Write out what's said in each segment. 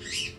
อ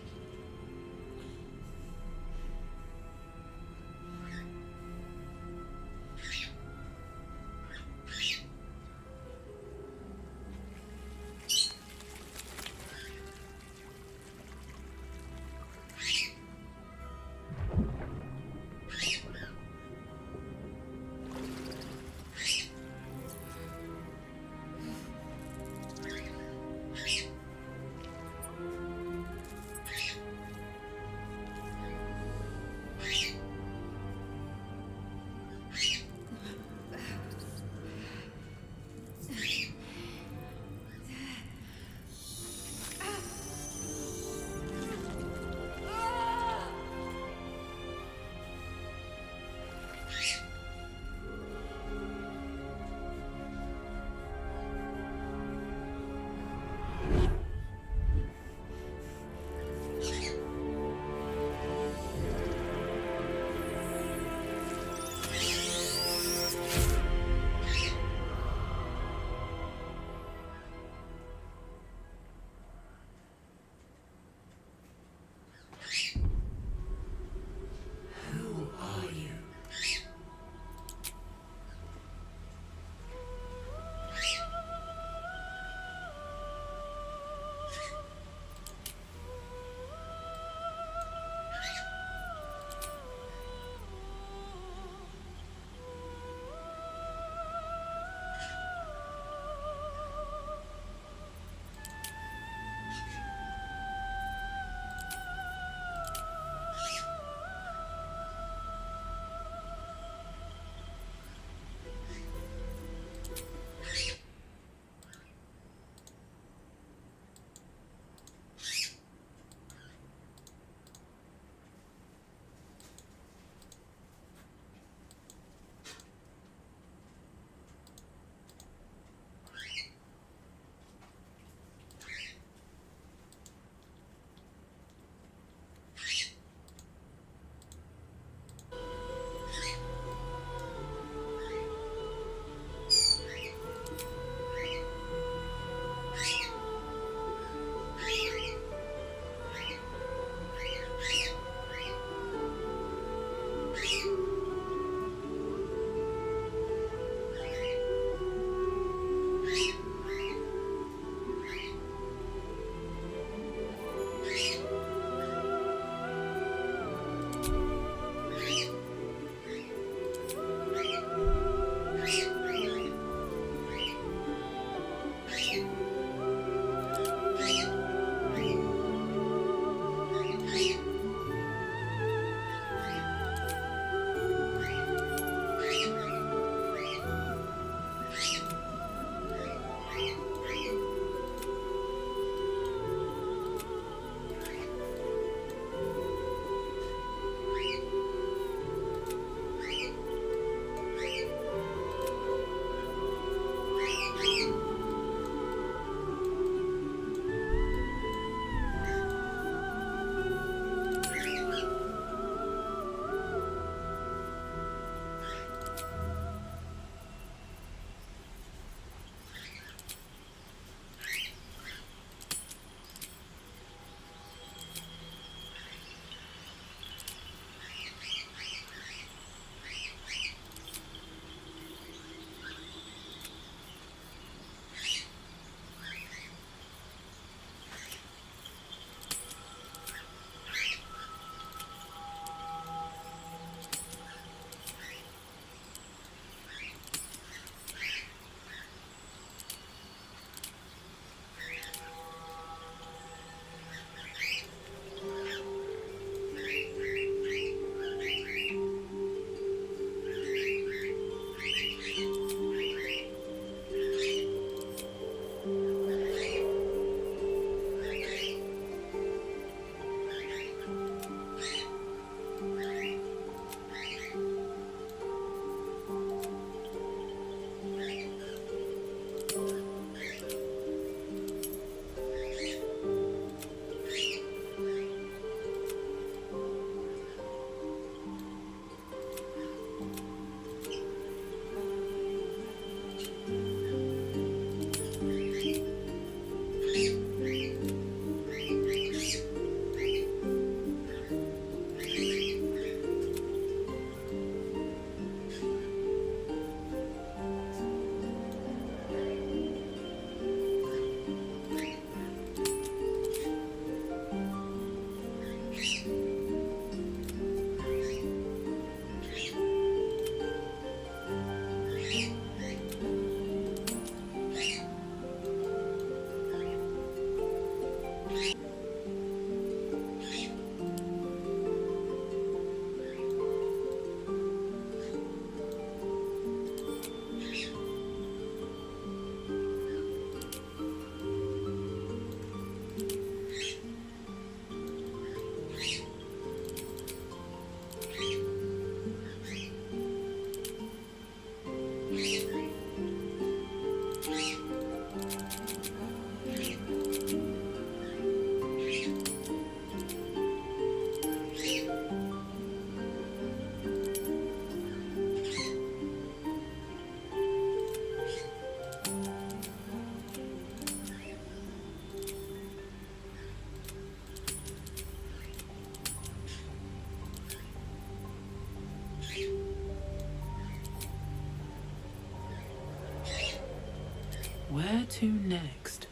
to next?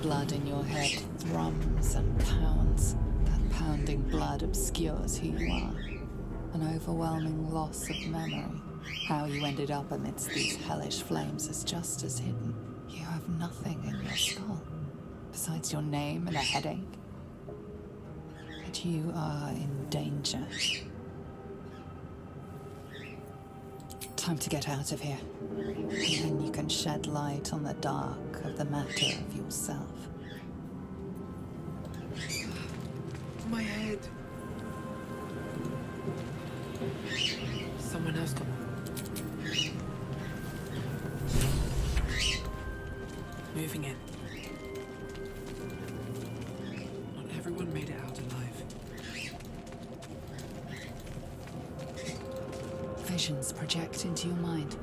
Blood in your head thrums and pounds. That pounding blood obscures who you are. An overwhelming loss of memory. How you ended up amidst these hellish flames is just as hidden. You have nothing in your skull, besides your name and a headache. But you are in danger. Time to get out of here. And then you can shed light on the dark of the matter of yourself. My head. Someone else got. Moving in. Not everyone made it out alive. Visions project into your mind.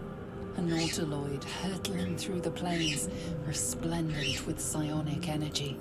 A nautiloid hurtling through the plains, resplendent with psionic energy.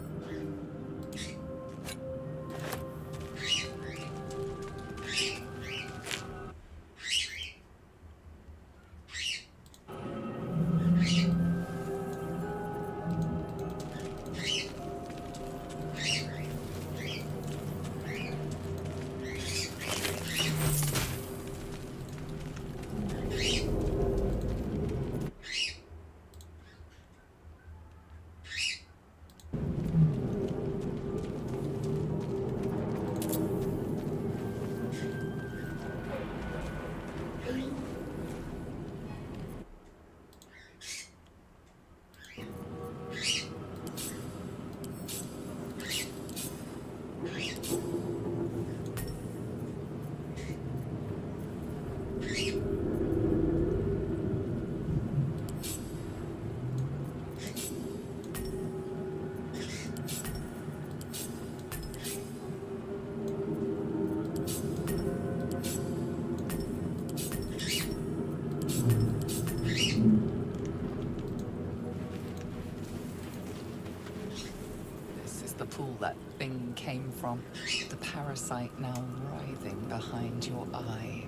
The pool that thing came from. The parasite now writhing behind your eye.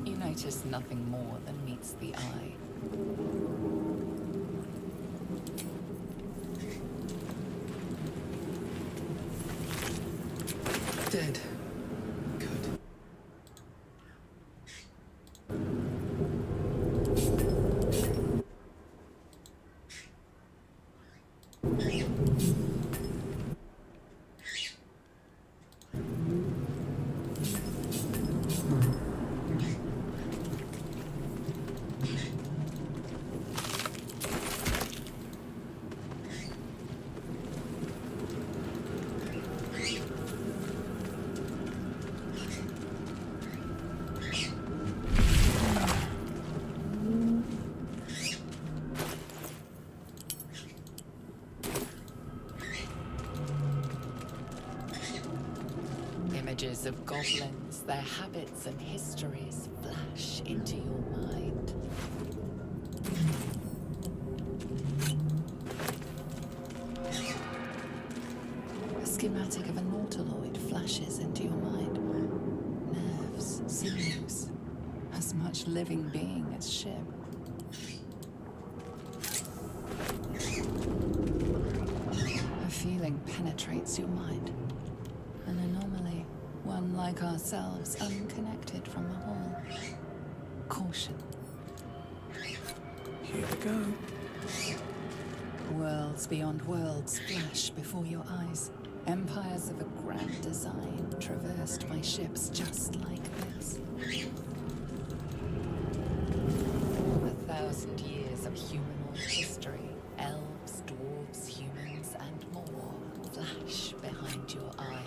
You notice nothing more than meets the eye. Dead. Images of goblins, their habits and histories flash into your mind. A schematic of a nautiloid flashes into your mind. Nerves, sinews, as much living being as ship. A feeling Something penetrates your mind. An anomaly, one like ourselves, unconnected from the whole. Caution. Here we go. Worlds beyond worlds flash before your eyes. Empires of a grand design traversed by ships just like this. 1,000 years of humanoid history, elves, dwarves, humans, and more flash behind your eyes.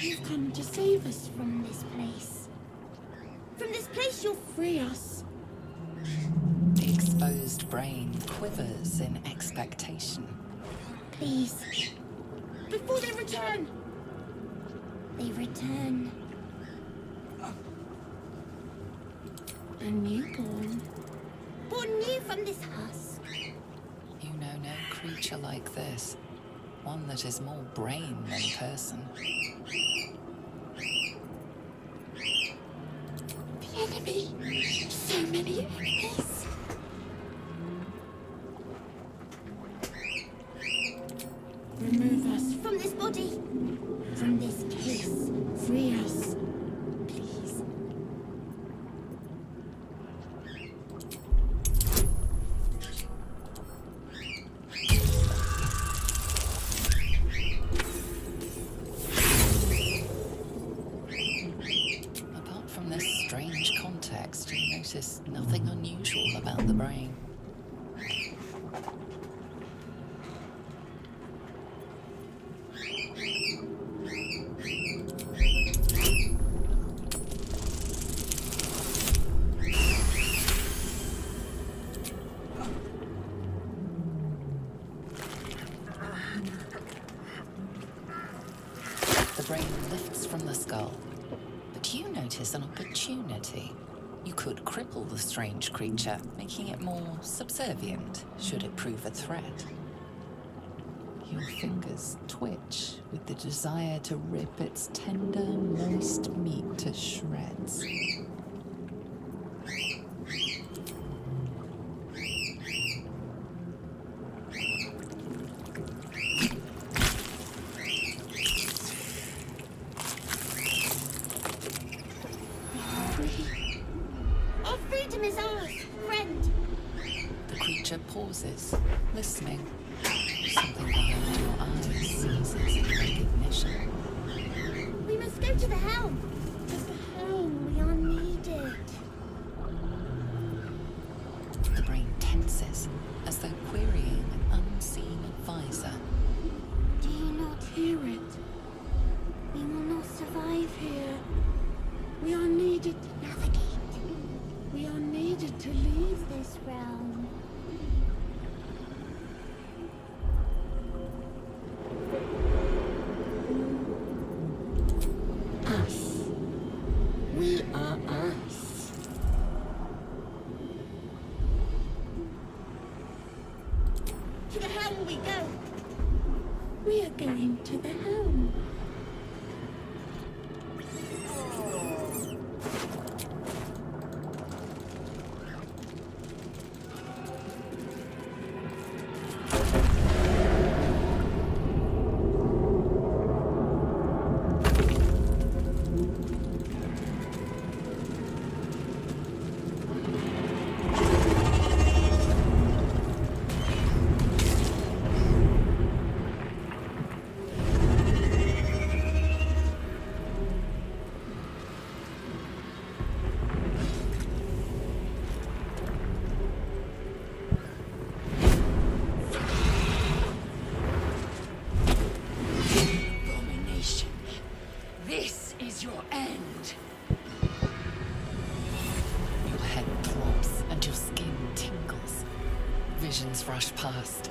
You've come to save us from this place. From this place you'll free us. The exposed brain quivers in expectation. Please. Before they return. They return. A newborn. Born new from this husk. You know no creature like this. One that is more brain than person. The enemy. So many enemies. Remove us from this body. From this case. Free us. Please. Apart from this strange context, you notice nothing unusual about the brain. The brain lifts from the skull, but you notice an opportunity. You could cripple the strange creature, making it more subservient should it prove a threat. Your fingers twitch with the desire to rip its tender, moist meat to shreds. Our freedom is ours, friend. The creature pauses, listening. Something behind your eyes seizes in recognition. We must go to the helm. At the helm, we are needed. The brain tenses, as though querying an unseen advisor. Do you not hear it? We will not survive here. We are needed to navigate. We are needed to leave this realm. Us. We are us. To the helm we go. We are going to the helm. This is your end. Your head throbs and your skin tingles. Visions rush past.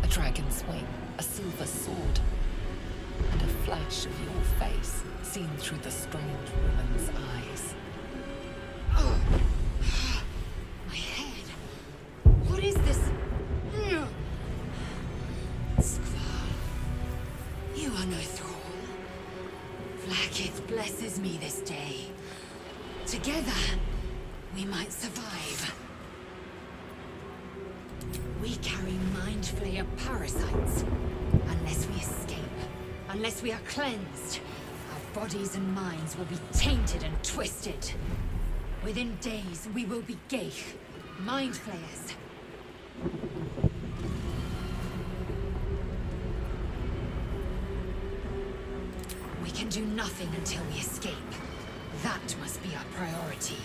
A dragon's wing, a silver sword, and a flash of your face seen through the strange woman's eyes. Oh. My head. What is this? Skvar, you are no thrall. Vlaakith blesses me this day. Together, we might survive. We carry mind flayer parasites. Unless we escape, unless we are cleansed, our bodies and minds will be tainted and twisted. Within days, we will be Geich, mind flayers. We can do nothing until we escape. That must be our priority.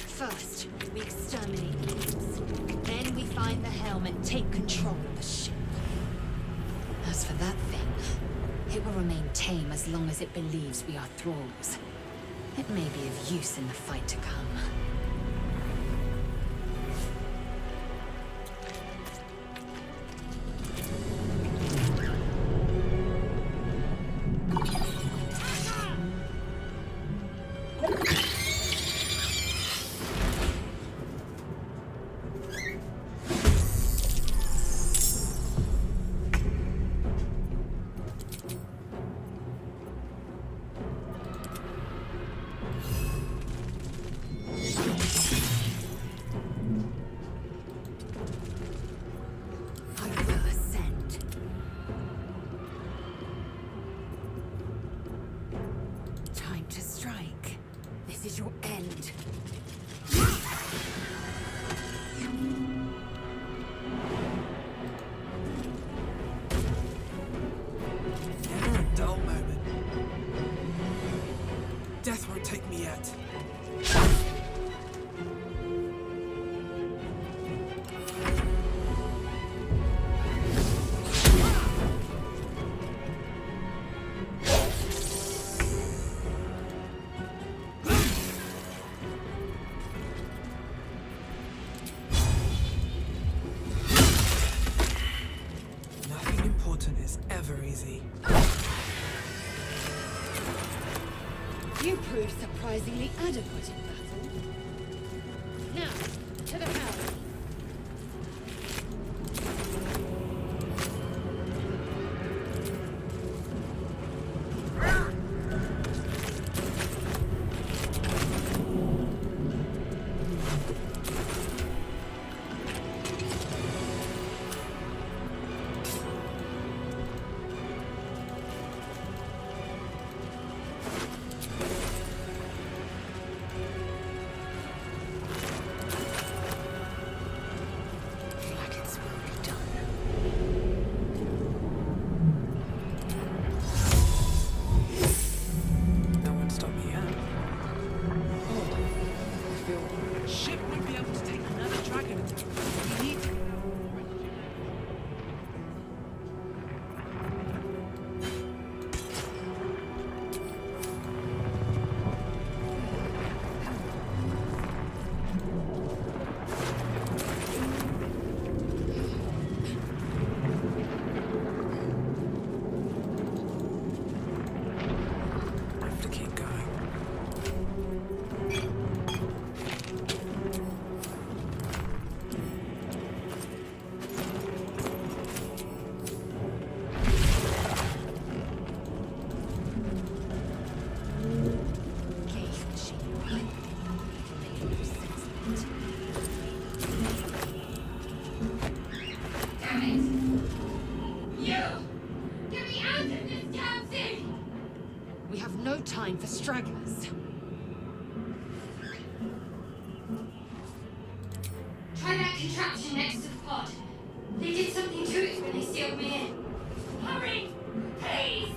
First, we exterminate these. Then we find the helm and take control of the ship. As for that thing, it will remain tame as long as it believes we are thralls. It may be of use in the fight to come. Is your end. Never a dull moment. Death won't take me yet. Is ever easy. You proved surprisingly adequate in battle. Now, to the helm. No time for stragglers. Try that contraption next to the pod. They did something to it when they sealed me in. Hurry! Please!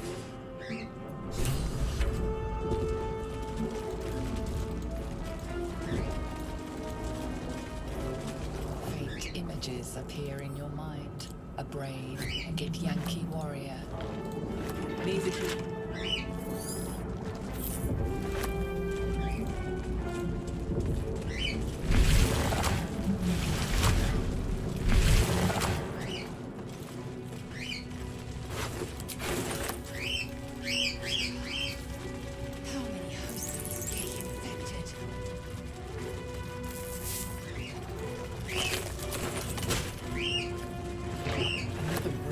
Faint images appear in your mind. A brave and Githyanki warrior. Leave it here.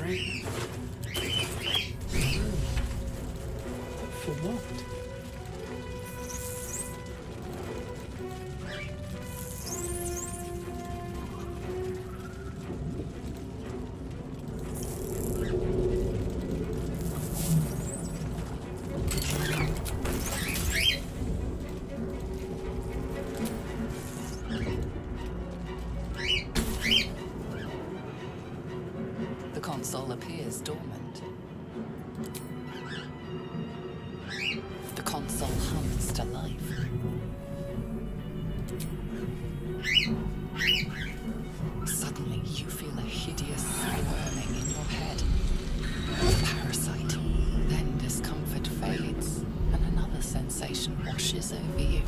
right? For what? The console appears dormant. The console hums to life. Suddenly, you feel a hideous squirming in your head. A parasite. Then discomfort fades, and another sensation washes over you.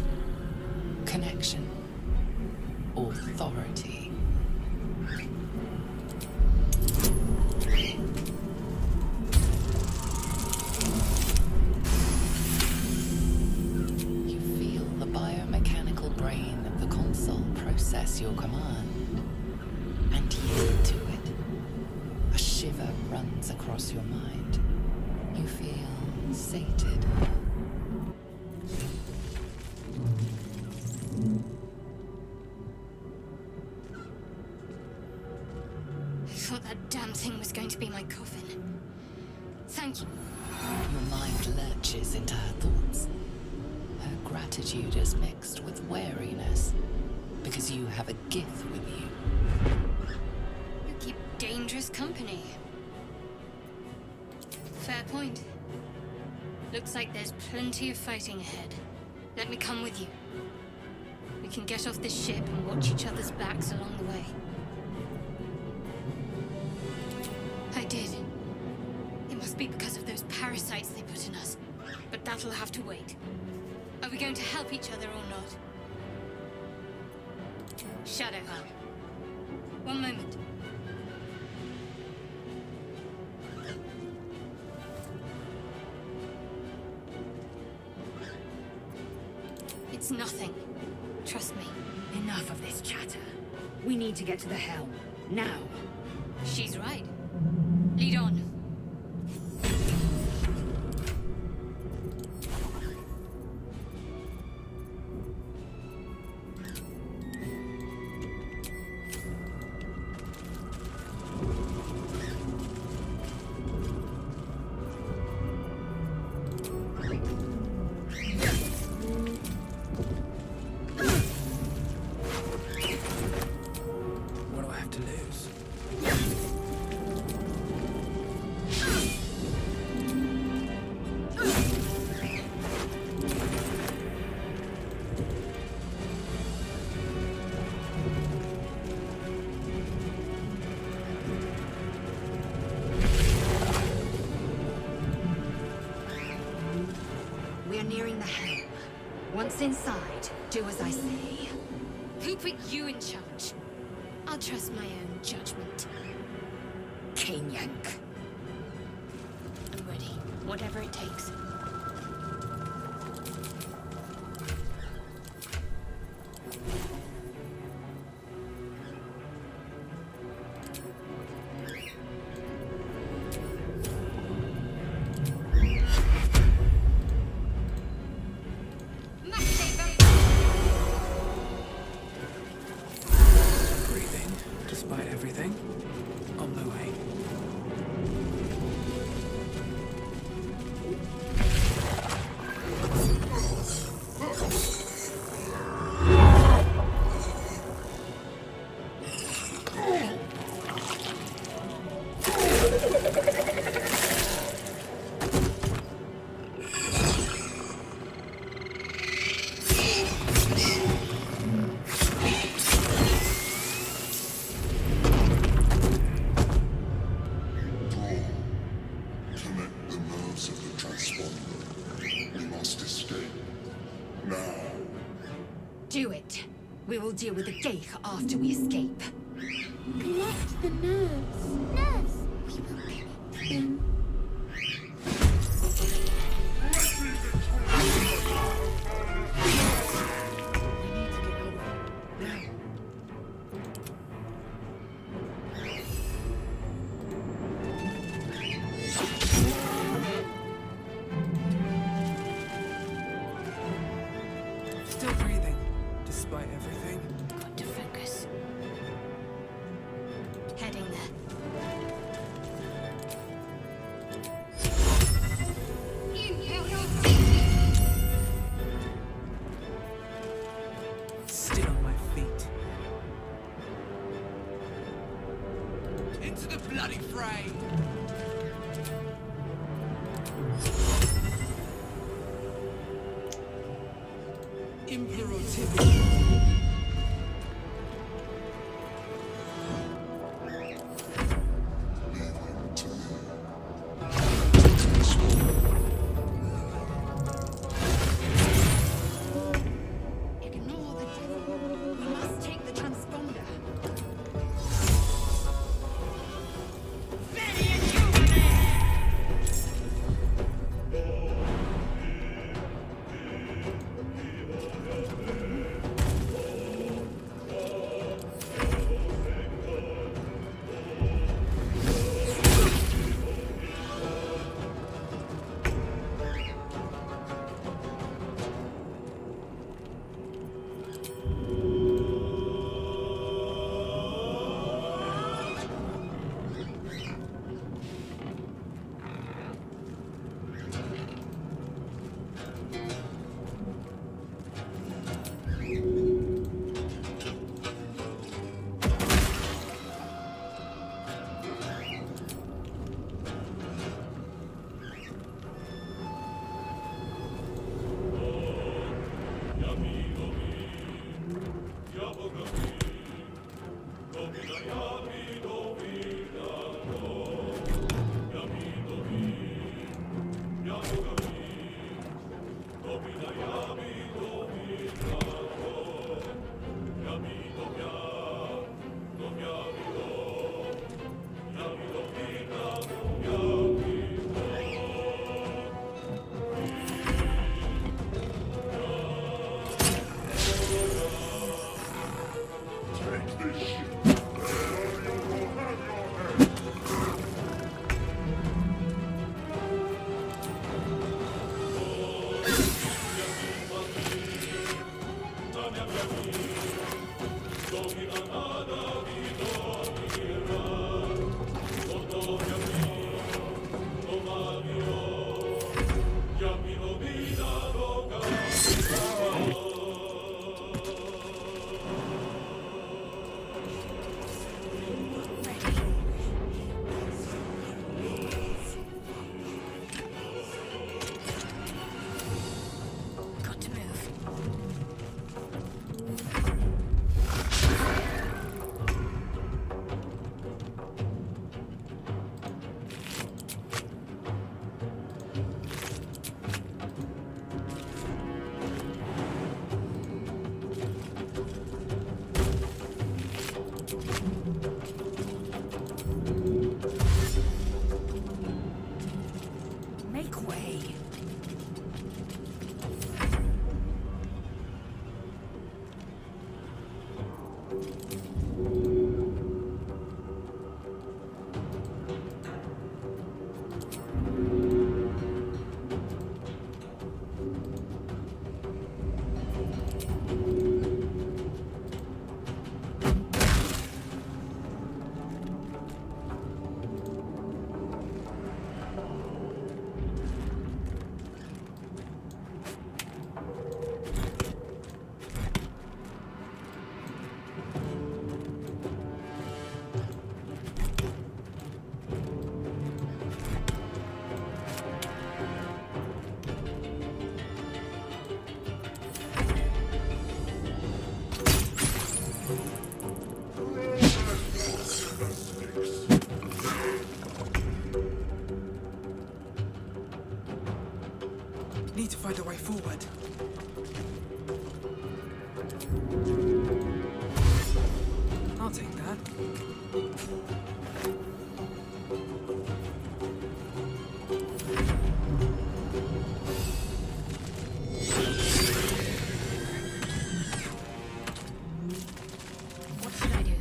Connection. Authority. You feel the biomechanical brain of the console process your command and yield to it. A shiver runs across your mind. You feel sated. I thought that damn thing was going to be my coffin. Thank you. Your mind lurches into her thoughts. Her gratitude is mixed with wariness because you have a gift with you. You keep dangerous company. Fair point. Looks like there's plenty of fighting ahead. Let me come with you. We can get off this ship and watch each other's backs along the way. I did. It must be because of those parasites they put in us. But that'll have to wait. Are we going to help each other or not? Shadowhand. One moment. It's nothing. Trust me. Enough of this chatter. We need to get to the helm. Now. She's right. Lead on. What do I have to lose? We are nearing the helm. Once inside, do as I say. Who put you in charge? I'll trust my own judgment. Yank. I'm ready. Whatever it takes. Breathing, despite everything. On my way. Connect the nerves of the transponder. We must escape. Now. Do it. We will deal with the Geich after we escape. Collect the nerves. Nerves. We will connect them. We need to get out of here. Now. Imperativity. Ignore the devil. We must take the transponder. Make way. Need to find a way forward. I'll take that. What should I do?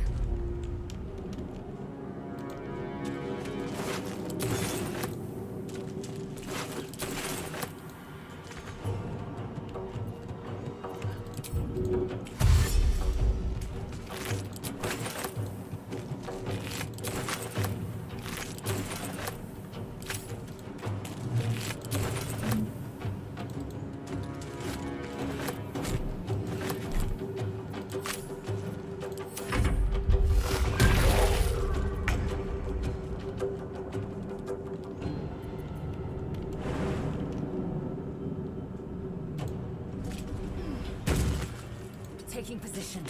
Taking position.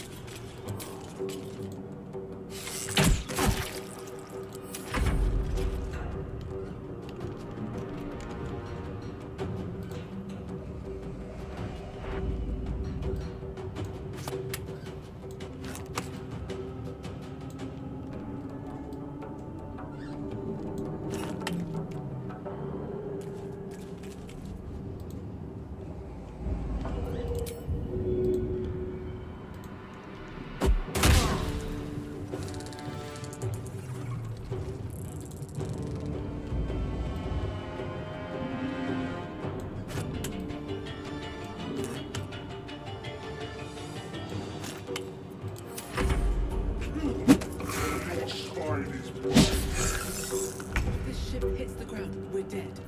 If this ship hits the ground, we're dead.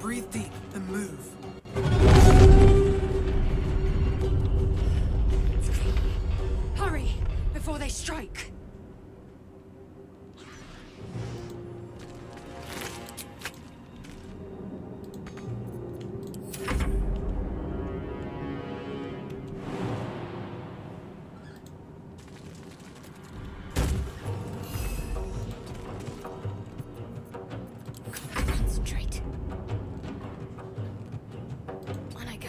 Breathe deep and move. Hurry, before they strike. Concentrate. On I go.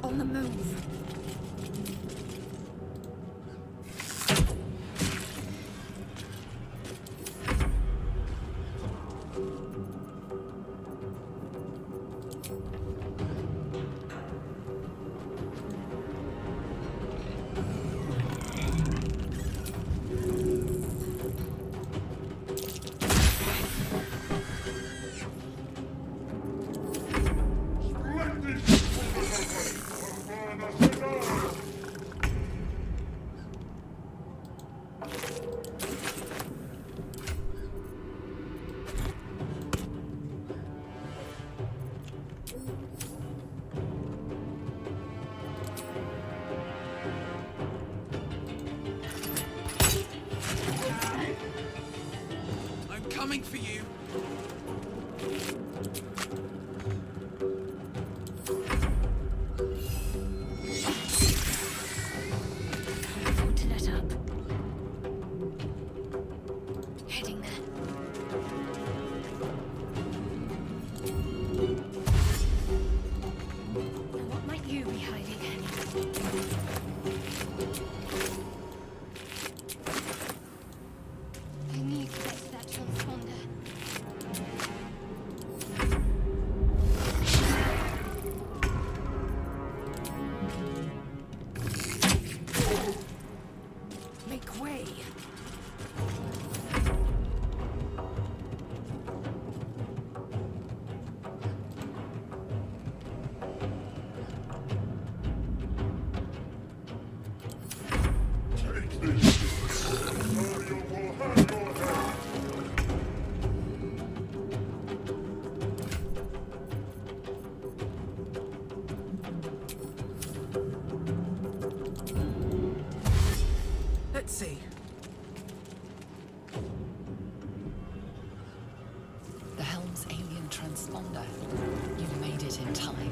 On the move. I'm coming for you. Can't afford to let up. Heading there. Now what might you be hiding? I need to get to that transponder. Make way. Take this. Mario will have your head. Let's see. The helm's alien transponder. You've made it in time.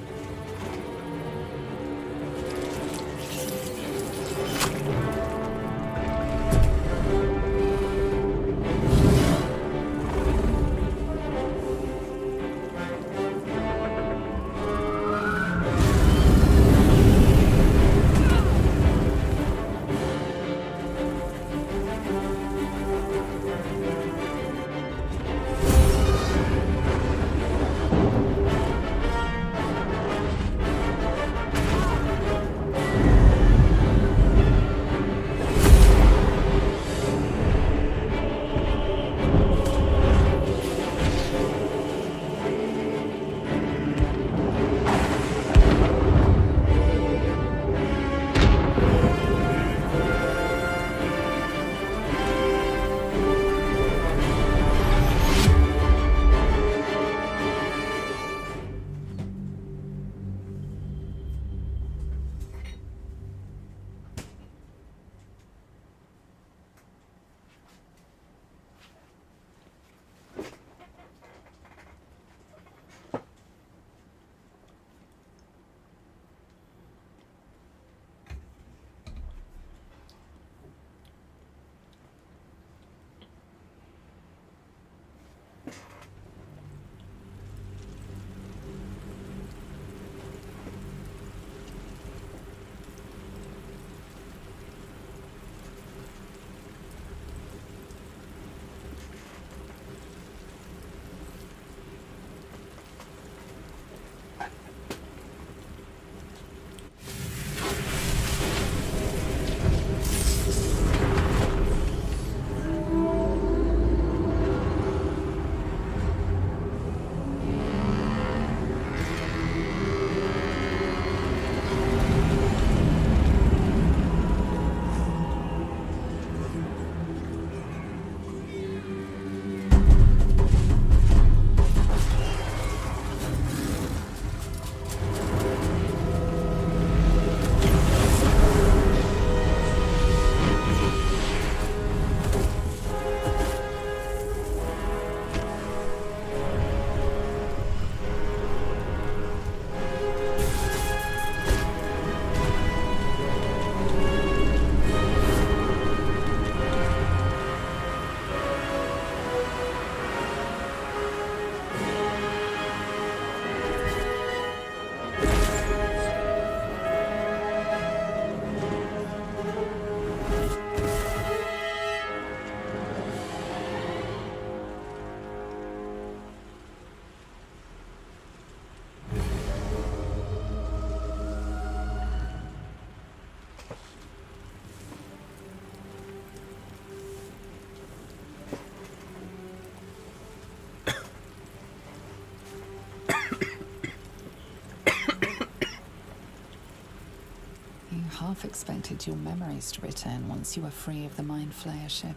half expected your memories to return once you were free of the Mind Flayer ship.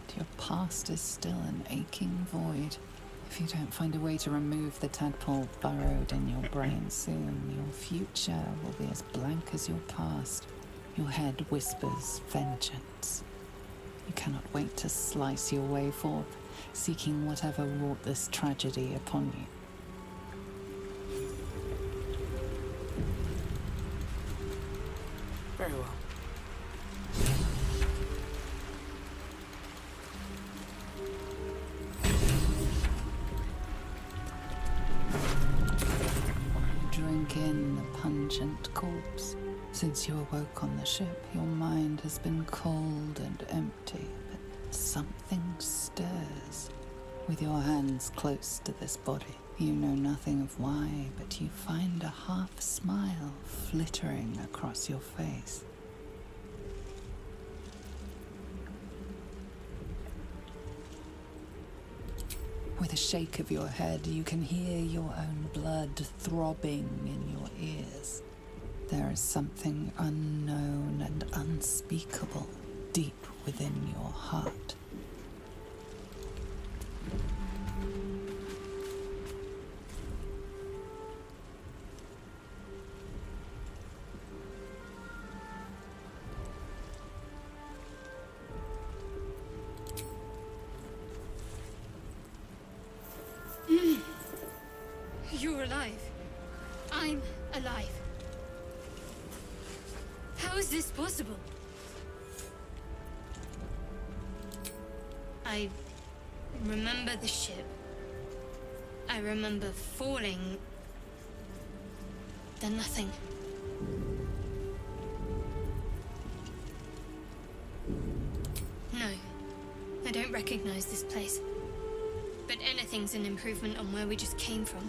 But your past is still an aching void. If you don't find a way to remove the tadpole burrowed in your brain soon, your future will be as blank as your past. Your head whispers vengeance. You cannot wait to slice your way forth, seeking whatever wrought this tragedy upon you. Very well. Drink in the pungent corpse. Since you awoke on the ship, your mind has been cold and empty, but something stirs. With your hands close to this body, you know nothing of why, but you find a half smile flittering across your face. With a shake of your head, you can hear your own blood throbbing in your ears. There is something unknown and unspeakable deep within your heart. You're alive. I'm alive. How is this possible? I remember the ship. I remember falling. Then nothing. No, I don't recognize this place. But anything's an improvement on where we just came from.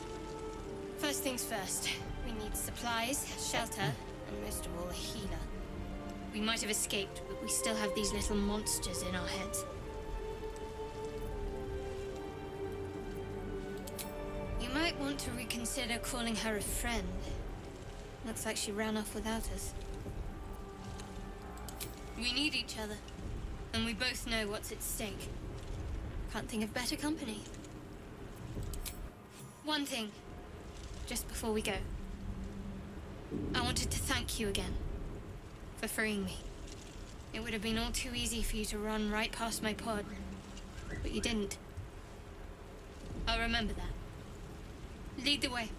First things first, we need supplies, shelter, and most of all, a healer. We might have escaped, but we still have these little monsters in our heads. You might want to reconsider calling her a friend. Looks like she ran off without us. We need each other, and we both know what's at stake. Can't think of better company. One thing, just before we go. I wanted to thank you again for freeing me. It would have been all too easy for you to run right past my pod, but you didn't. I'll remember that. Lead the way.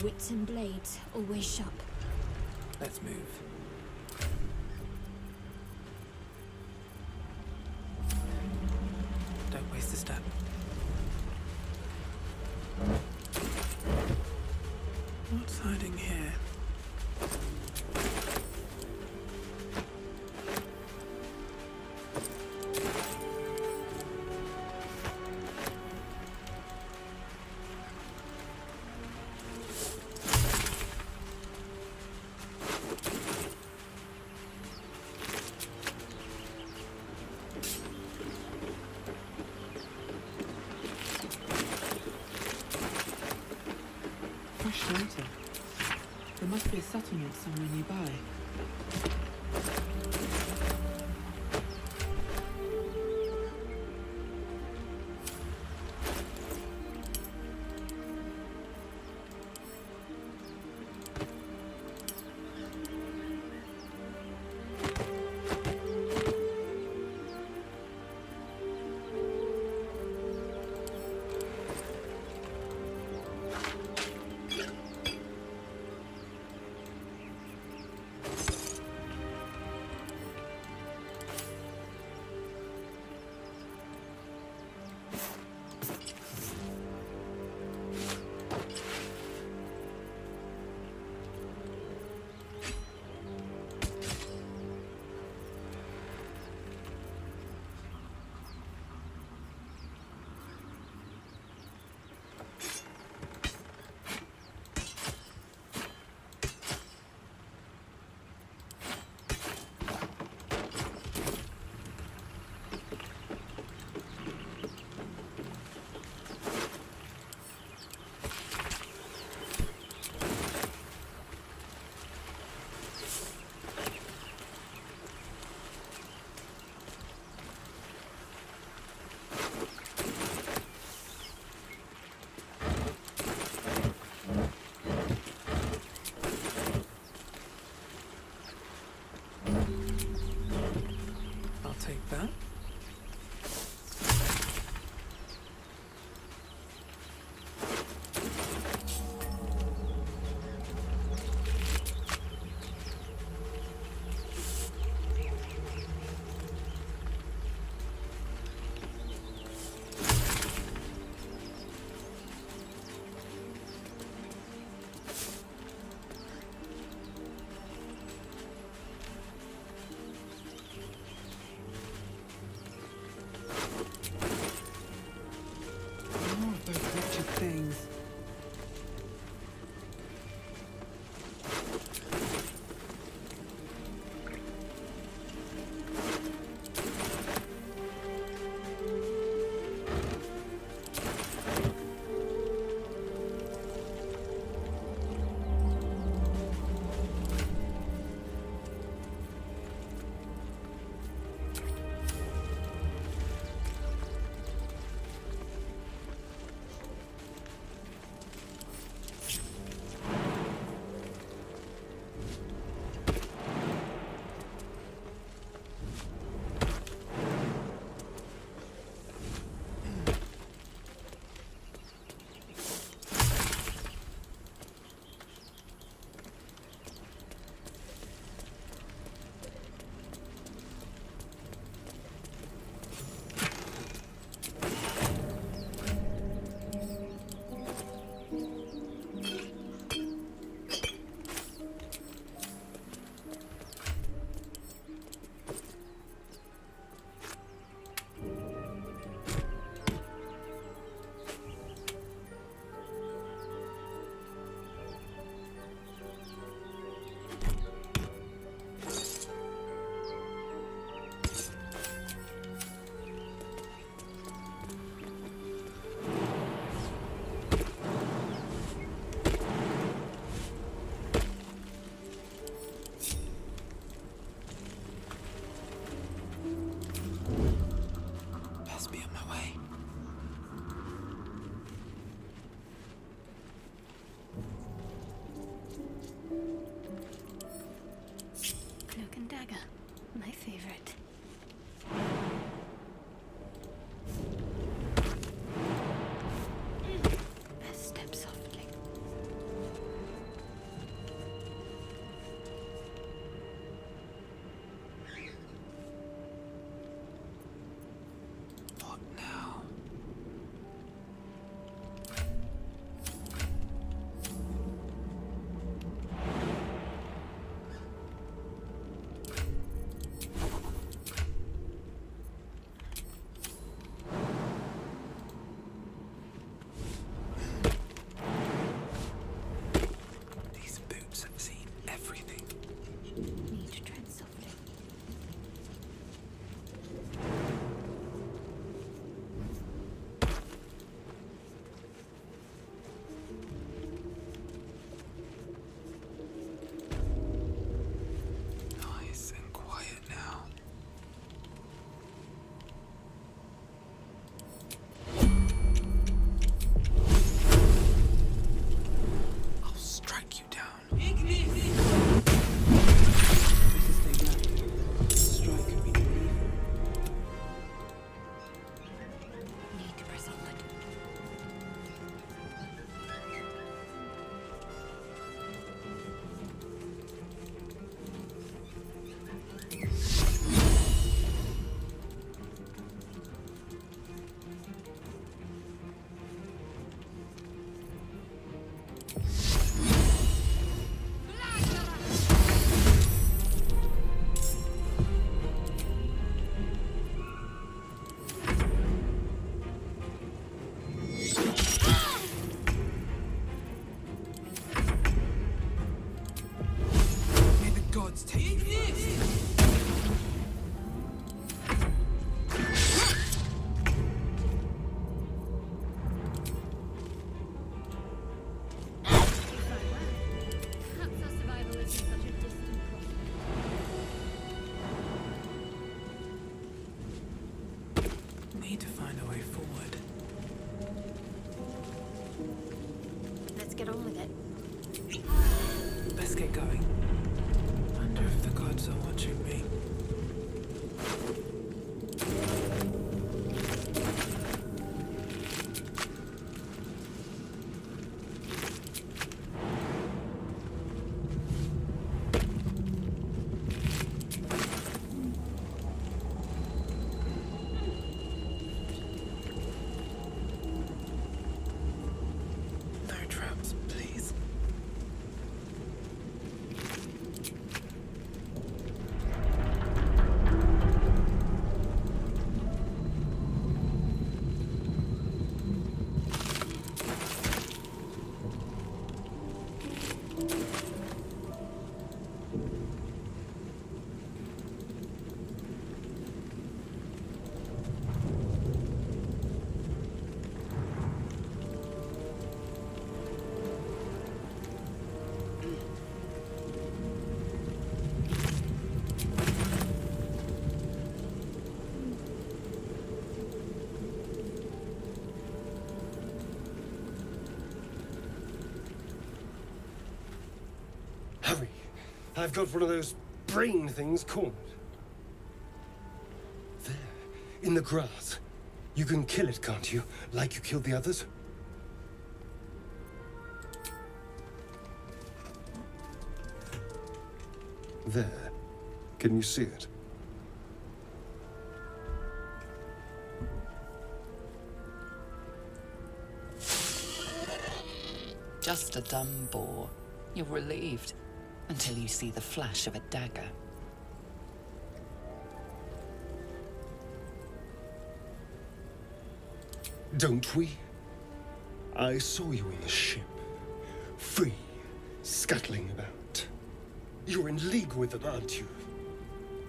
Wits and blades, always sharp. Let's move. Don't waste a step. What's hiding here? Fresh water. There must be a settlement somewhere nearby. I'll take that. Oh, those wretched things. Best be on my way. Cloak and dagger, my favorite. Best step softly. with it. Let's get going. Wonder if the gods are watching me. No traps, please. Hurry! I've got one of those brain things cornered. There, in the grass. You can kill it, can't you? Like you killed the others? There. Can you see it? Just a dumb boar. You're relieved until you see the flash of a dagger. Don't we? I saw you in the ship. Free, scuttling about. You're in league with them, aren't you?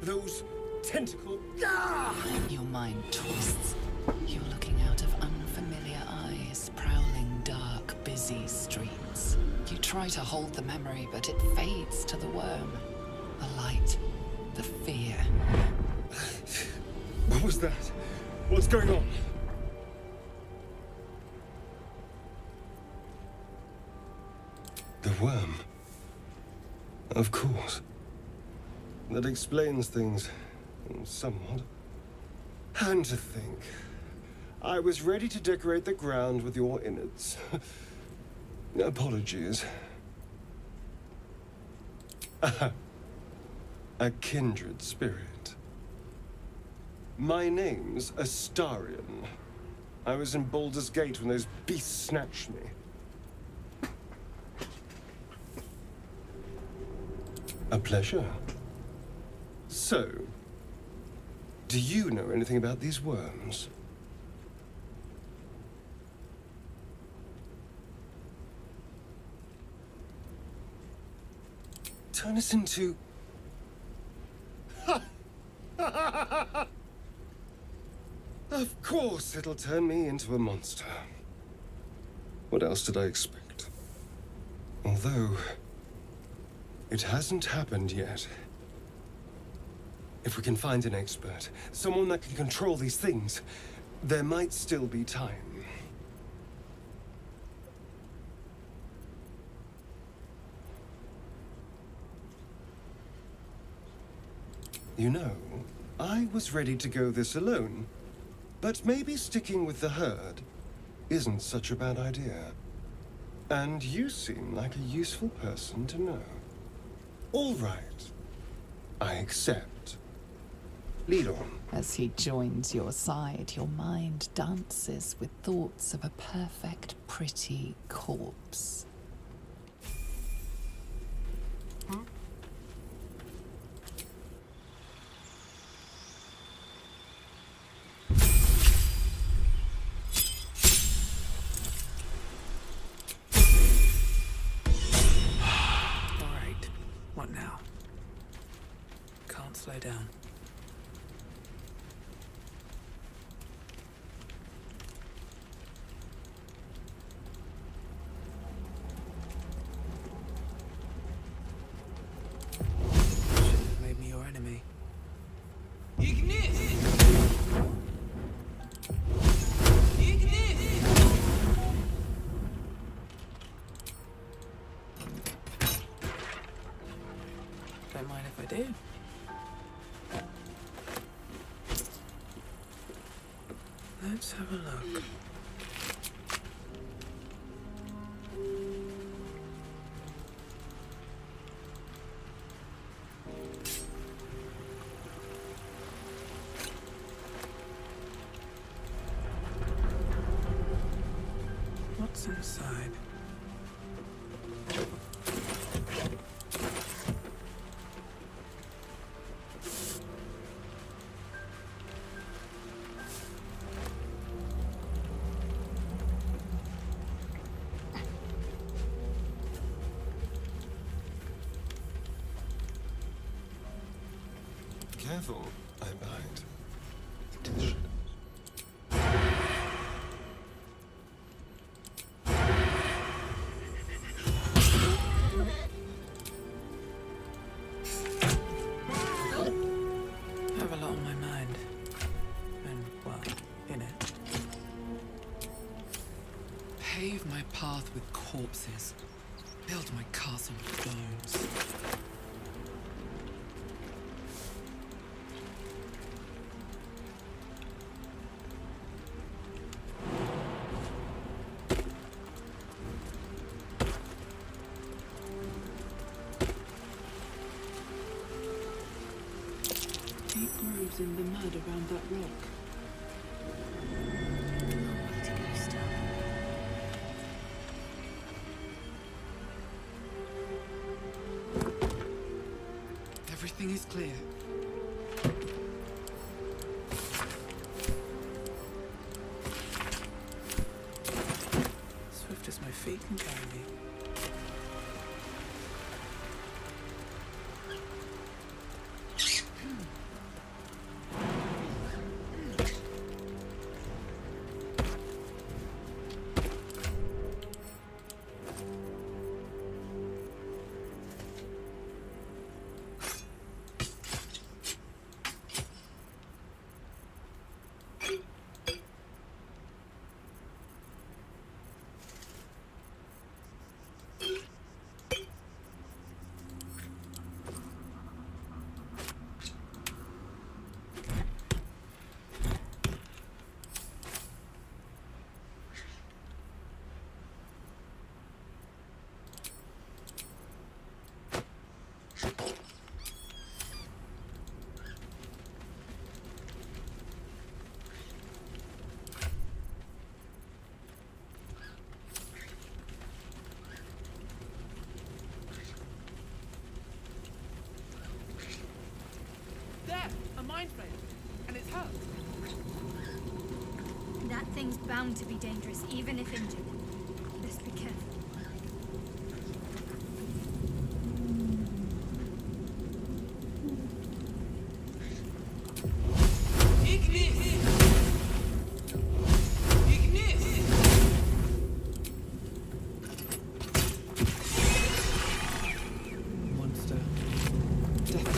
Those tentacle... Ah! Your mind twists. You're looking out of unfamiliar eyes, prowling dark, busy streets. You try to hold the memory, but it fades to the worm. The light, the fear. What was that? What's going on? The worm. Of course. That explains things somewhat. And to think, I was ready to decorate the ground with your innards. Apologies. A kindred spirit. My name's Astarion. I was in Baldur's Gate when those beasts snatched me. A pleasure. So, do you know anything about these worms? Turn us into... Of course it'll turn me into a monster. What else did I expect? Although... it hasn't happened yet. If we can find an expert, someone that can control these things, there might still be time. You know, I was ready to go this alone, but maybe sticking with the herd isn't such a bad idea. And you seem like a useful person to know. All right. I accept. Lead on. As he joins your side, your mind dances with thoughts of a perfect, pretty corpse. What now? Can't slow down. Should have made me your enemy. Don't mind if I do. Let's have a look. What's inside? Careful, I bite. I have a lot on my mind. And, well, in it. Pave my path with corpses. Build my castle with bones. Deep grooves in the mud around that rock. Long way to go still. Everything is clear. Swift as my feet can carry me. There! A mind flare! And it's hurt! That thing's bound to be dangerous, even if injured. Let's be careful. Monster. Death.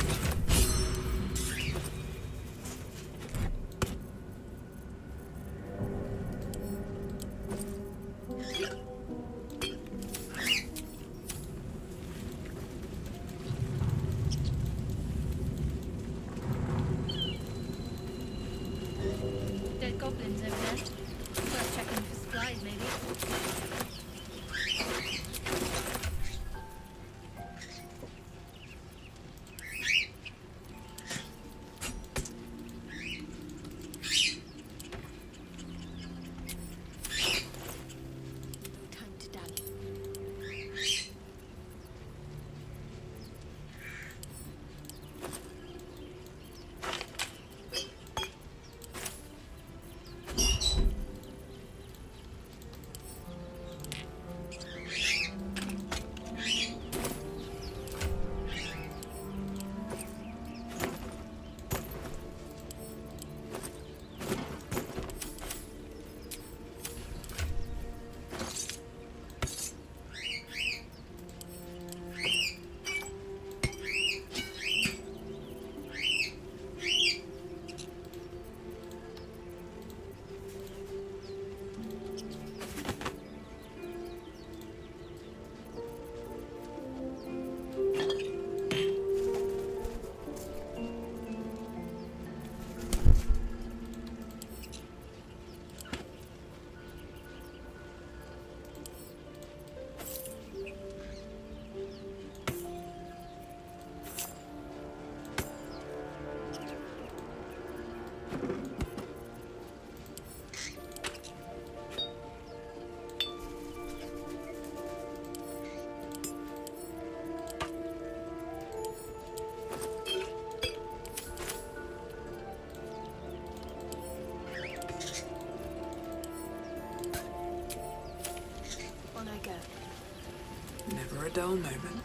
Never a dull moment.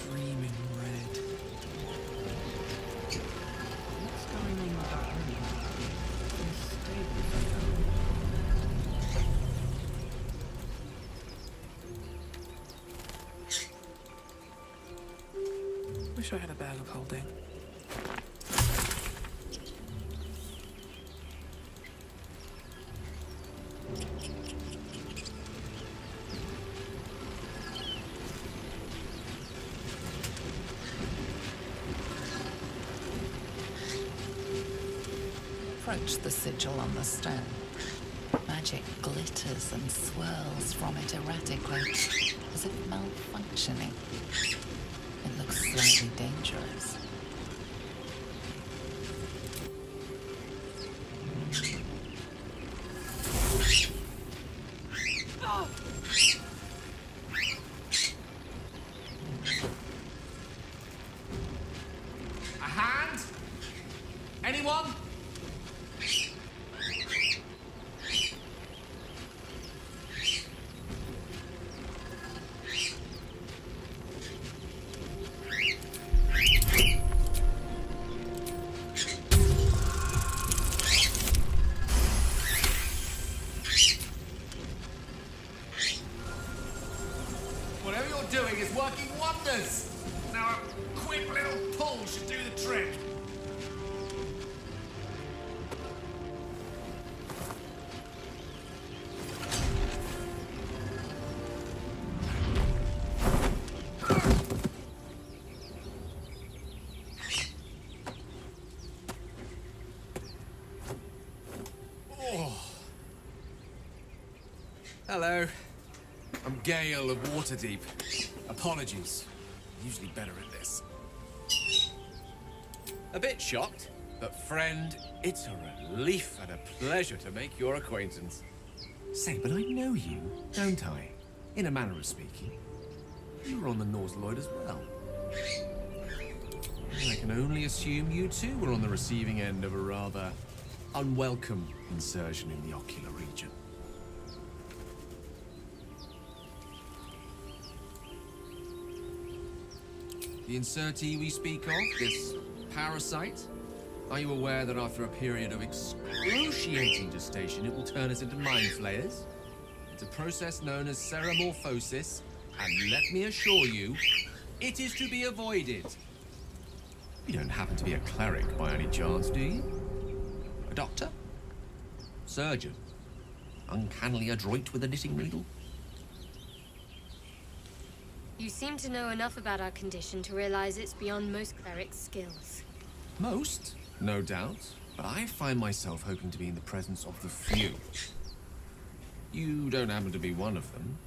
Dreaming red. What's going on with that animal? It's stable somehow. Wish I had a bag of holding. Approach the sigil on the stone. Magic glitters and swirls from it erratically, as if malfunctioning. It looks slightly dangerous. A hand? Anyone? Whatever you're doing is working wonders. Now a quick little pull should do the trick. Hello. I'm Gale of Waterdeep. Apologies. I'm usually better at this. A bit shocked, but friend, it's a relief and a pleasure to make your acquaintance. Say, but I know you, don't I? In a manner of speaking. You were on the Norse Lloyd as well. I can only assume you too were on the receiving end of a rather unwelcome insertion in the ocular region. The insertee we speak of, this parasite, are you aware that after a period of excruciating gestation, it will turn us into mind flayers? It's a process known as ceremorphosis, and let me assure you, it is to be avoided. You don't happen to be a cleric by any chance, do you? A doctor? Surgeon? Uncannily adroit with a knitting needle? You seem to know enough about our condition to realize it's beyond most clerics' skills. Most, no doubt, but I find myself hoping to be in the presence of the few. You don't happen to be one of them.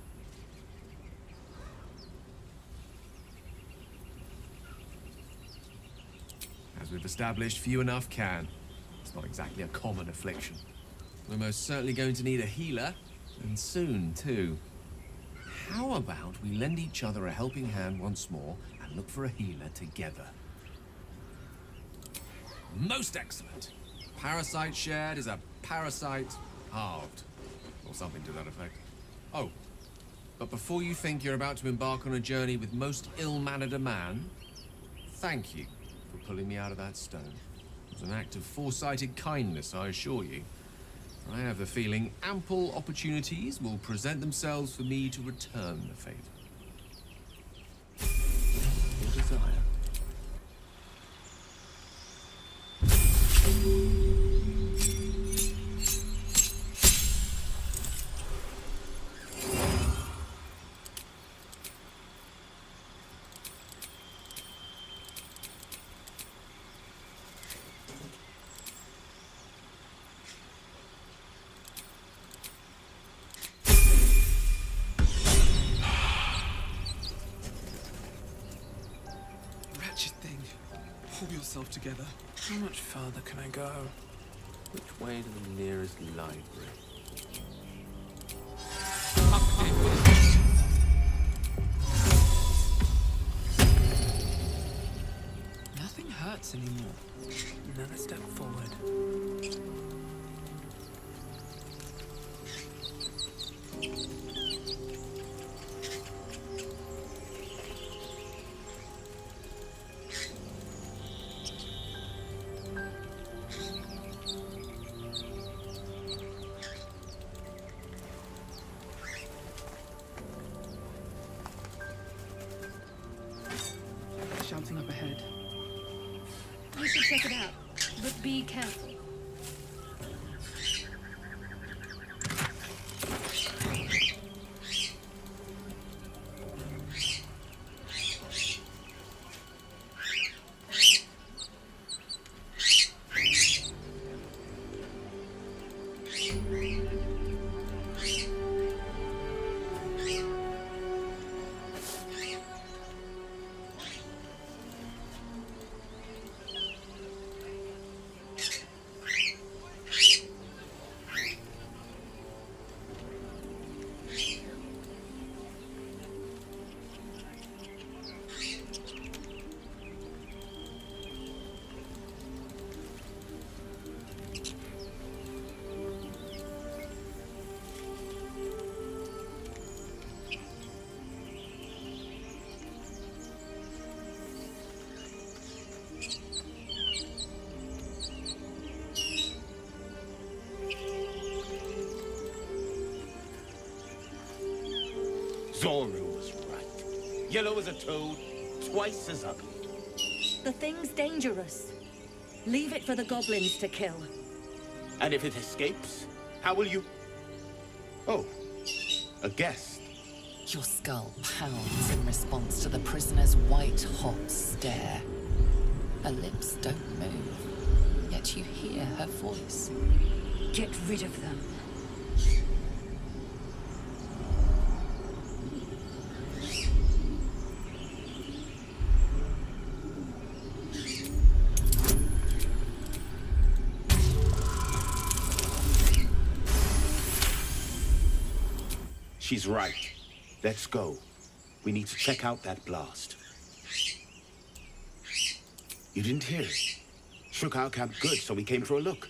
As we've established, few enough can. It's not exactly a common affliction. We're most certainly going to need a healer, and soon, too. How about we lend each other a helping hand once more and look for a healer together? Most excellent. Parasite shared is a parasite halved, or something to that effect. Oh, but before you think you're about to embark on a journey with most ill-mannered a man, thank you for pulling me out of that stone. It was an act of foresighted kindness, I assure you. I have the feeling ample opportunities will present themselves for me to return the favour. Your desire. Pull yourself together. How much further can I go? Which way to the nearest library? Nothing hurts anymore. Another step forward. something up ahead. We should check it out, but be careful. Zoru was right. Yellow as a toad, twice as ugly. The thing's dangerous. Leave it for the goblins to kill. And if it escapes, how will you... Oh, a guest. Your skull pounds in response to the prisoner's white-hot stare. Her lips don't move, yet you hear her voice. Get rid of them. She's right. Let's go. We need to check out that blast. You didn't hear it? Shook our camp good, so we came for a look.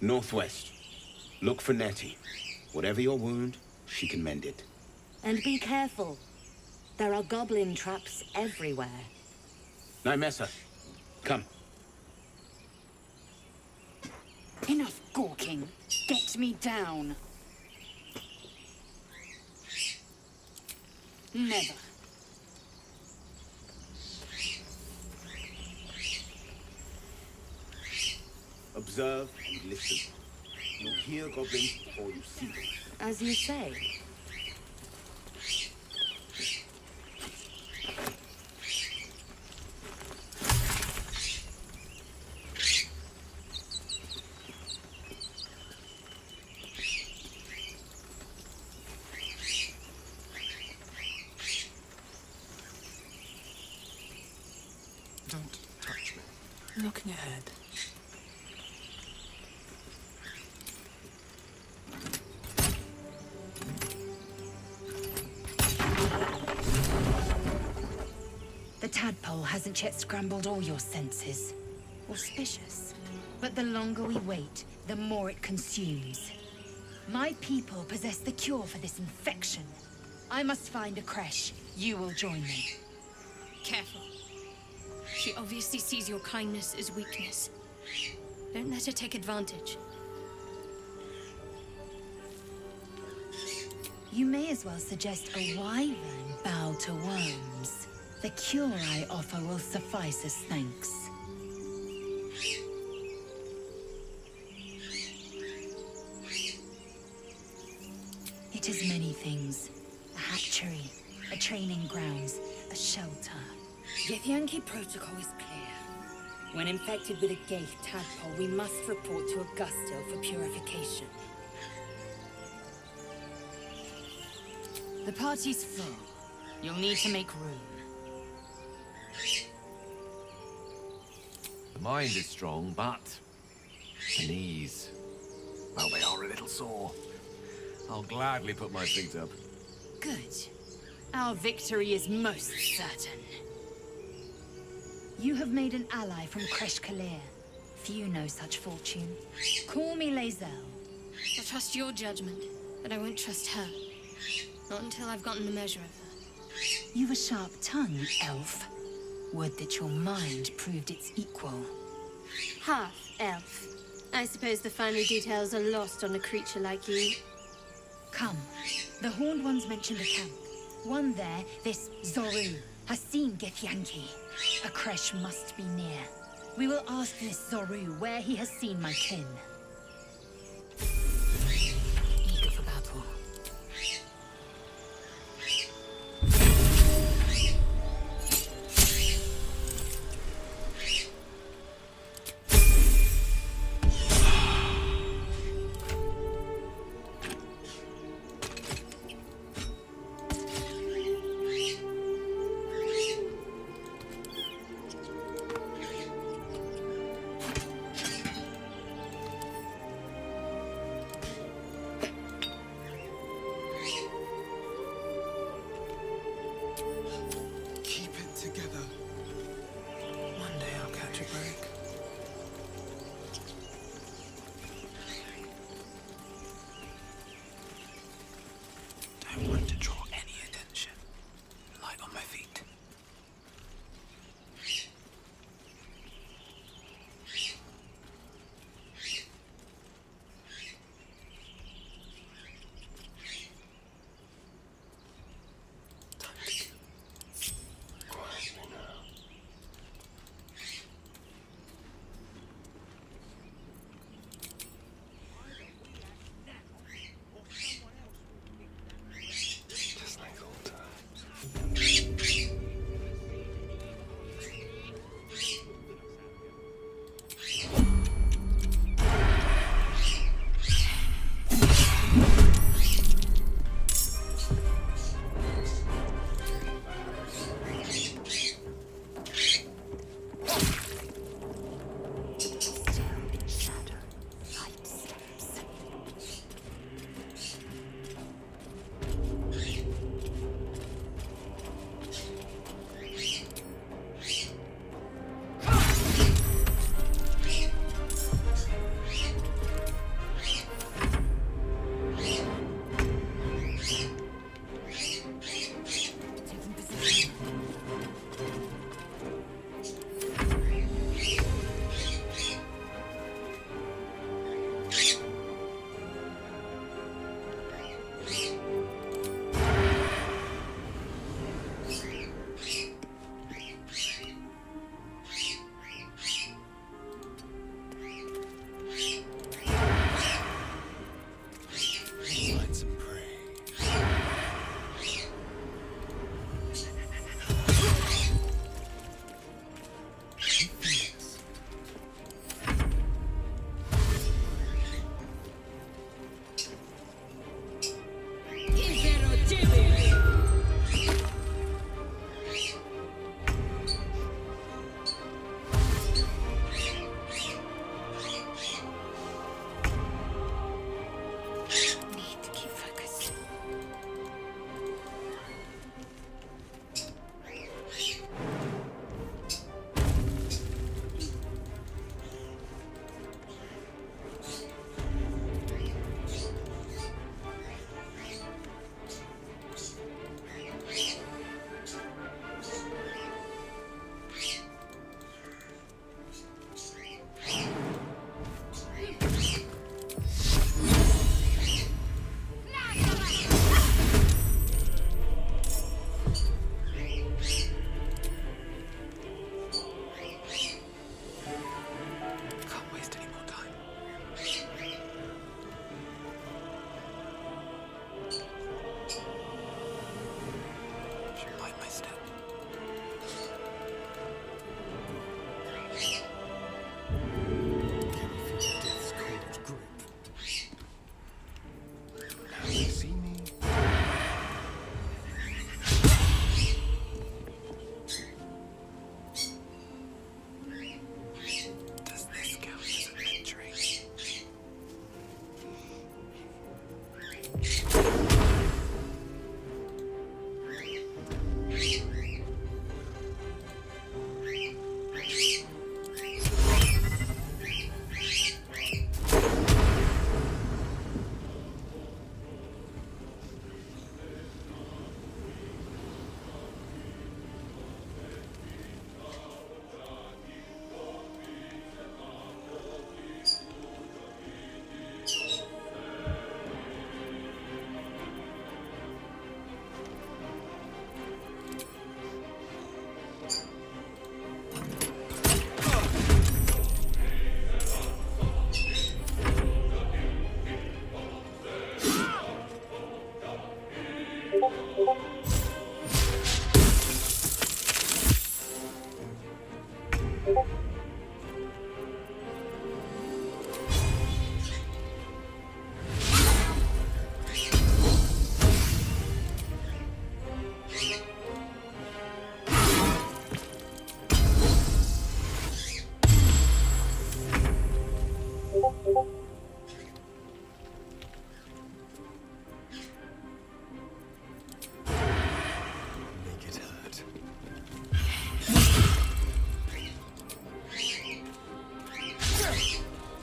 Northwest. Look for Nettie. Whatever your wound, she can mend it. And be careful. There are goblin traps everywhere. Nymessa, come. Enough gawking. Get me down. Never. Observe and listen. You'll hear goblins before you see them. As you say. Don't touch me. Looking ahead. The tadpole hasn't yet scrambled all your senses. Auspicious. But the longer we wait, the more it consumes. My people possess the cure for this infection. I must find a creche. You will join me. Careful. She obviously sees your kindness as weakness. Don't let her take advantage. You may as well suggest a wyvern bow to worms. The cure I offer will suffice as thanks. It is many things. A hatchery, a training grounds, a shelter. Githyanki protocol is clear. When infected with a Gaith tadpole, we must report to Augustil for purification. The party's full. You'll need to make room. The mind is strong, but the knees, well, they are a little sore. I'll gladly put my feet up. Good. Our victory is most certain. You have made an ally from Kresh Kalir. Few know such fortune. Call me Lae'zel. I'll trust your judgment, but I won't trust her. Not until I've gotten the measure of her. You've a sharp tongue, elf. Would that your mind proved its equal. Half elf. I suppose the finer details are lost on a creature like you. Come. The Horned Ones mentioned a camp. One there, this Zoru, has seen Githyanki. A creche must be near. We will ask this Zoru where he has seen my kin. Eager for battle. Make it hurt.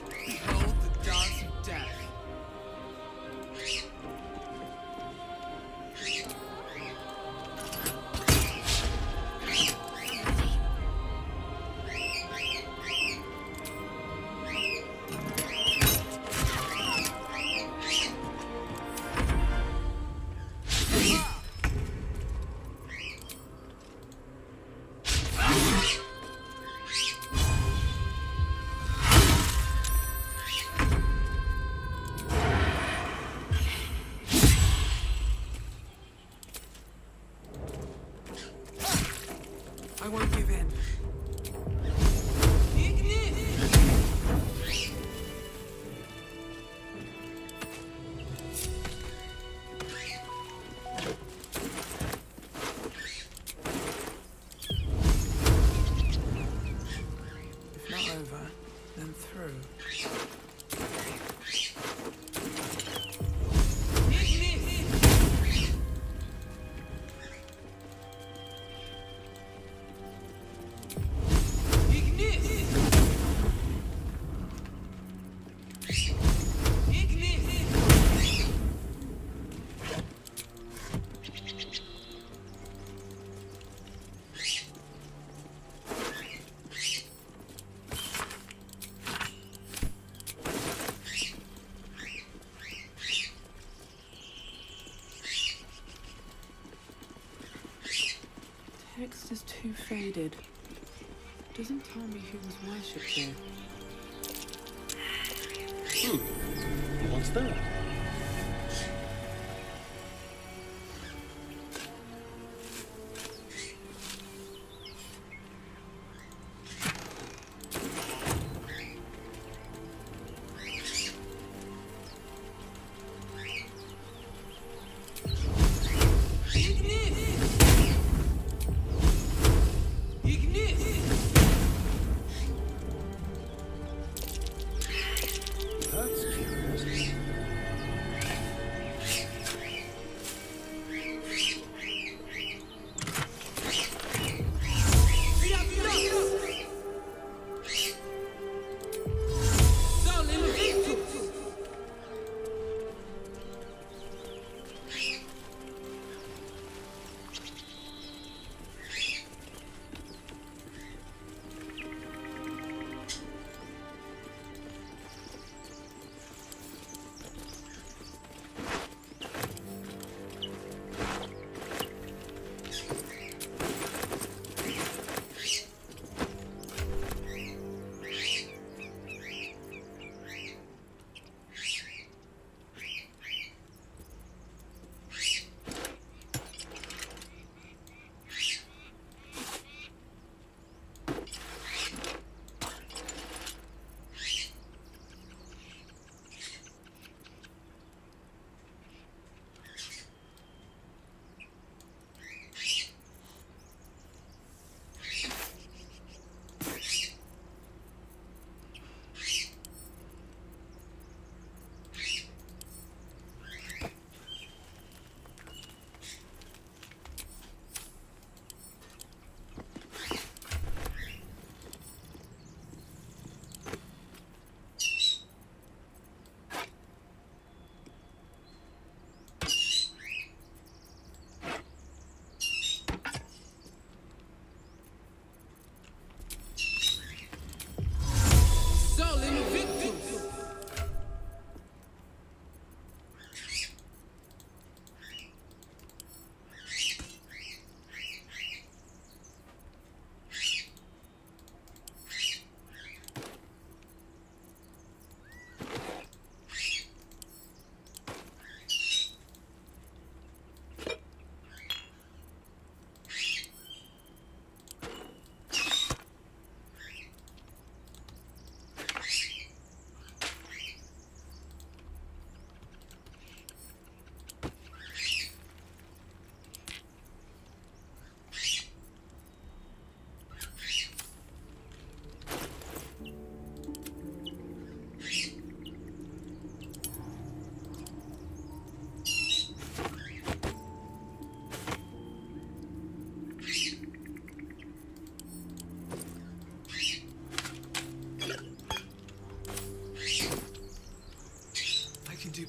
Behold the dance of death. I won't give in. If not over, then through. Text is too faded. Doesn't tell me who was worshipped here. What's that? That's curious.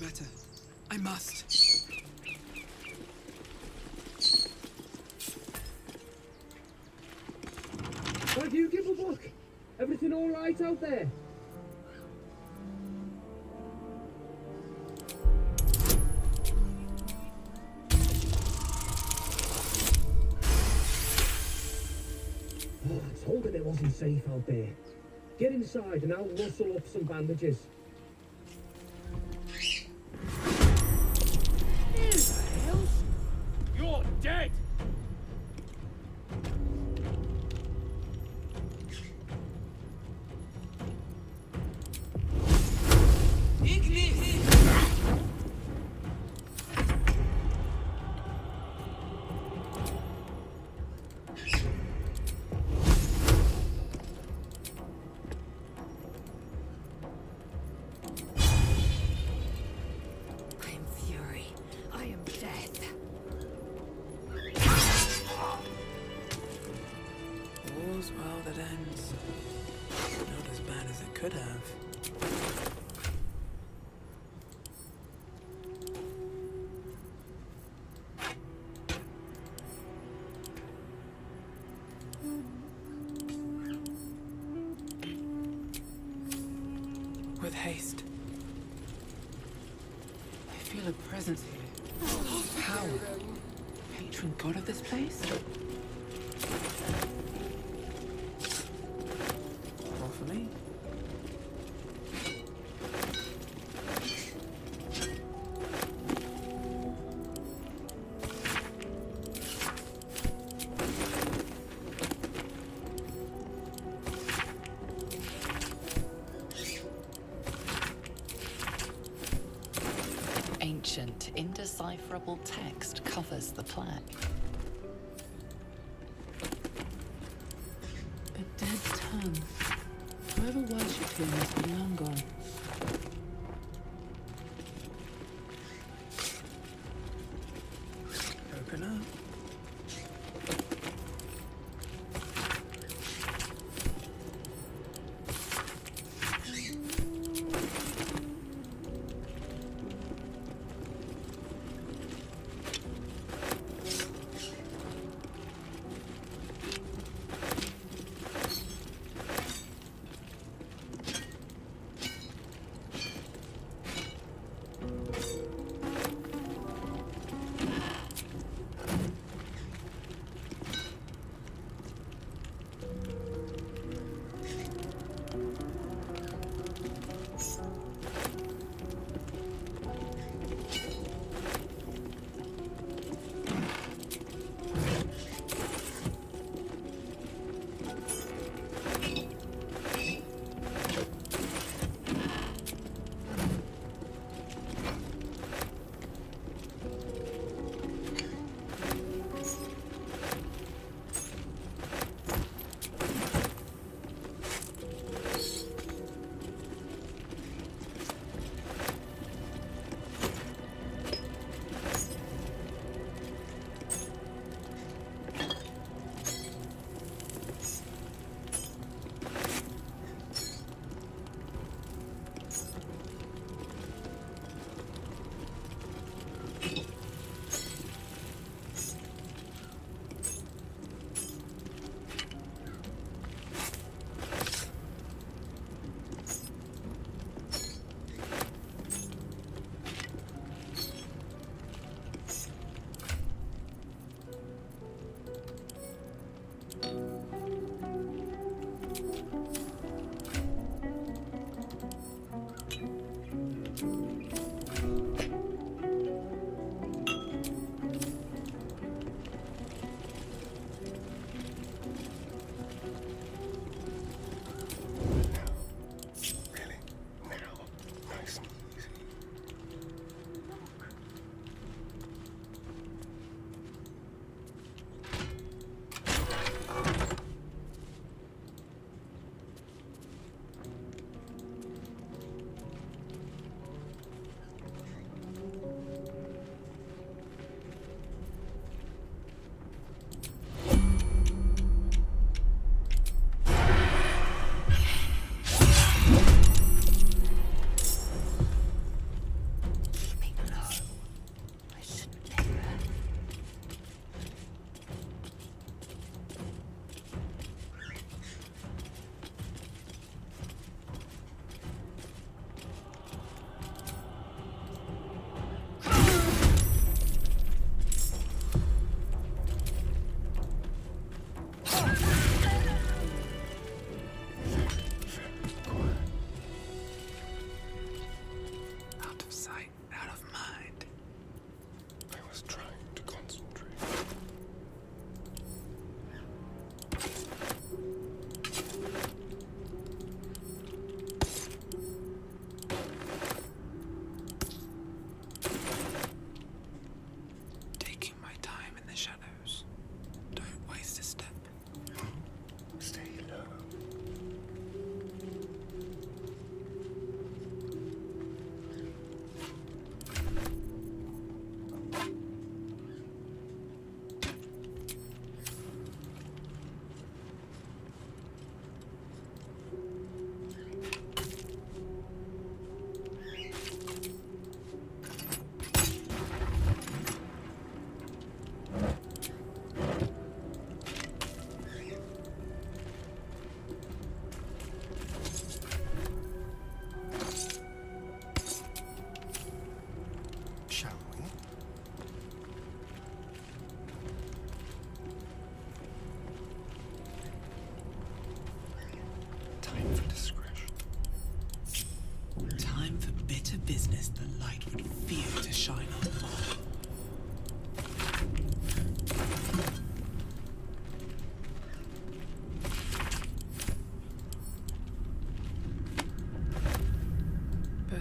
better. I must. Why do you give a look? Everything all right out there? Oh, I told him it wasn't safe out there. Get inside and I'll rustle up some bandages. You're dead! All's well that ends. Not as bad as it could have. With haste. I feel a presence here. How? Patron god of this place? For me? Ancient, indecipherable text covers the plaque. A dead tongue. Whoever worshipped him must be long gone. Open up.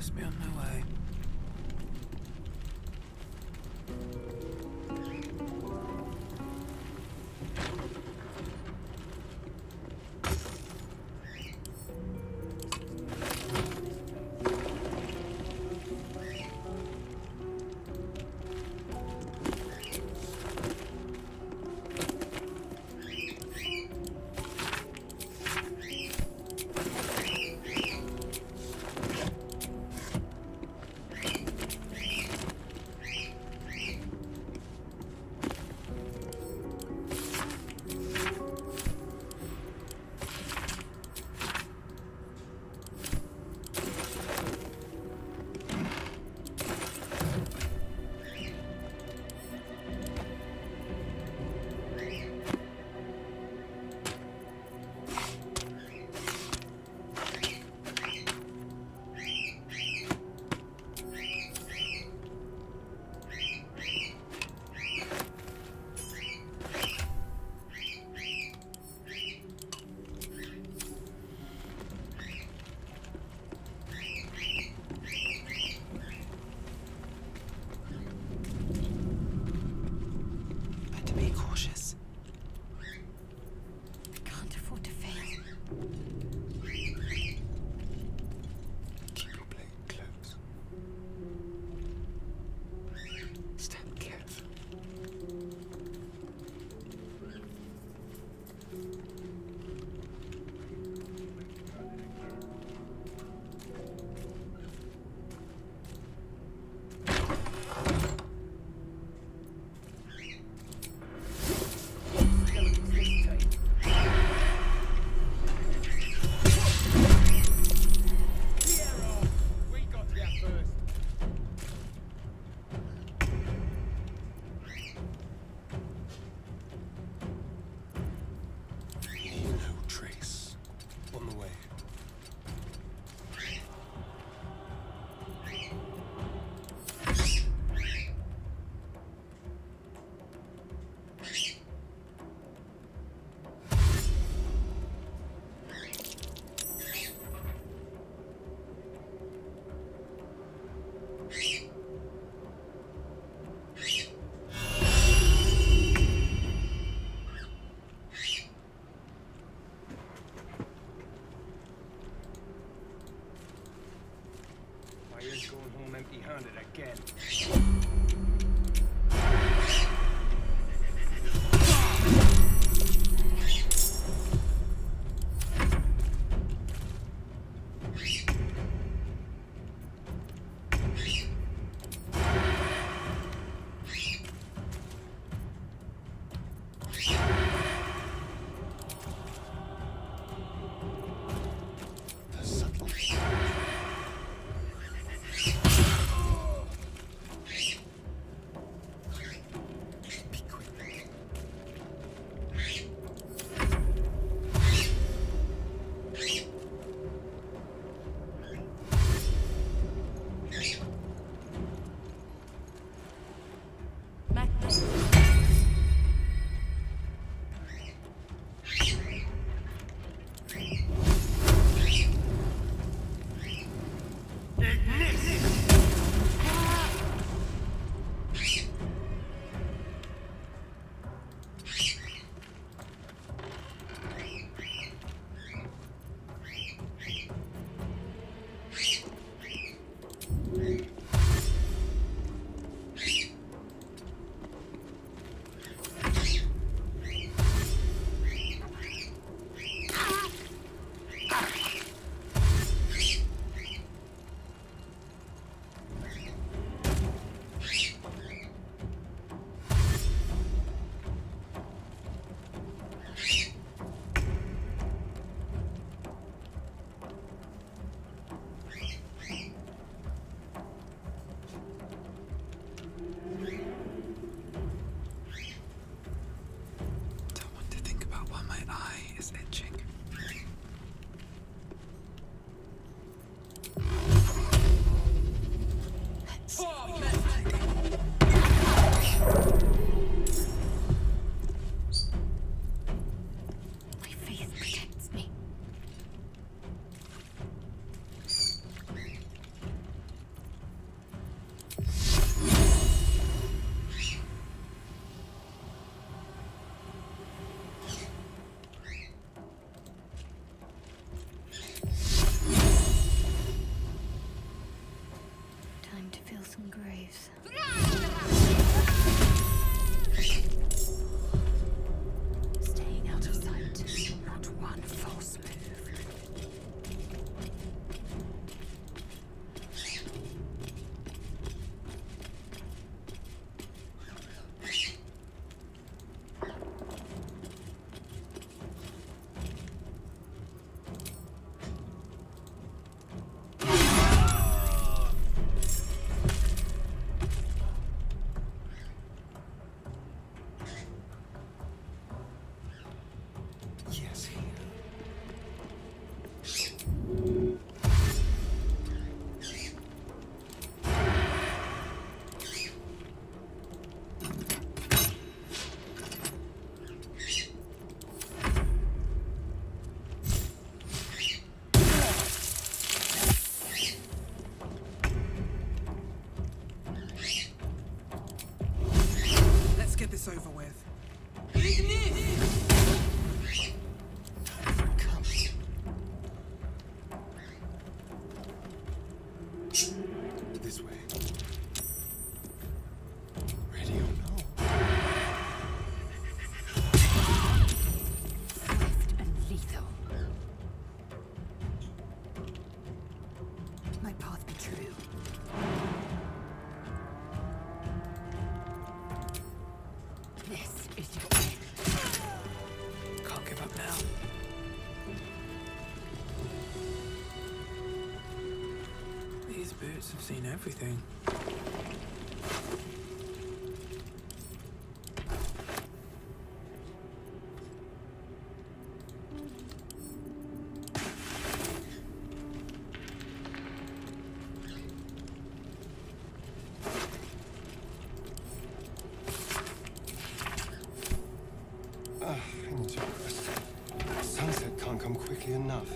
best be on my way. empty-handed again. This way. Ready or not? Swift and lethal. My path be true. This is your end. Can't give up now. These boots have seen everything. I need to rest. Sunset can't come quickly enough.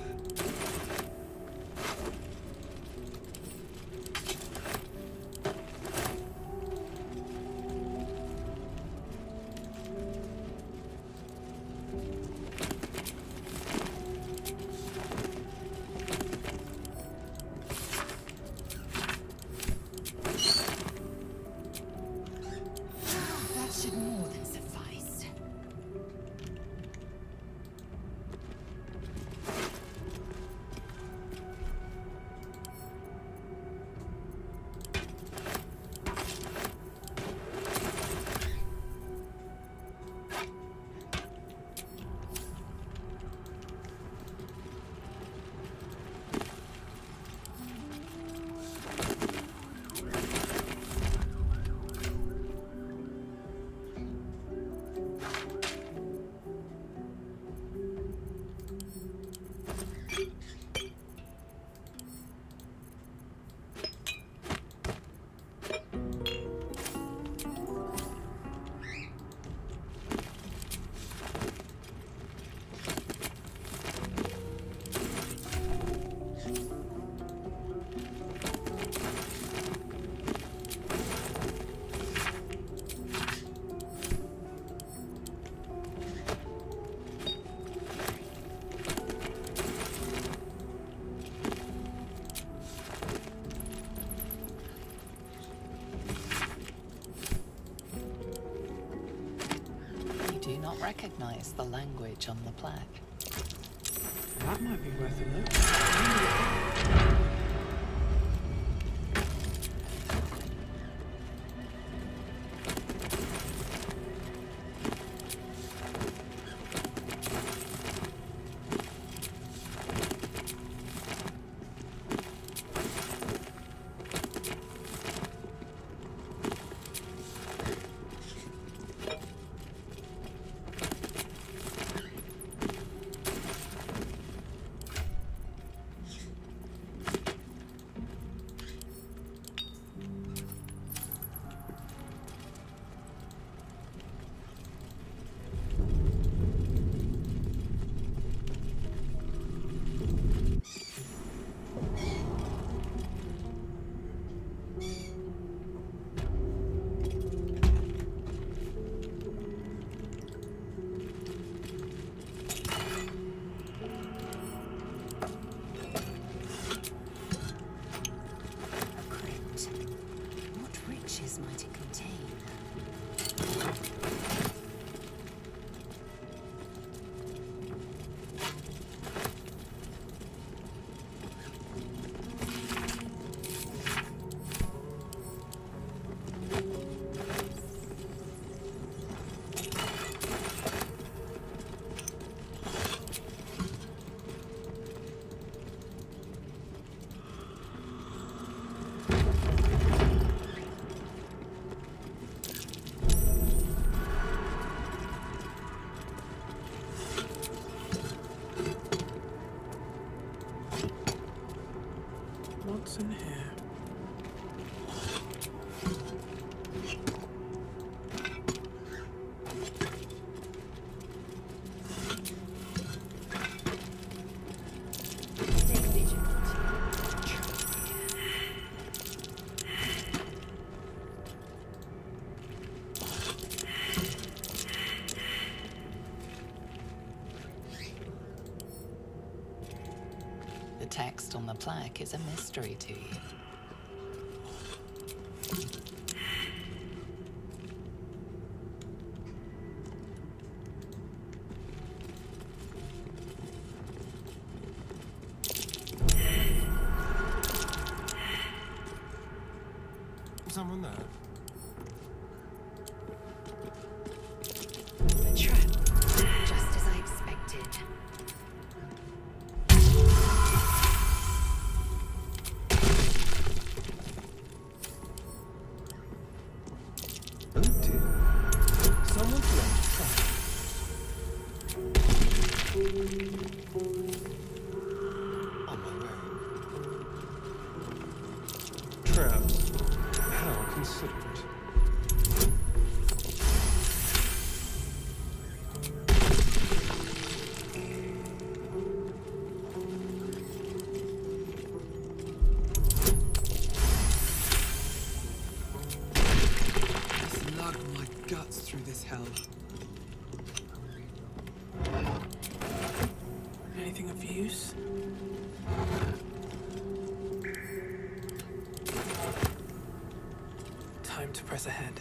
That should more than suffice. You do not recognize the language on the plaque. That might be worth a look. Might it contain? What's in here? Stay vigilant. The text on the plaque is a mystery to you. Someone there? A trap, just as I expected. Oh dear. Someone's left traps. On my way. Traps. How considerate. Slug my guts through this hell. Anything of use? Time to press ahead.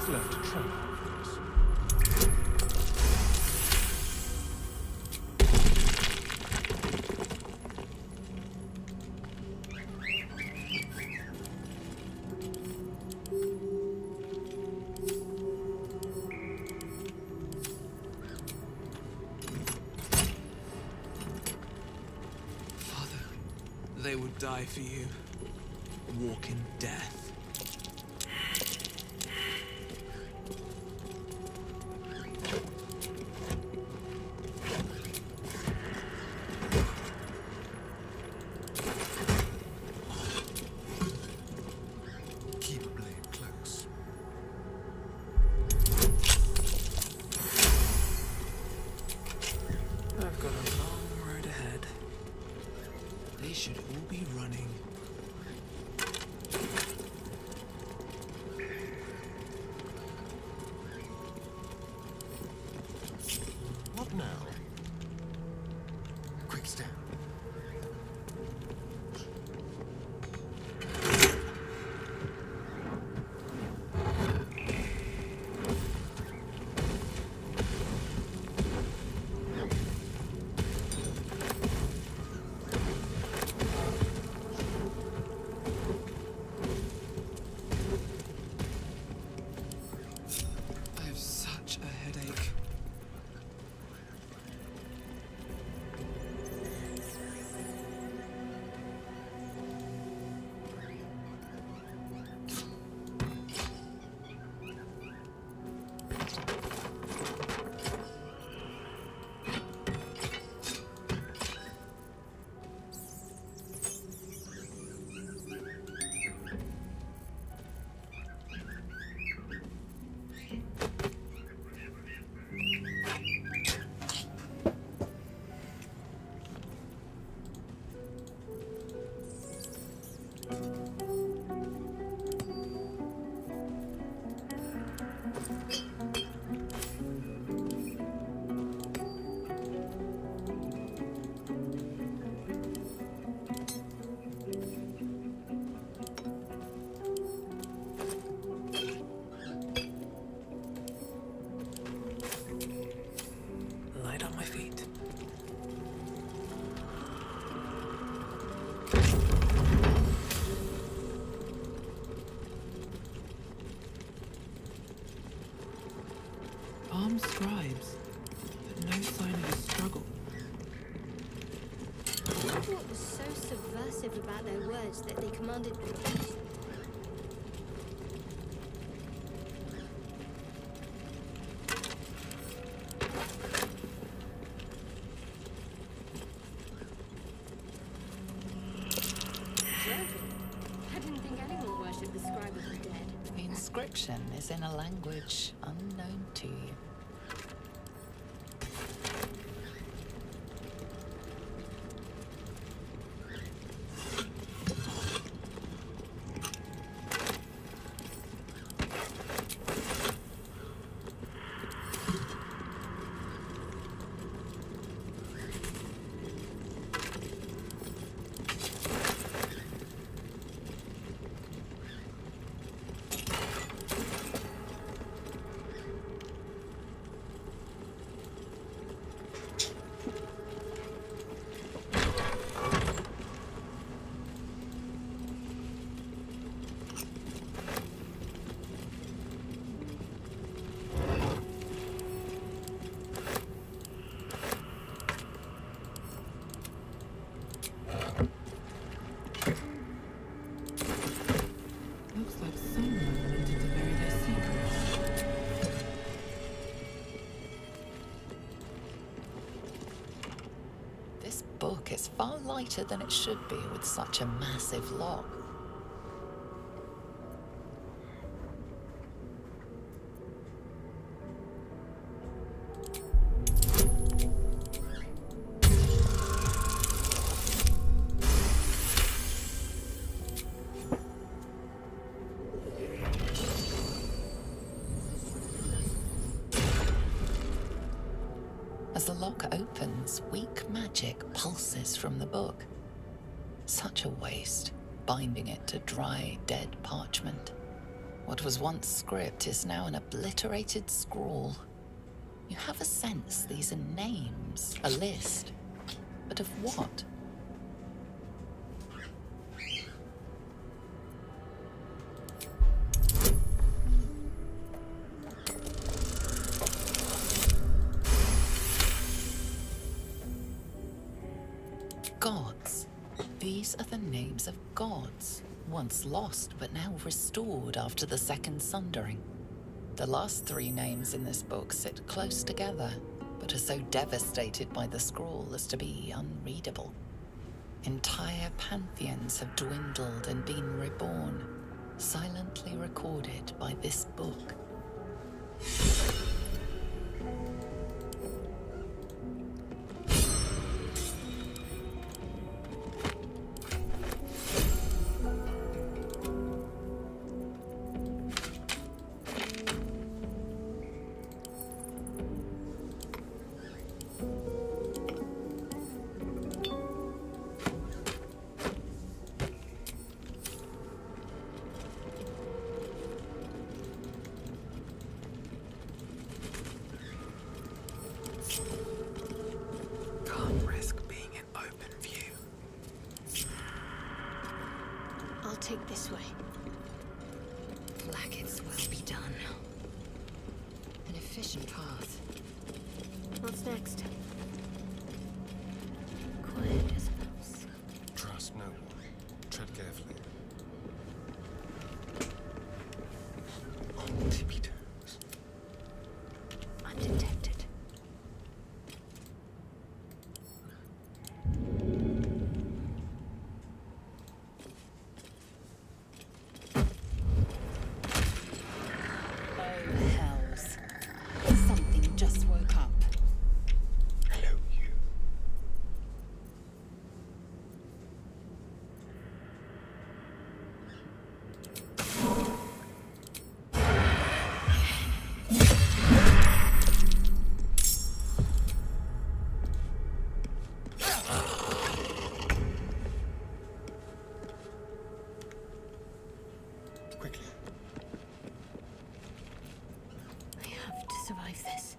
Left a trap. Father, they would die for you. Walk in death. I've got a long road ahead. They should all be running. Some scribes, but no sign of a struggle. What was so subversive about their words that they commanded retreat? I didn't think anyone worshipped the scribe of the dead. The inscription is in a language unknown to you. Looks like someone wanted to bury their secrets. This book is far lighter than it should be with such a massive lock. As the lock opens, weak magic pulses from the book. Such a waste, binding it to dry, dead parchment. What was once script is now an obliterated scrawl. You have a sense these are names, a list. But of what? Gods. These are the names of gods, once lost but now restored after the Second Sundering. The last three names in this book sit close together, but are so devastated by the scroll as to be unreadable. Entire pantheons have dwindled and been reborn, silently recorded by this book. Can't risk being in open view. I'll take this way. Blacket's will be done. An efficient path. What's next? Quiet as a mouse. Trust no one. Tread carefully. On tippy toes. Undetected. Oh, hells. Something just woke up. Hello, you. Quickly. I have to survive this.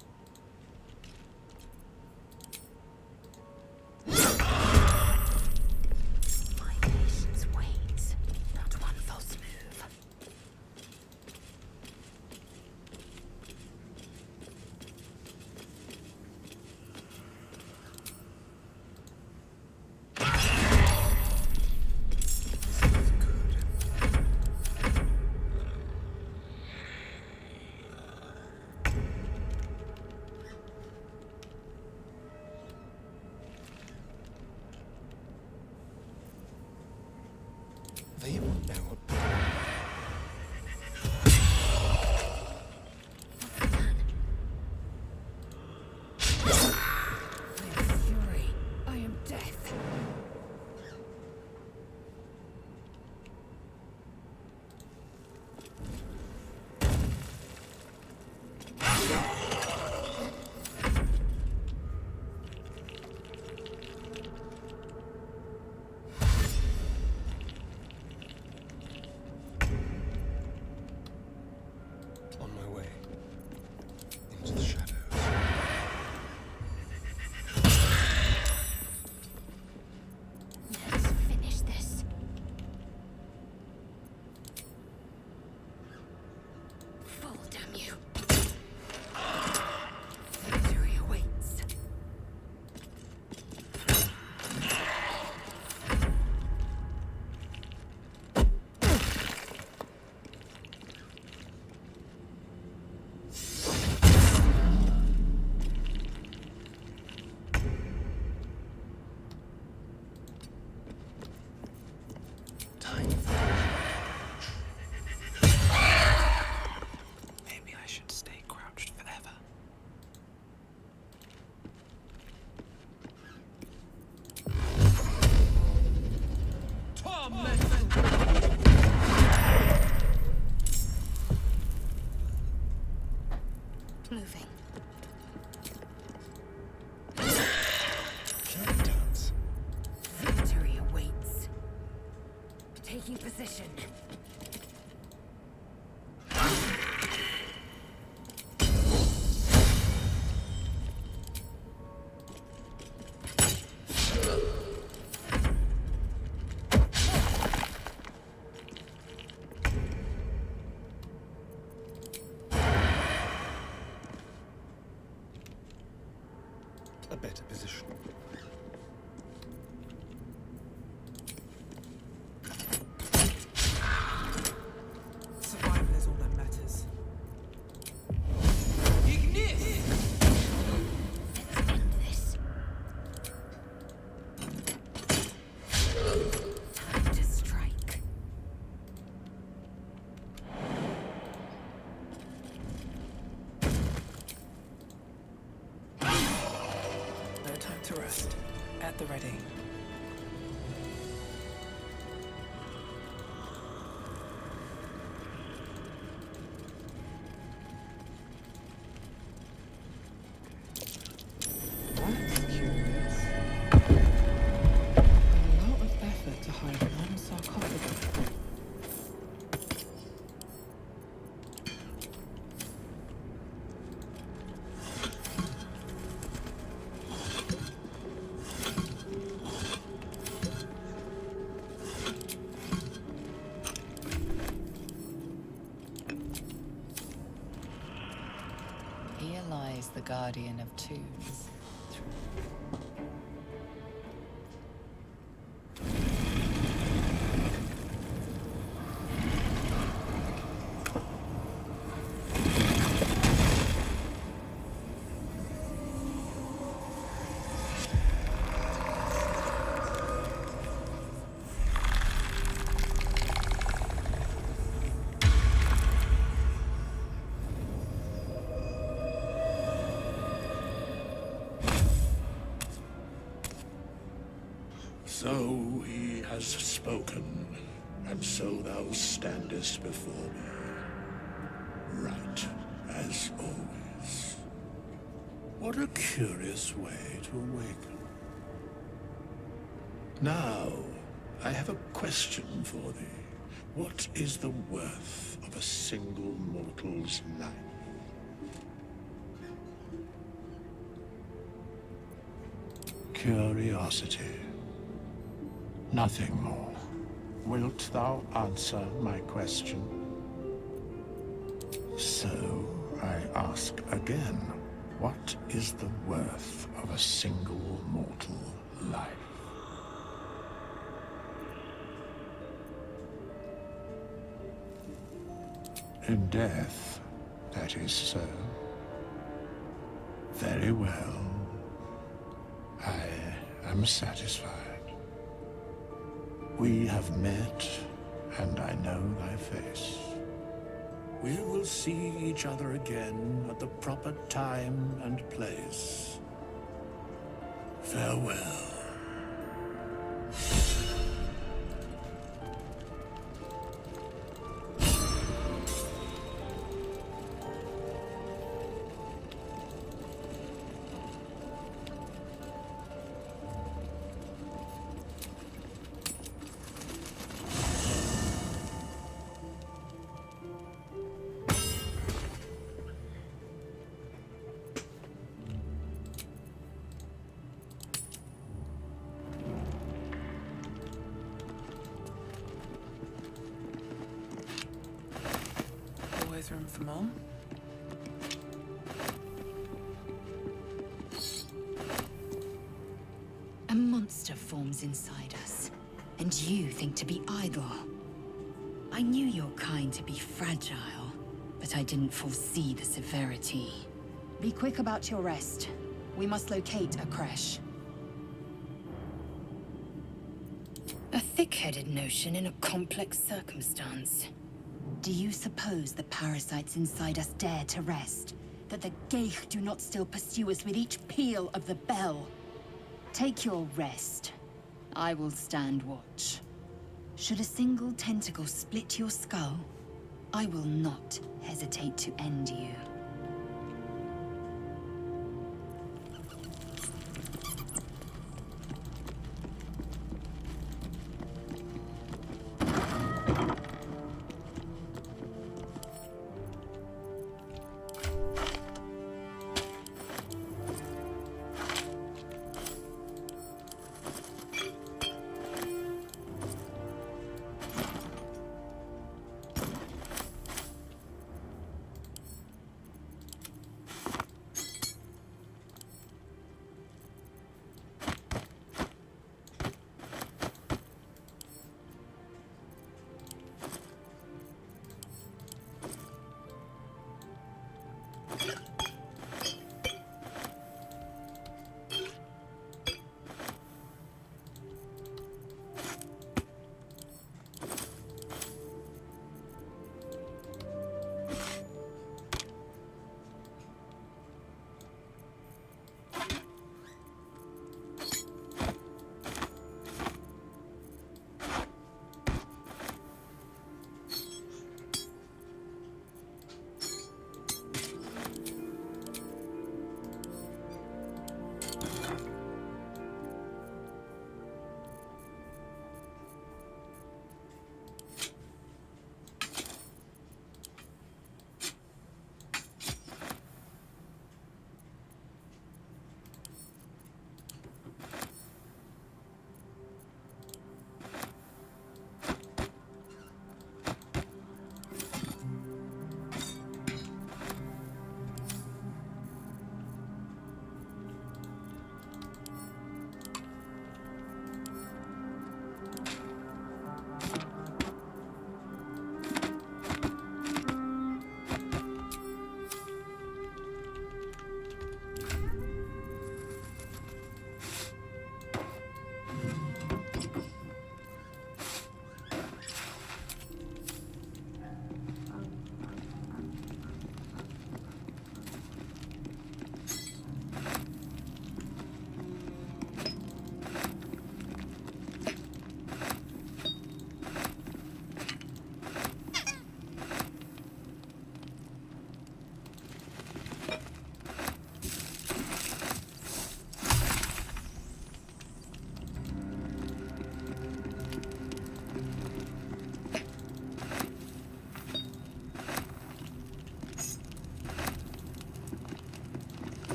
My patience waits. Not one false move. They won't know what. Moving. Dance. Victory awaits. Taking position. A better position. Survival is all that matters. Time to strike. No time to rest. At the ready. That's curious. A lot of effort to hide one sarcophagus. Here lies the guardian of tombs. So he has spoken, and so thou standest before me. Right, as always. What a curious way to awaken. Now, I have a question for thee. What is the worth of a single mortal's life? Curiosity. Nothing more. Wilt thou answer my question? So, I ask again, what is the worth of a single mortal life? In death, that is so. Very well. I am satisfied. We have met and I know thy face. We will see each other again at the proper time and place. Farewell. Always room for more. A monster forms inside us, and you think to be idle. I knew your kind to be fragile, but I didn't foresee the severity. Be quick about your rest. We must locate a crash. A thick-headed notion in a complex circumstance. Do you suppose the parasites inside us dare to rest? That the Geich do not still pursue us with each peal of the bell? Take your rest. I will stand watch. Should a single tentacle split your skull, I will not hesitate to end you.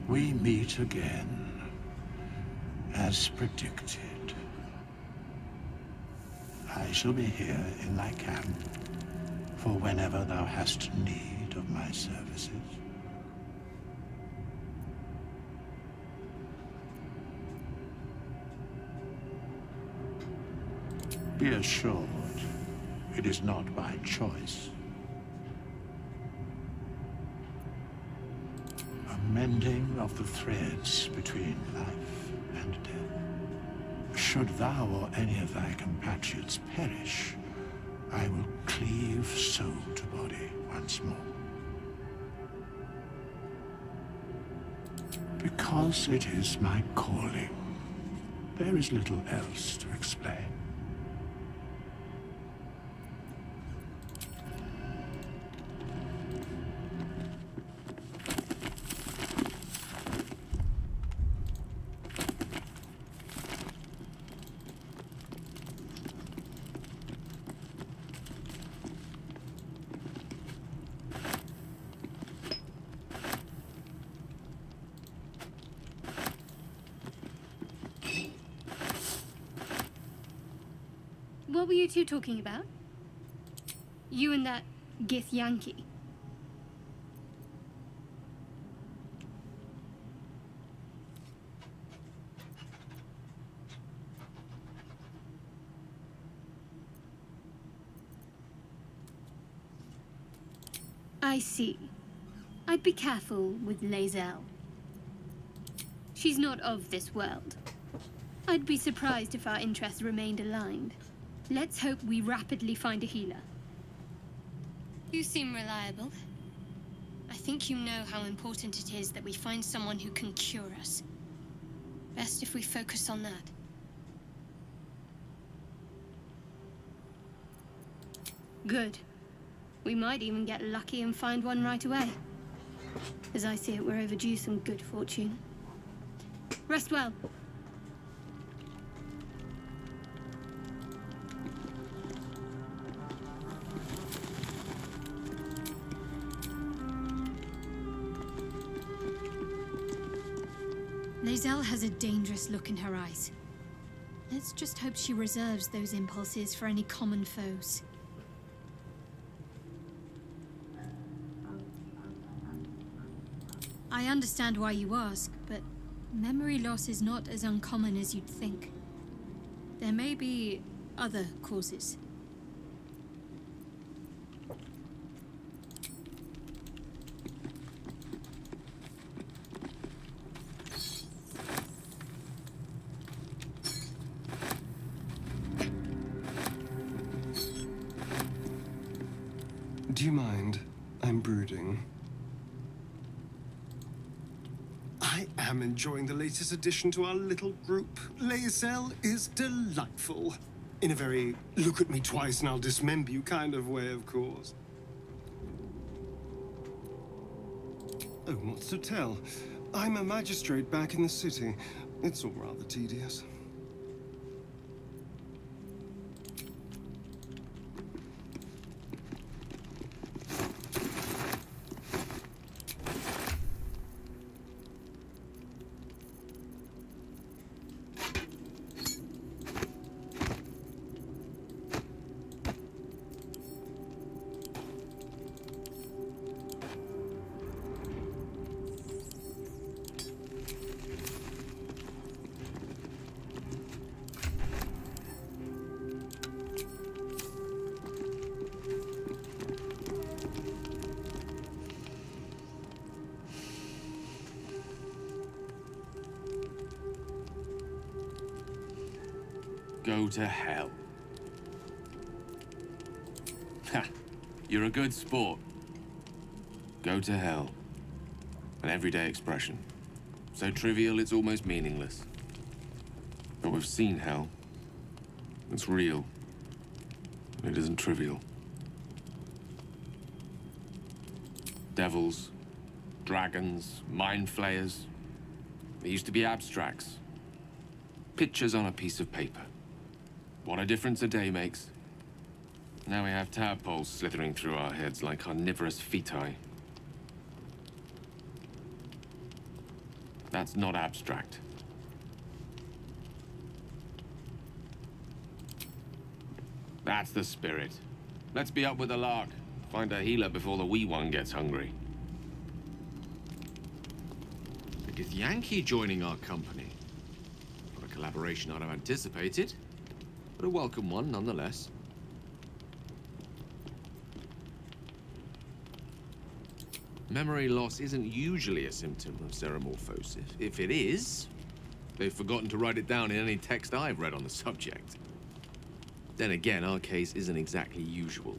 We meet again, as predicted. I shall be here in thy camp for whenever thou hast need of my services. Be assured, it is not by choice. A mending of the threads between life and death. Should thou or any of thy compatriots perish, I will cleave soul to body once more. Because it is my calling, there is little else to explain. What were you two talking about? You and that Githyanki. I see. I'd be careful with Lae'zel. She's not of this world. I'd be surprised if our interests remained aligned. Let's hope we rapidly find a healer. You seem reliable. I think you know how important it is that we find someone who can cure us. Best if we focus on that. Good. We might even get lucky and find one right away. As I see it, we're overdue some good fortune. Rest well. Lae'zel has a dangerous look in her eyes. Let's just hope she reserves those impulses for any common foes. I understand why you ask, but memory loss is not as uncommon as you'd think. There may be other causes. Do you mind? I'm brooding. I am enjoying the latest addition to our little group. Lae'zel is delightful. In a very look at me twice and I'll dismember you kind of way, of course. Oh, what's to tell? I'm a magistrate back in the city. It's all rather tedious. Go to hell. Ha! You're a good sport. Go to hell. An everyday expression. So trivial it's almost meaningless. But we've seen hell. It's real. And it isn't trivial. Devils, dragons, mind flayers. They used to be abstracts. Pictures on a piece of paper. What a difference a day makes. Now we have tadpoles slithering through our heads like carnivorous feti. That's not abstract. That's the spirit. Let's be up with the lark. Find a healer before the wee one gets hungry. The Githyanki joining our company. Not a collaboration I'd have anticipated. but a welcome one nonetheless. Memory loss isn't usually a symptom of ceremorphosis. If it is, they've forgotten to write it down in any text I've read on the subject. Then again, our case isn't exactly usual.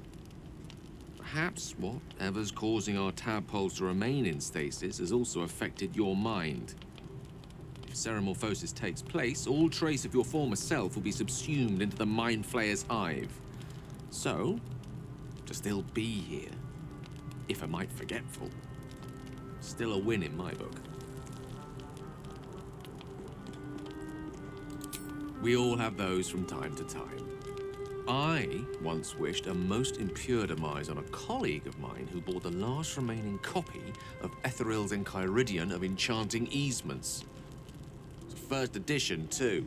Perhaps whatever's causing our tadpoles to remain in stasis has also affected your mind. If ceremorphosis takes place, all trace of your former self will be subsumed into the Mind Flayer's hive. So, to still be here, if a mite forgetful, still a win in my book. We all have those from time to time. I once wished a most impure demise on a colleague of mine who bought the last remaining copy of Etheril's Enchiridion of Enchanting Easements. It's a first edition, too.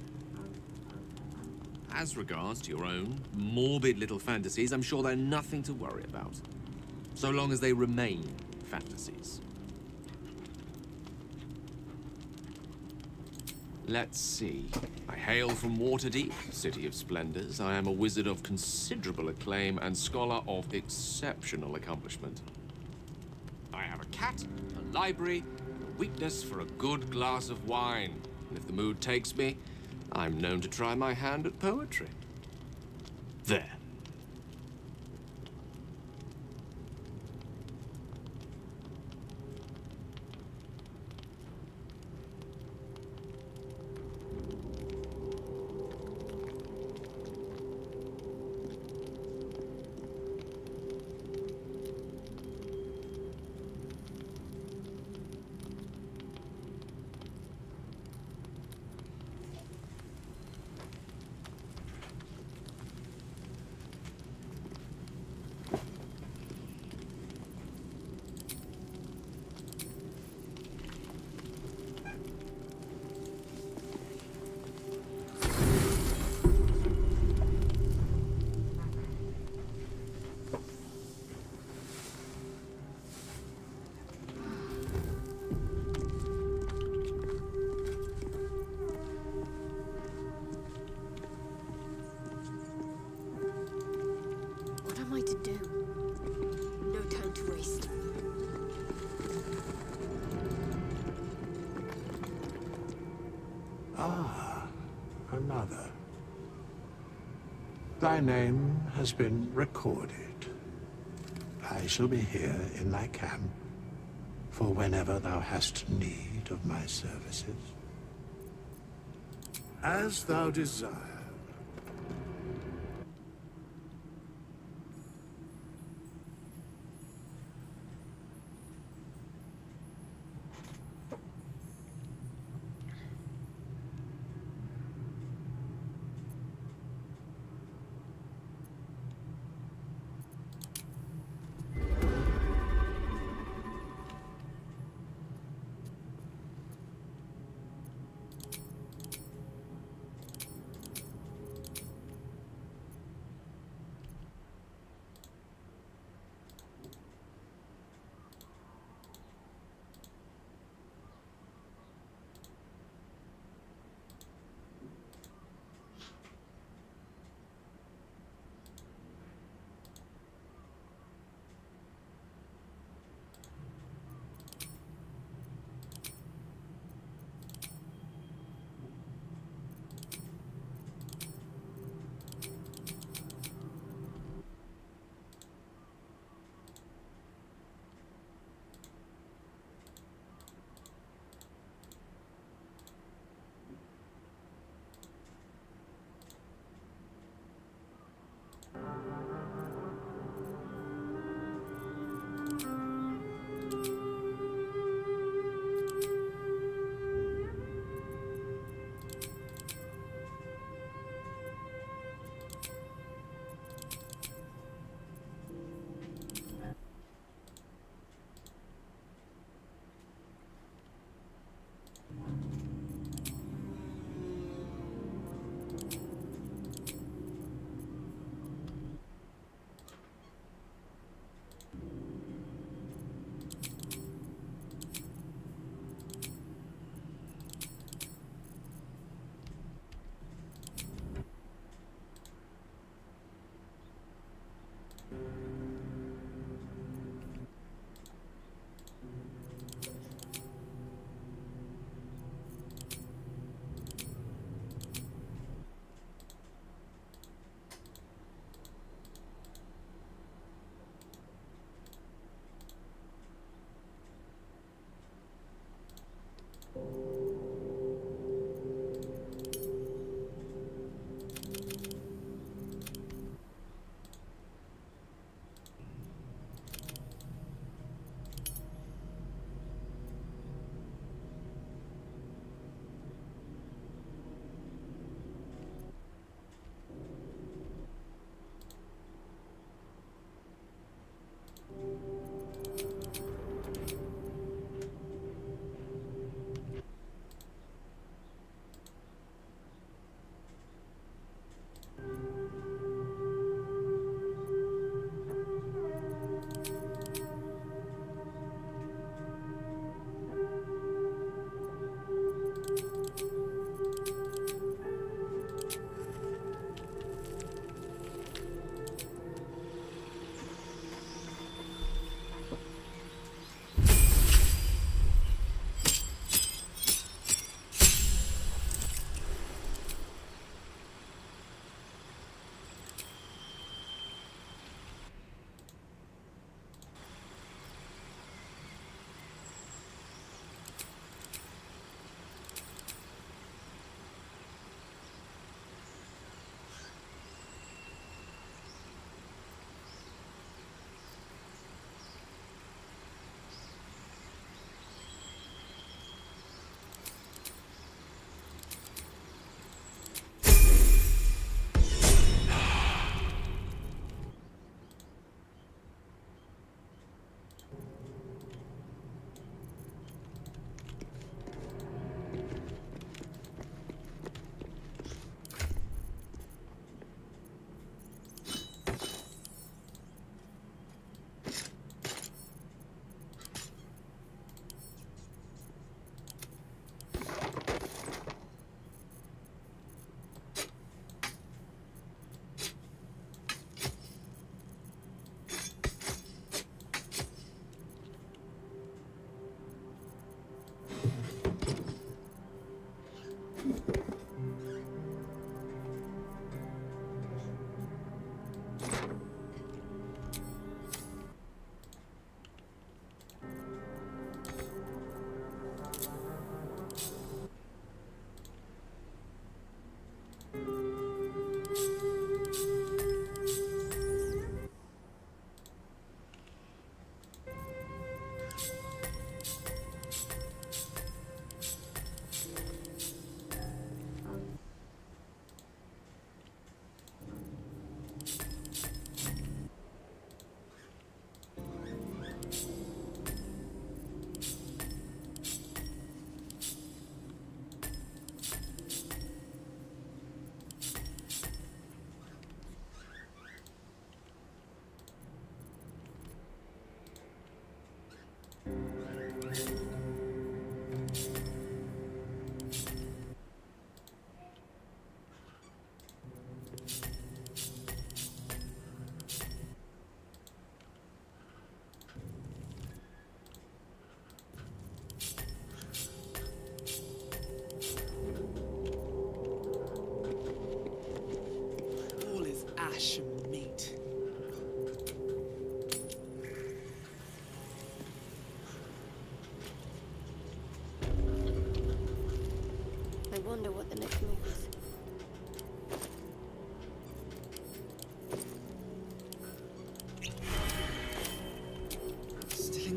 As regards to your own morbid little fantasies, I'm sure they're nothing to worry about, so long as they remain fantasies. Let's see. I hail from Waterdeep, city of splendors. I am a wizard of considerable acclaim and scholar of exceptional accomplishment. I have a cat, a library, a weakness for a good glass of wine. And if the mood takes me, I'm known to try my hand at poetry. There. Another. Thy name has been recorded. I shall be here in thy camp for whenever thou hast need of my services. As thou desire.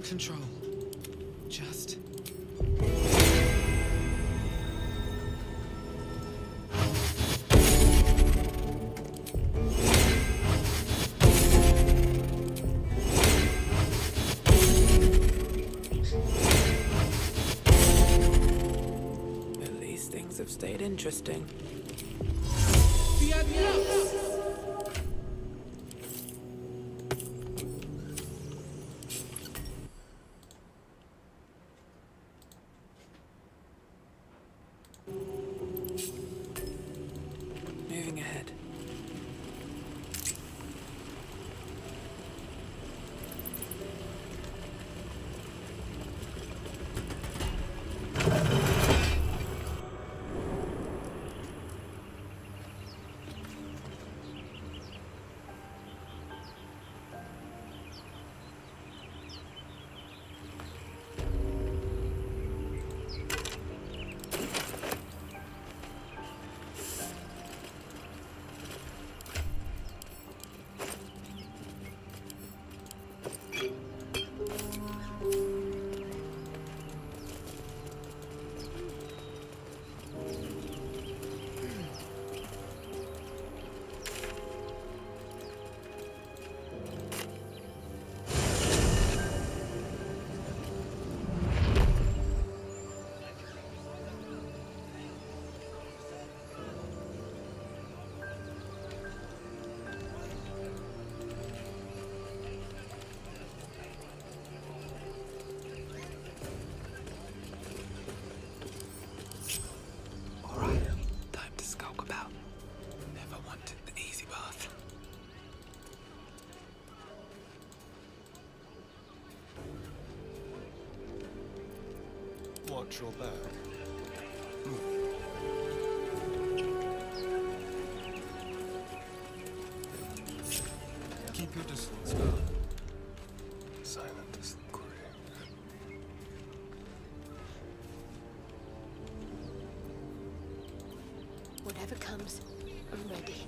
control. Just. At least things have stayed interesting. Moving ahead. Watch your back. Keep your distance now. Silent as the grave. Whatever comes, I'm ready.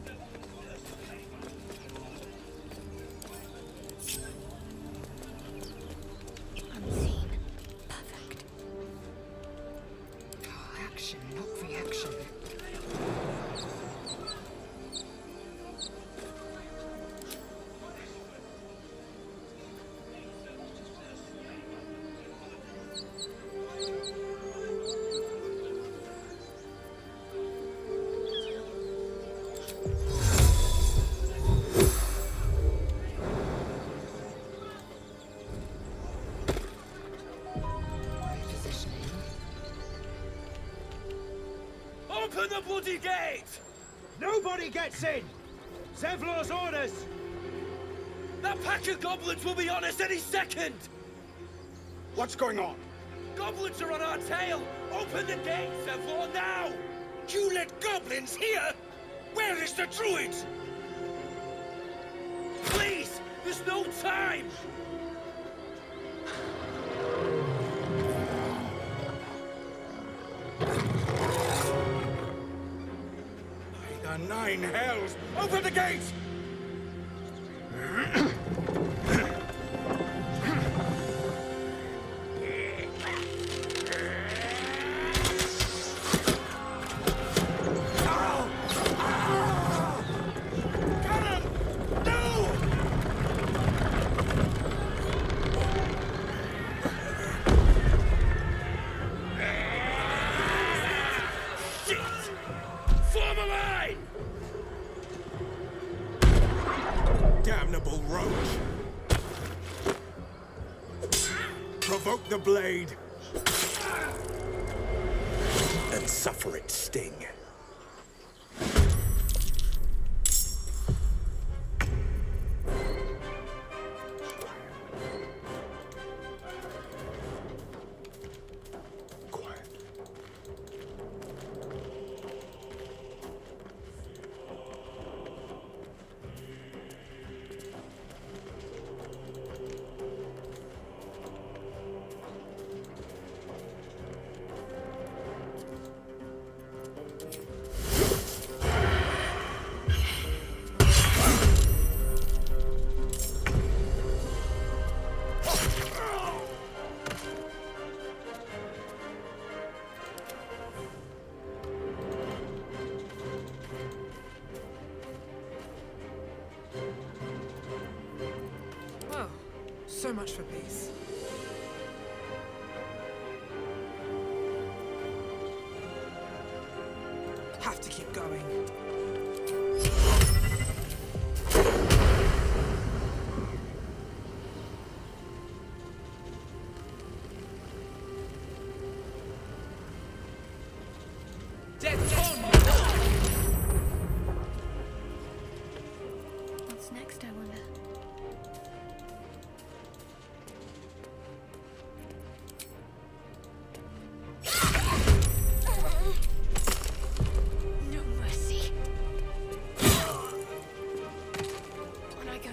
Unseen. Perfect. Action, not reaction. Open the bloody gate! Nobody gets in! Zevlor's orders! That pack of goblins will be on us any second! What's going on? Goblins are on our tail! Open the gate, Zevlor, now! You let goblins here? Where is the druid? Please! There's no time! By the nine hells! Open the gate! Form a line! Damnable roach! Provoke the blade and suffer its sting. So much for peace. Have to keep going. What's next, I wonder? No mercy. On I go.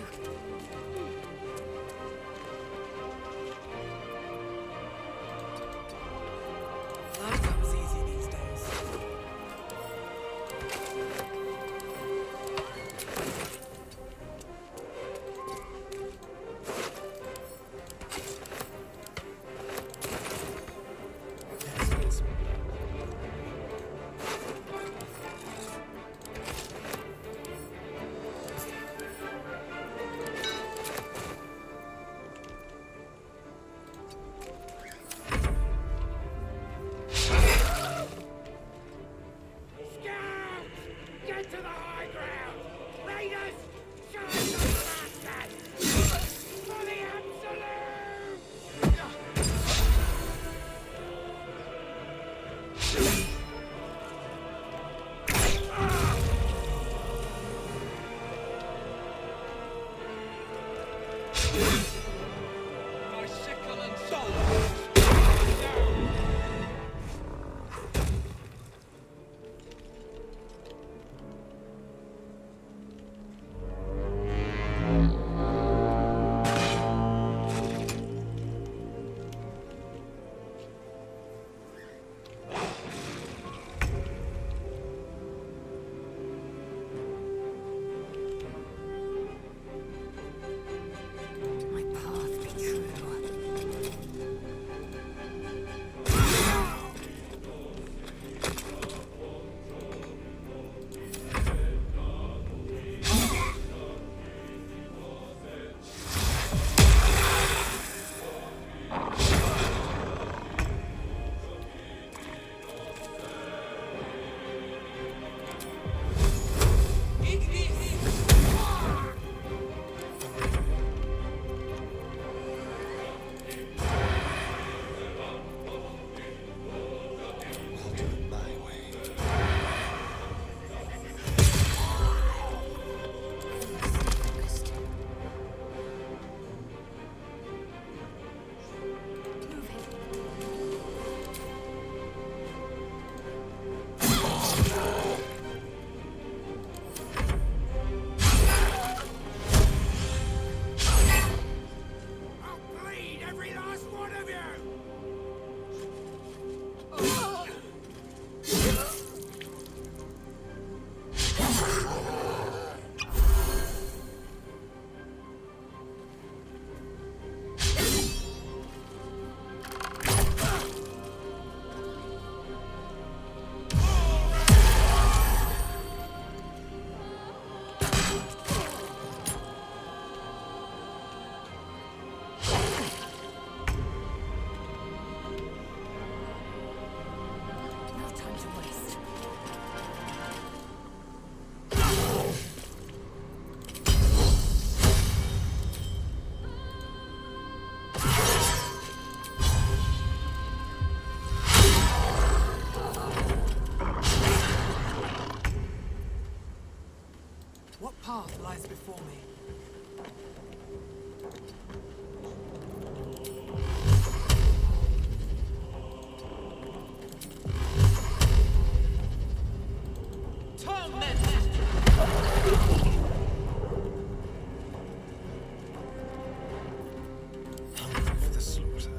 Life comes easy these days. Scouts! Get to the high ground! Raiders! Show us the bastard! For the absolute! My sickle and soul. My path be true. I'll do it my way. I'll bleed every last one of you! No time to waste. What path lies before me? Hungry for the slaughter.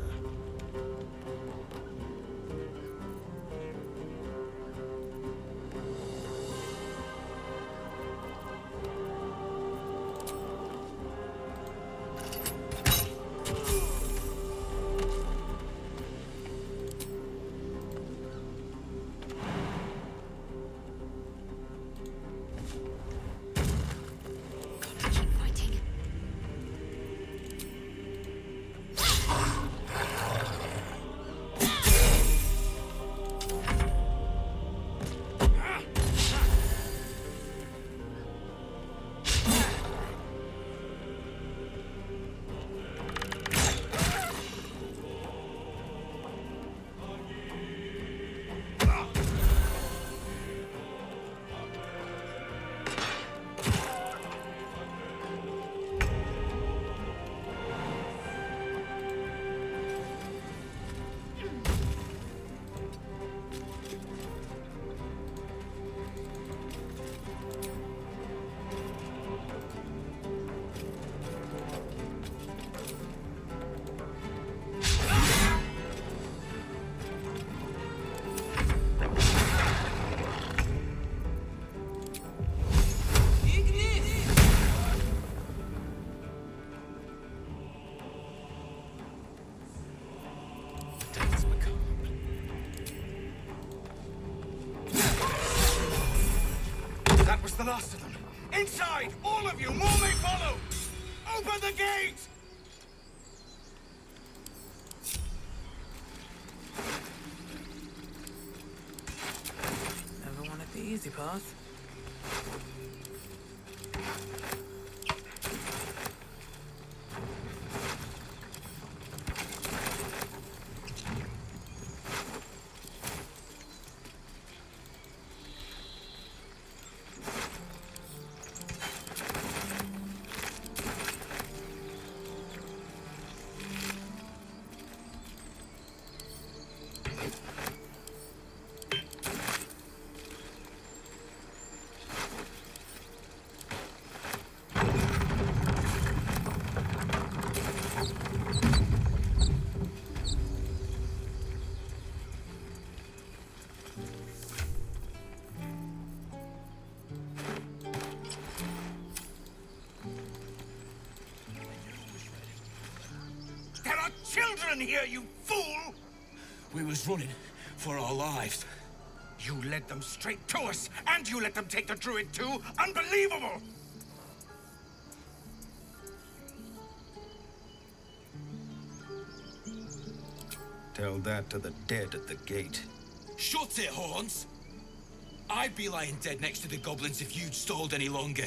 Open the gate! Never wanted the easy path. There are children here, you fool! We was running for our lives. You led them straight to us, and you let them take the druid too? Unbelievable! Tell that to the dead at the gate. Shut it, Horns! I'd be lying dead next to the goblins if you'd stalled any longer.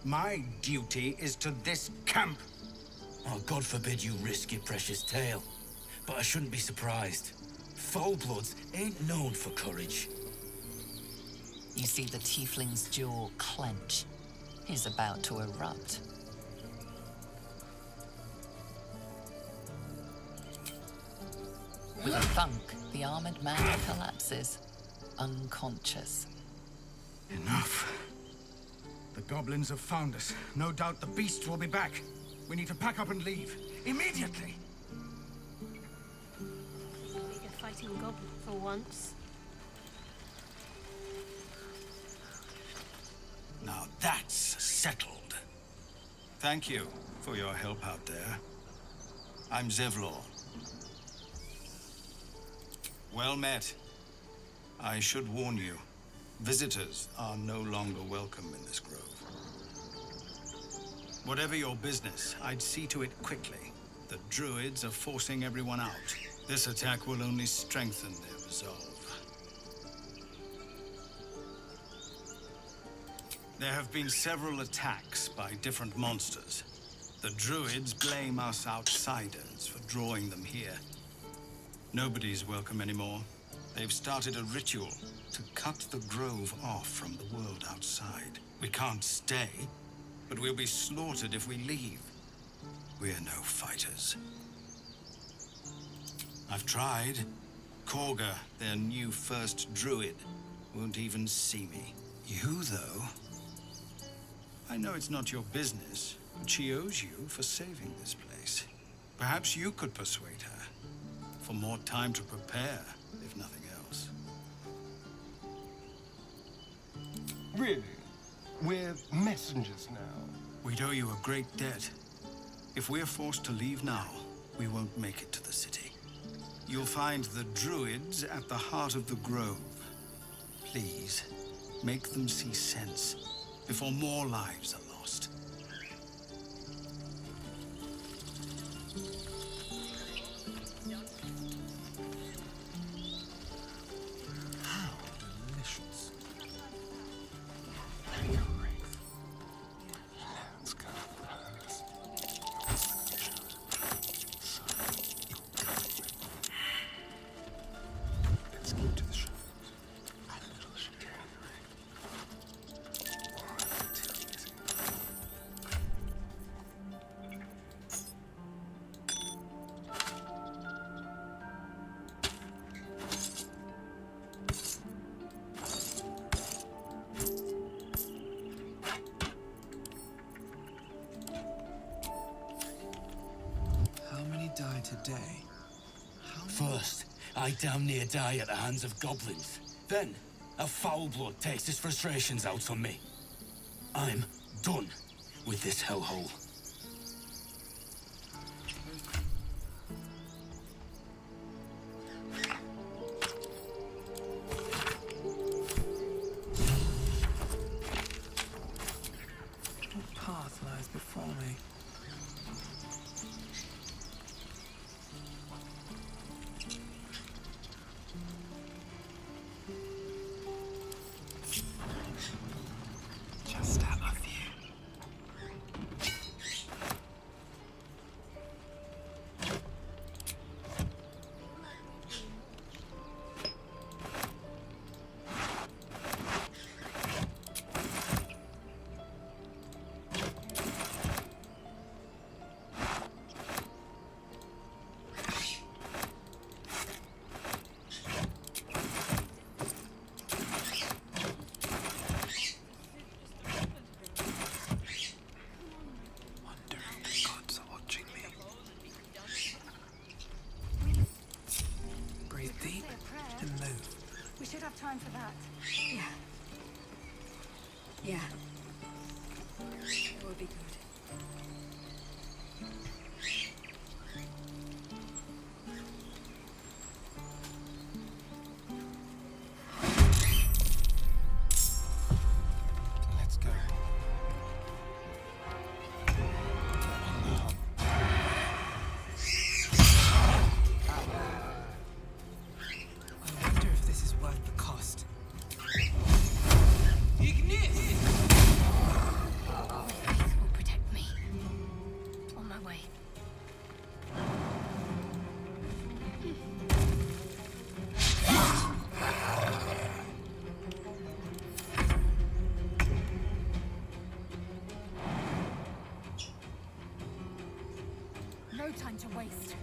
My duty is to this camp. Oh, God forbid you risk your precious tail. But I shouldn't be surprised. Foulbloods ain't known for courage. You see the tiefling's jaw clench. He's about to erupt. With a thunk, the armored man collapses, unconscious. Enough. The goblins have found us. No doubt the beasts will be back. We need to pack up and leave. Immediately! Like a fighting goblin for once. Now that's settled. Thank you for your help out there. I'm Zevlor. Well met. I should warn you, visitors are no longer welcome in this grove. Whatever your business, I'd see to it quickly. The druids are forcing everyone out. This attack will only strengthen their resolve. There have been several attacks by different monsters. The druids blame us outsiders for drawing them here. Nobody's welcome anymore. They've started a ritual to cut the grove off from the world outside. We can't stay, but we'll be slaughtered if we leave. We're no fighters. I've tried. Korga, their new first druid, won't even see me. You, though? I know it's not your business, but she owes you for saving this place. Perhaps you could persuade her. For more time to prepare, if nothing else. Really? We're messengers now. We owe you a great debt. If we're forced to leave now, we won't make it to the city. You'll find the druids at the heart of the grove. Please, make them see sense before more lives are lost. How delicious. Let's go first. Let's go to the shop. A little chicanery. Alright, too easy. How many die today? First, I damn near die at the hands of goblins. Then, a foul blood takes his frustrations out on me. I'm done with this hellhole. What path lies before me? time for that. Yeah. Yeah. It will be good. Let's go. I wonder if this is worth the cost. Ignis! These will protect me. On my way. No time to waste.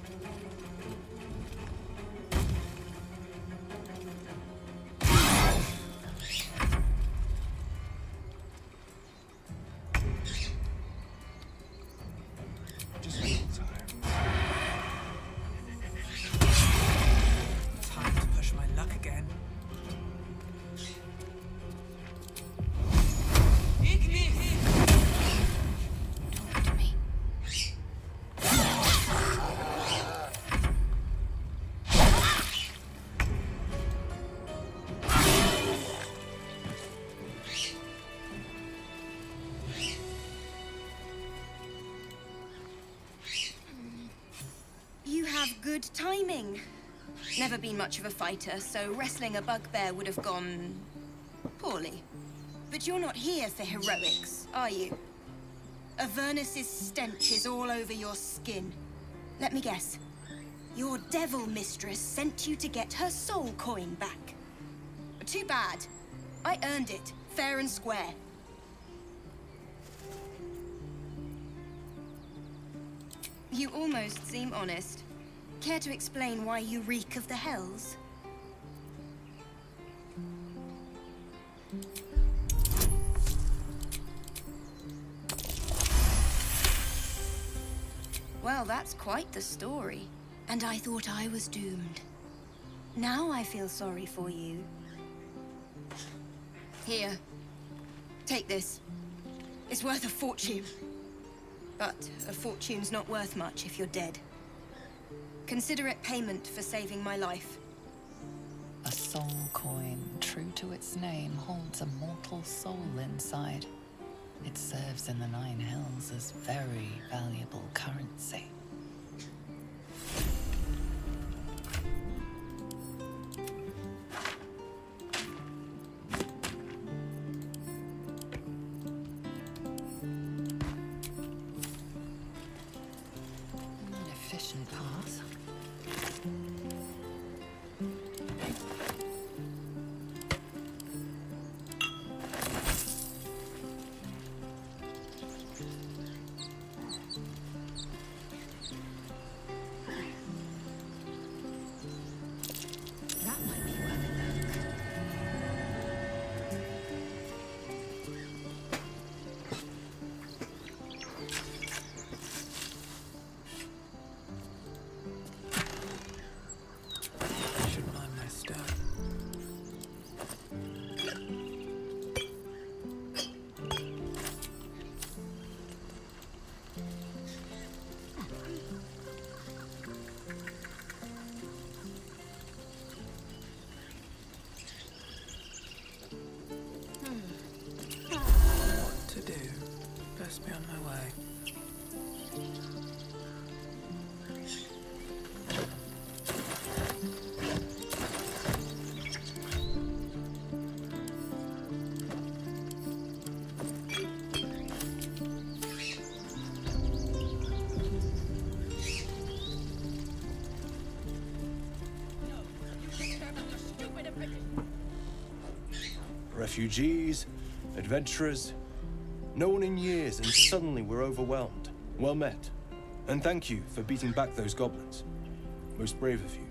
Just a little time. Time to push my luck again. Ignis! Talk to me. You have good timing. Never been much of a fighter, so wrestling a bugbear would have gone poorly. But you're not here for heroics, are you? Avernus's stench is all over your skin. Let me guess. Your devil mistress sent you to get her soul coin back. Too bad. I earned it, fair and square. You almost seem honest. Care to explain why you reek of the hells? Well, that's quite the story. And I thought I was doomed. Now I feel sorry for you. Here. Take this. It's worth a fortune. But a fortune's not worth much if you're dead. Consider it payment for saving my life. A soul coin, true to its name, holds a mortal soul inside. It serves in the Nine Hells as very valuable currency. An efficient path. That might be worth a look. I should mind my step. What to do? Best be on my way. Refugees, adventurers, no one in years, and suddenly we're overwhelmed. Well met. And thank you for beating back those goblins. Most brave of you.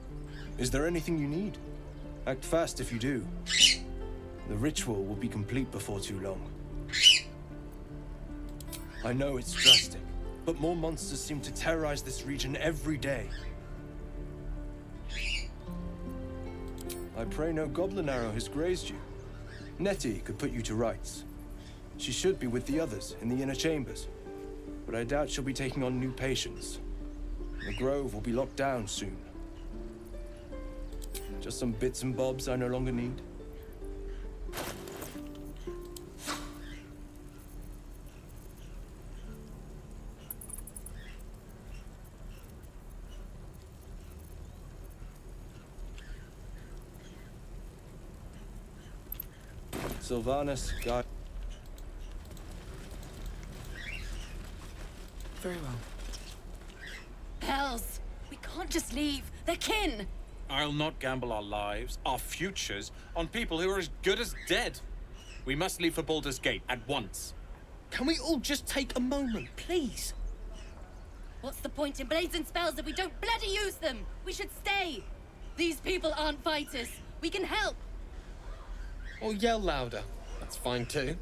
Is there anything you need? Act fast if you do. The ritual will be complete before too long. I know it's drastic, but more monsters seem to terrorize this region every day. I pray no goblin arrow has grazed you. Nettie could put you to rights. She should be with the others in the inner chambers, but I doubt she'll be taking on new patients. The grove will be locked down soon. Just some bits and bobs I no longer need. Sylvanus, God. Very well. Hells! We can't just leave. They're kin! I'll not gamble our lives, our futures, on people who are as good as dead. We must leave for Baldur's Gate at once. Can we all just take a moment, please? What's the point in blades and spells if we don't bloody use them? We should stay. These people aren't fighters. We can help. Or yell louder. That's fine too.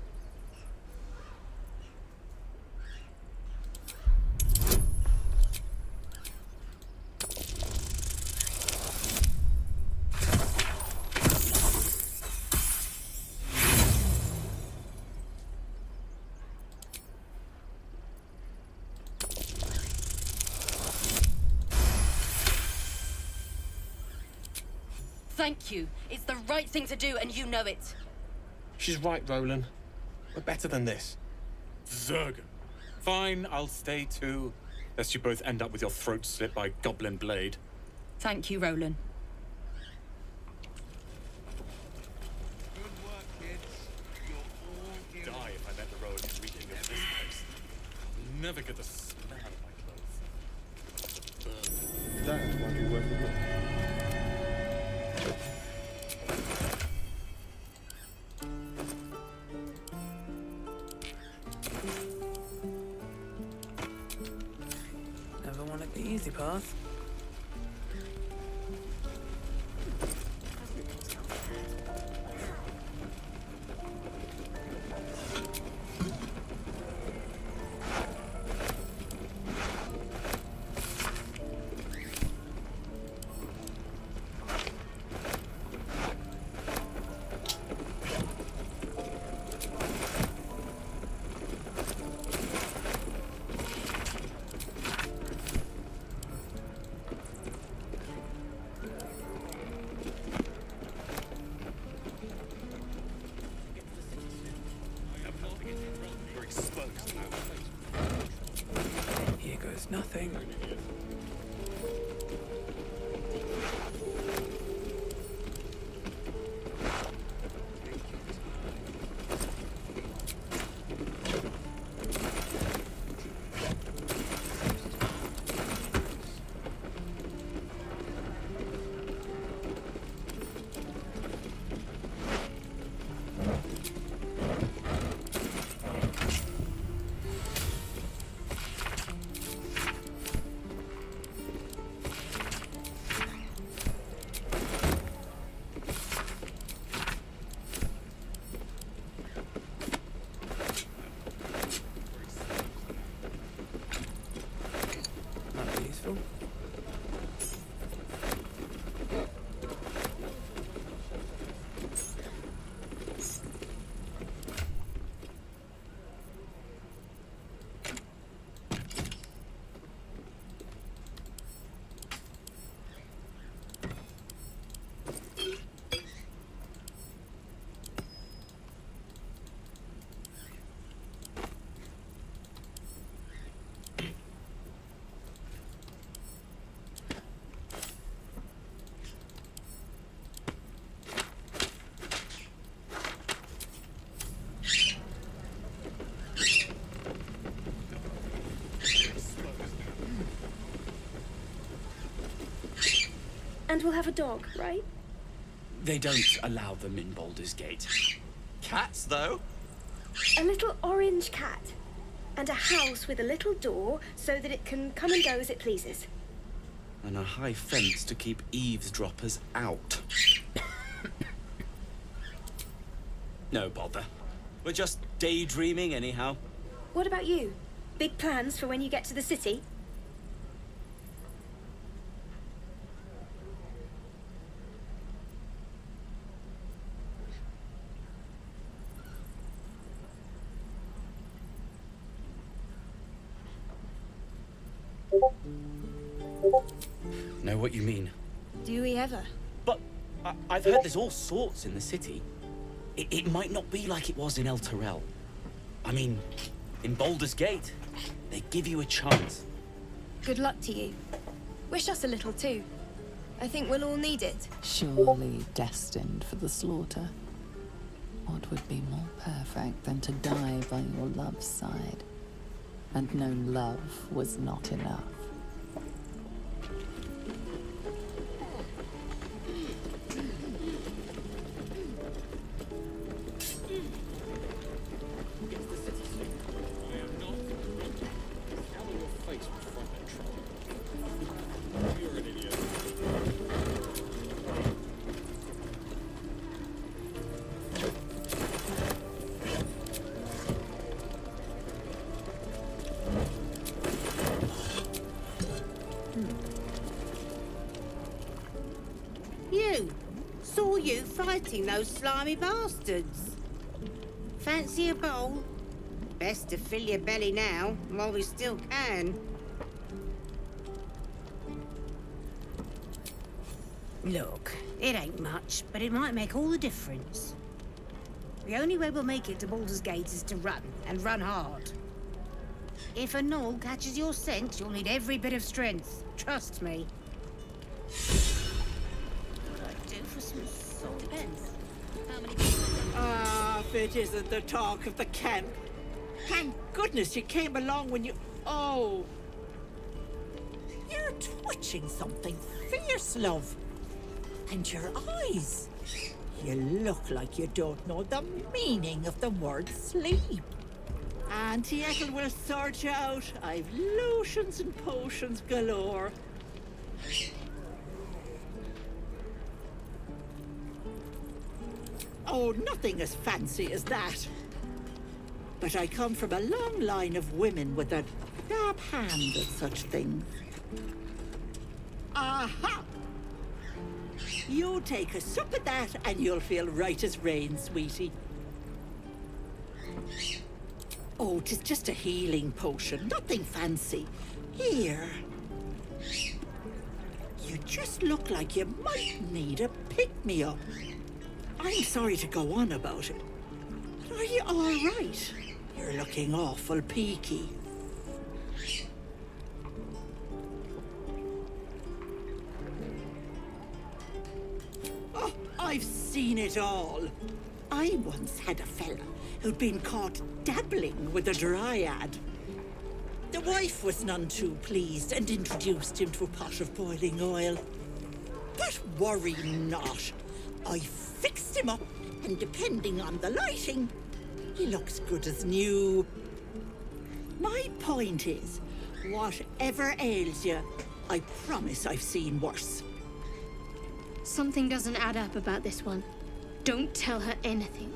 Thank you. It's the right thing to do, and you know it. She's right, Roland. We're better than this. Zerg. Fine, I'll stay too. Lest you both end up with your throats slit by goblin blade. Thank you, Roland. Good work, kids. You're all die if I let the road reaching of this place. I'll never get the smell out of my clothes. That might be worth a look. Never wanted the easy path. Here goes nothing. Might be useful. And we'll have a dog, right? They don't allow them in Baldur's Gate. Cats, though? A little orange cat. And a house with a little door so that it can come and go as it pleases. And a high fence to keep eavesdroppers out. No bother. We're just daydreaming anyhow. What about you? Big plans for when you get to the city? Know what you mean? Do we ever? But I've heard there's all sorts in the city. It might not be like it was in El Terrell. I mean, in Baldur's Gate, they give you a chance. Good luck to you. Wish us a little too. I think we'll all need it. Surely destined for the slaughter. What would be more perfect than to die by your love's side? And no love was not enough. Saw you fighting those slimy bastards. Fancy a bowl? Best to fill your belly now, while we still can. Look, it ain't much, but it might make all the difference. The only way we'll make it to Baldur's Gate is to run, and run hard. If a gnoll catches your scent, you'll need every bit of strength. Trust me. If it isn't the talk of the camp. Thank goodness you came along when you... Oh. You're twitching something fierce, love. And your eyes. You look like you don't know the meaning of the word sleep. Auntie Ethel will sort you out. I've lotions and potions galore. Oh, nothing as fancy as that. But I come from a long line of women with a dab hand at such things. Aha! You take a sup at that and you'll feel right as rain, sweetie. Oh, 'tis just a healing potion, nothing fancy. Here. You just look like you might need a pick-me-up. I'm sorry to go on about it, but are you all right? You're looking awful peaky. Oh, I've seen it all. I once had a fella who'd been caught dabbling with a dryad. The wife was none too pleased and introduced him to a pot of boiling oil. But worry not. I fixed him up, and depending on the lighting, he looks good as new. My point is, whatever ails you, I promise I've seen worse. Something doesn't add up about this one. Don't tell her anything.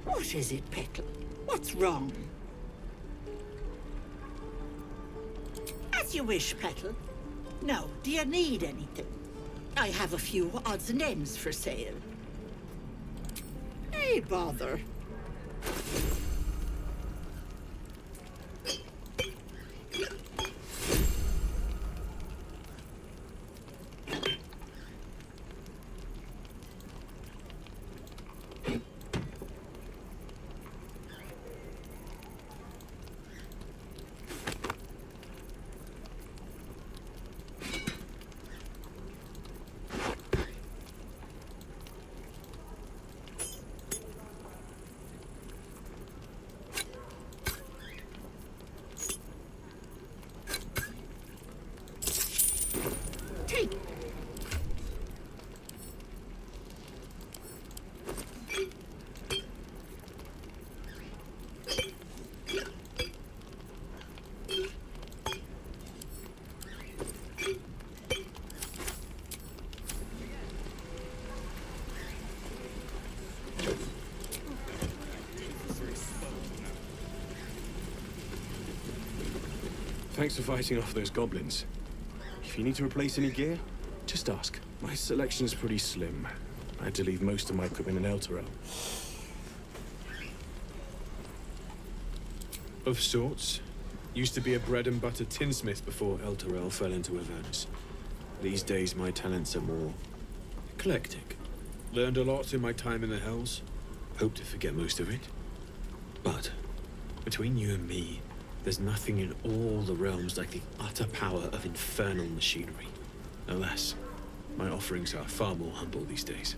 What is it, Petal? What's wrong? As you wish, Petal. Now, do you need anything? I have a few odds and ends for sale. Hey, bother. Thanks for fighting off those goblins. If you need to replace any gear, just ask. My selection's pretty slim. I had to leave most of my equipment in El Terrell. Of sorts. Used to be a bread and butter tinsmith before El Terrell fell into events. These days, my talents are more eclectic. Learned a lot in my time in the Hells. Hope to forget most of it. But between you and me, there's nothing in all the realms like the utter power of infernal machinery. Alas, my offerings are far more humble these days.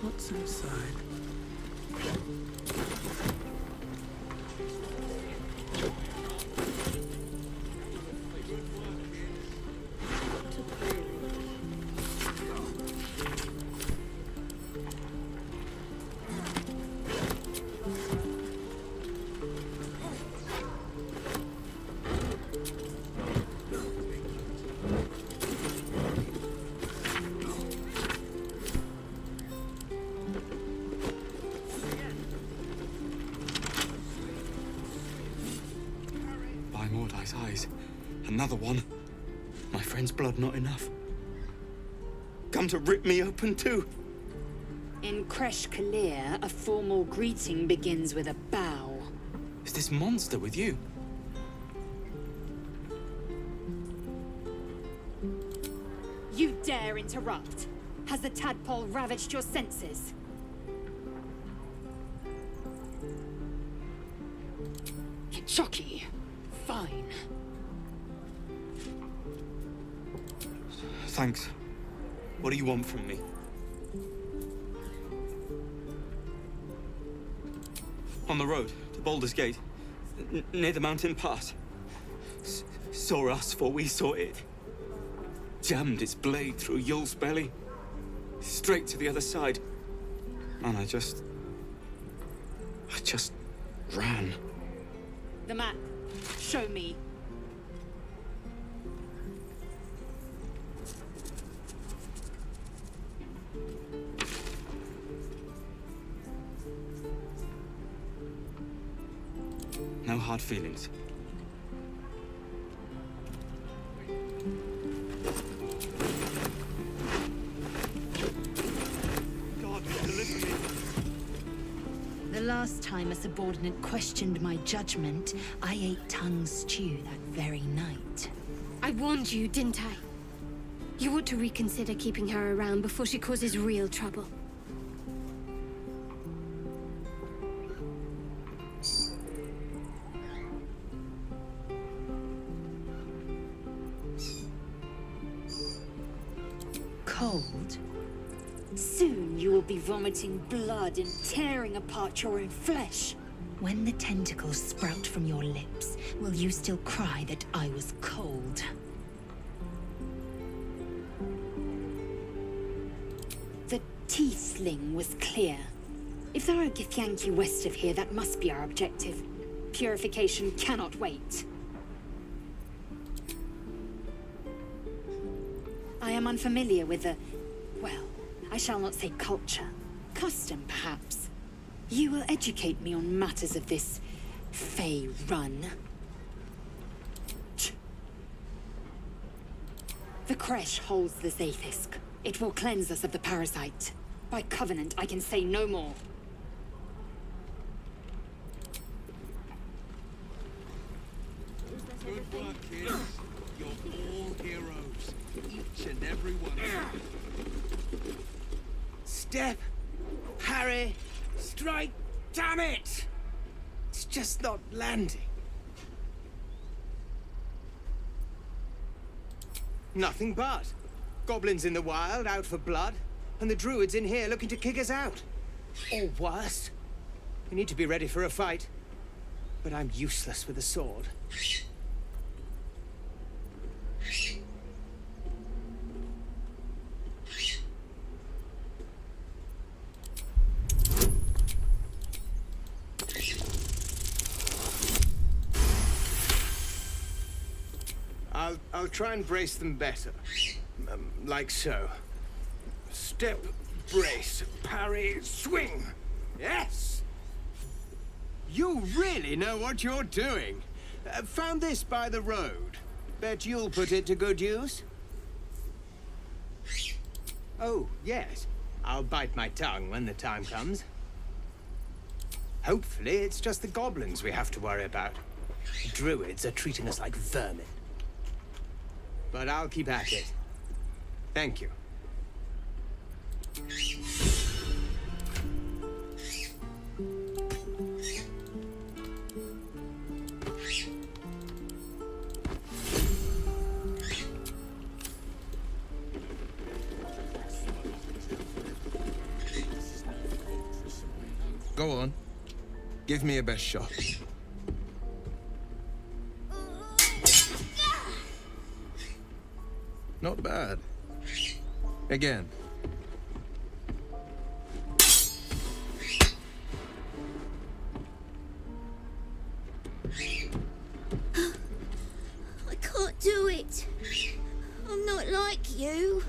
What's inside? Eyes. Another one. My friend's blood not enough. Come to rip me open too. In Kresh Kalir, a formal greeting begins with a bow. Is this monster with you? You dare interrupt? Has the tadpole ravaged your senses? Chocky. Fine. Thanks. What do you want from me? On the road to Baldur's Gate, near the mountain pass. Saw us, for we saw it. Jammed its blade through Yul's belly, straight to the other side. And I just ran. The map. Show me. No hard feelings. God, deliver me. The last time a subordinate questioned my judgment, I ate tongue stew that very night. I warned you, didn't I? You ought to reconsider keeping her around before she causes real trouble. Cold? Soon you will be vomiting blood and tearing apart your own flesh. When the tentacles sprout from your lips, will you still cry that I was cold? The tiefling was clear. If there are Githyanki west of here, that must be our objective. Purification cannot wait. I am unfamiliar with the... well, I shall not say culture. Custom, perhaps. You will educate me on matters of this Fey run. The Kresh holds the Zaithisk. It will cleanse us of the parasite. By covenant, I can say no more. Good work, kids. You're all heroes. Each and every one. Step! Harry! Strike! Damn it! It's just not landing. Nothing but. Goblins in the wild, out for blood, and the druids in here looking to kick us out. Or worse. We need to be ready for a fight. But I'm useless with a sword. I'll try and brace them better. Like so. Step, brace, parry, swing. Yes! You really know what you're doing. Found this by the road. Bet you'll put it to good use? Oh, yes. I'll bite my tongue when the time comes. Hopefully, it's just the goblins we have to worry about. Druids are treating us like vermin. But I'll keep at it. Thank you. Go on. Give me your best shot. Not bad. Again. I can't do it. I'm not like you.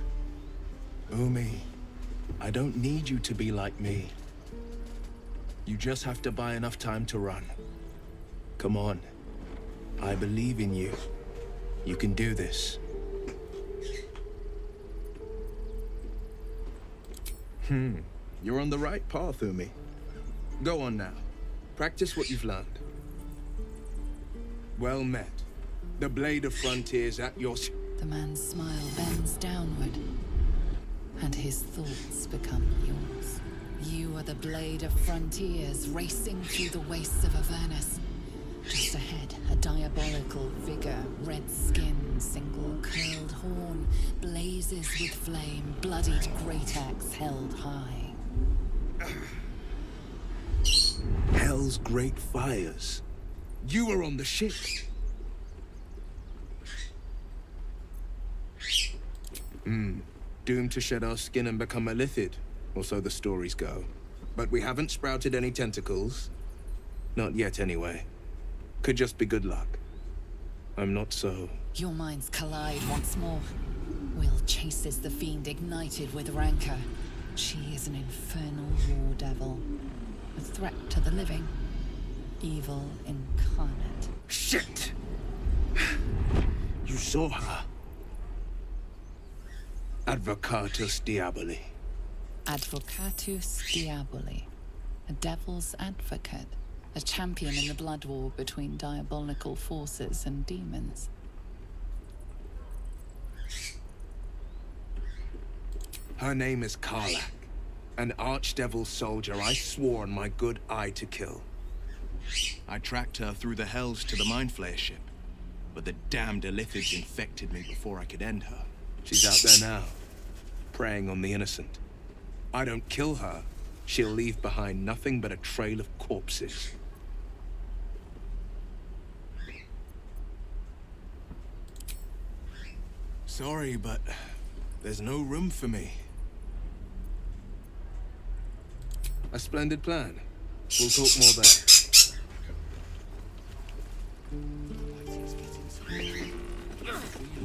Umi, I don't need you to be like me. You just have to buy enough time to run. Come on. I believe in you. You can do this. You're on the right path, Umi. Go on now. Practice what you've learned. Well met. The blade of frontiers at your... The man's smile bends downward, and his thoughts become yours. You are the blade of frontiers racing through the wastes of Avernus. Just ahead, a diabolical vigor, red skin, single curled horn, blazes with flame, bloodied great axe held high. Hell's great fires. You were on the ship. Doomed to shed our skin and become a lithid, or so the stories go. But we haven't sprouted any tentacles. Not yet, anyway. Could just be good luck. I'm not so... Your minds collide once more. Will chases the fiend ignited with rancor. She is an infernal war devil. A threat to the living. Evil incarnate. Shit! You saw her. Advocatus Diaboli. Advocatus Diaboli. A devil's advocate. A champion in the blood war between diabolical forces and demons. Her name is Karlach, an archdevil soldier I swore on my good eye to kill. I tracked her through the hells to the Mindflayer ship, but the damned Illithids infected me before I could end her. She's out there now, preying on the innocent. I don't kill her, she'll leave behind nothing but a trail of corpses. Sorry, but there's no room for me. A splendid plan. We'll talk more there. We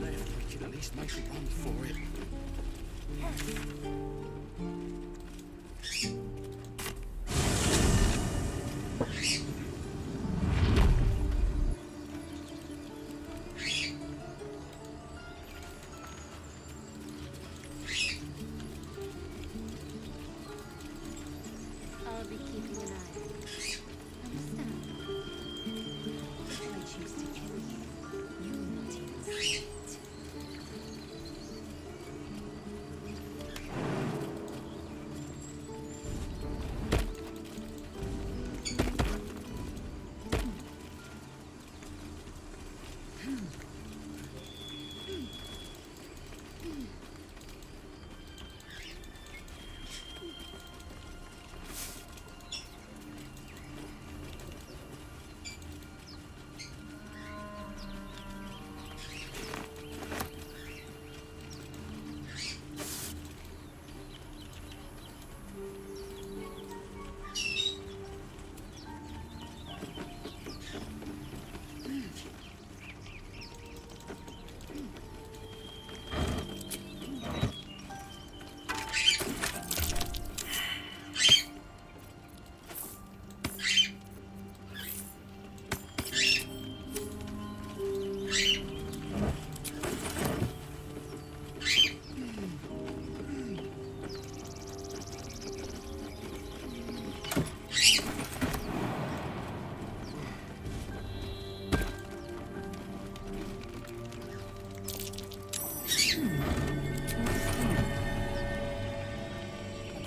left, we could at least make a run for it. I'll be keeping an eye on you. Understand? If I choose to kill you, you will not even see it.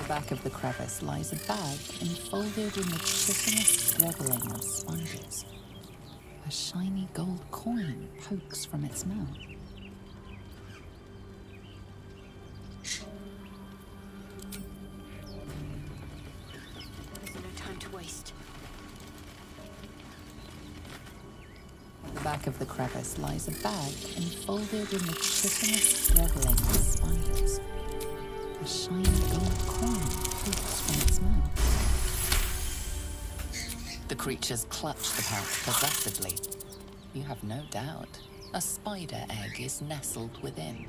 back of the crevice lies a bag enfolded in the chitinous struggling of spiders. A shiny gold coin pokes from its mouth. There's no time to waste. At the back of the crevice lies a bag enfolded in the chitinous struggling of spiders. A shiny gold coin pokes from its mouth. The creatures clutch the pouch possessively. You have no doubt a spider egg is nestled within.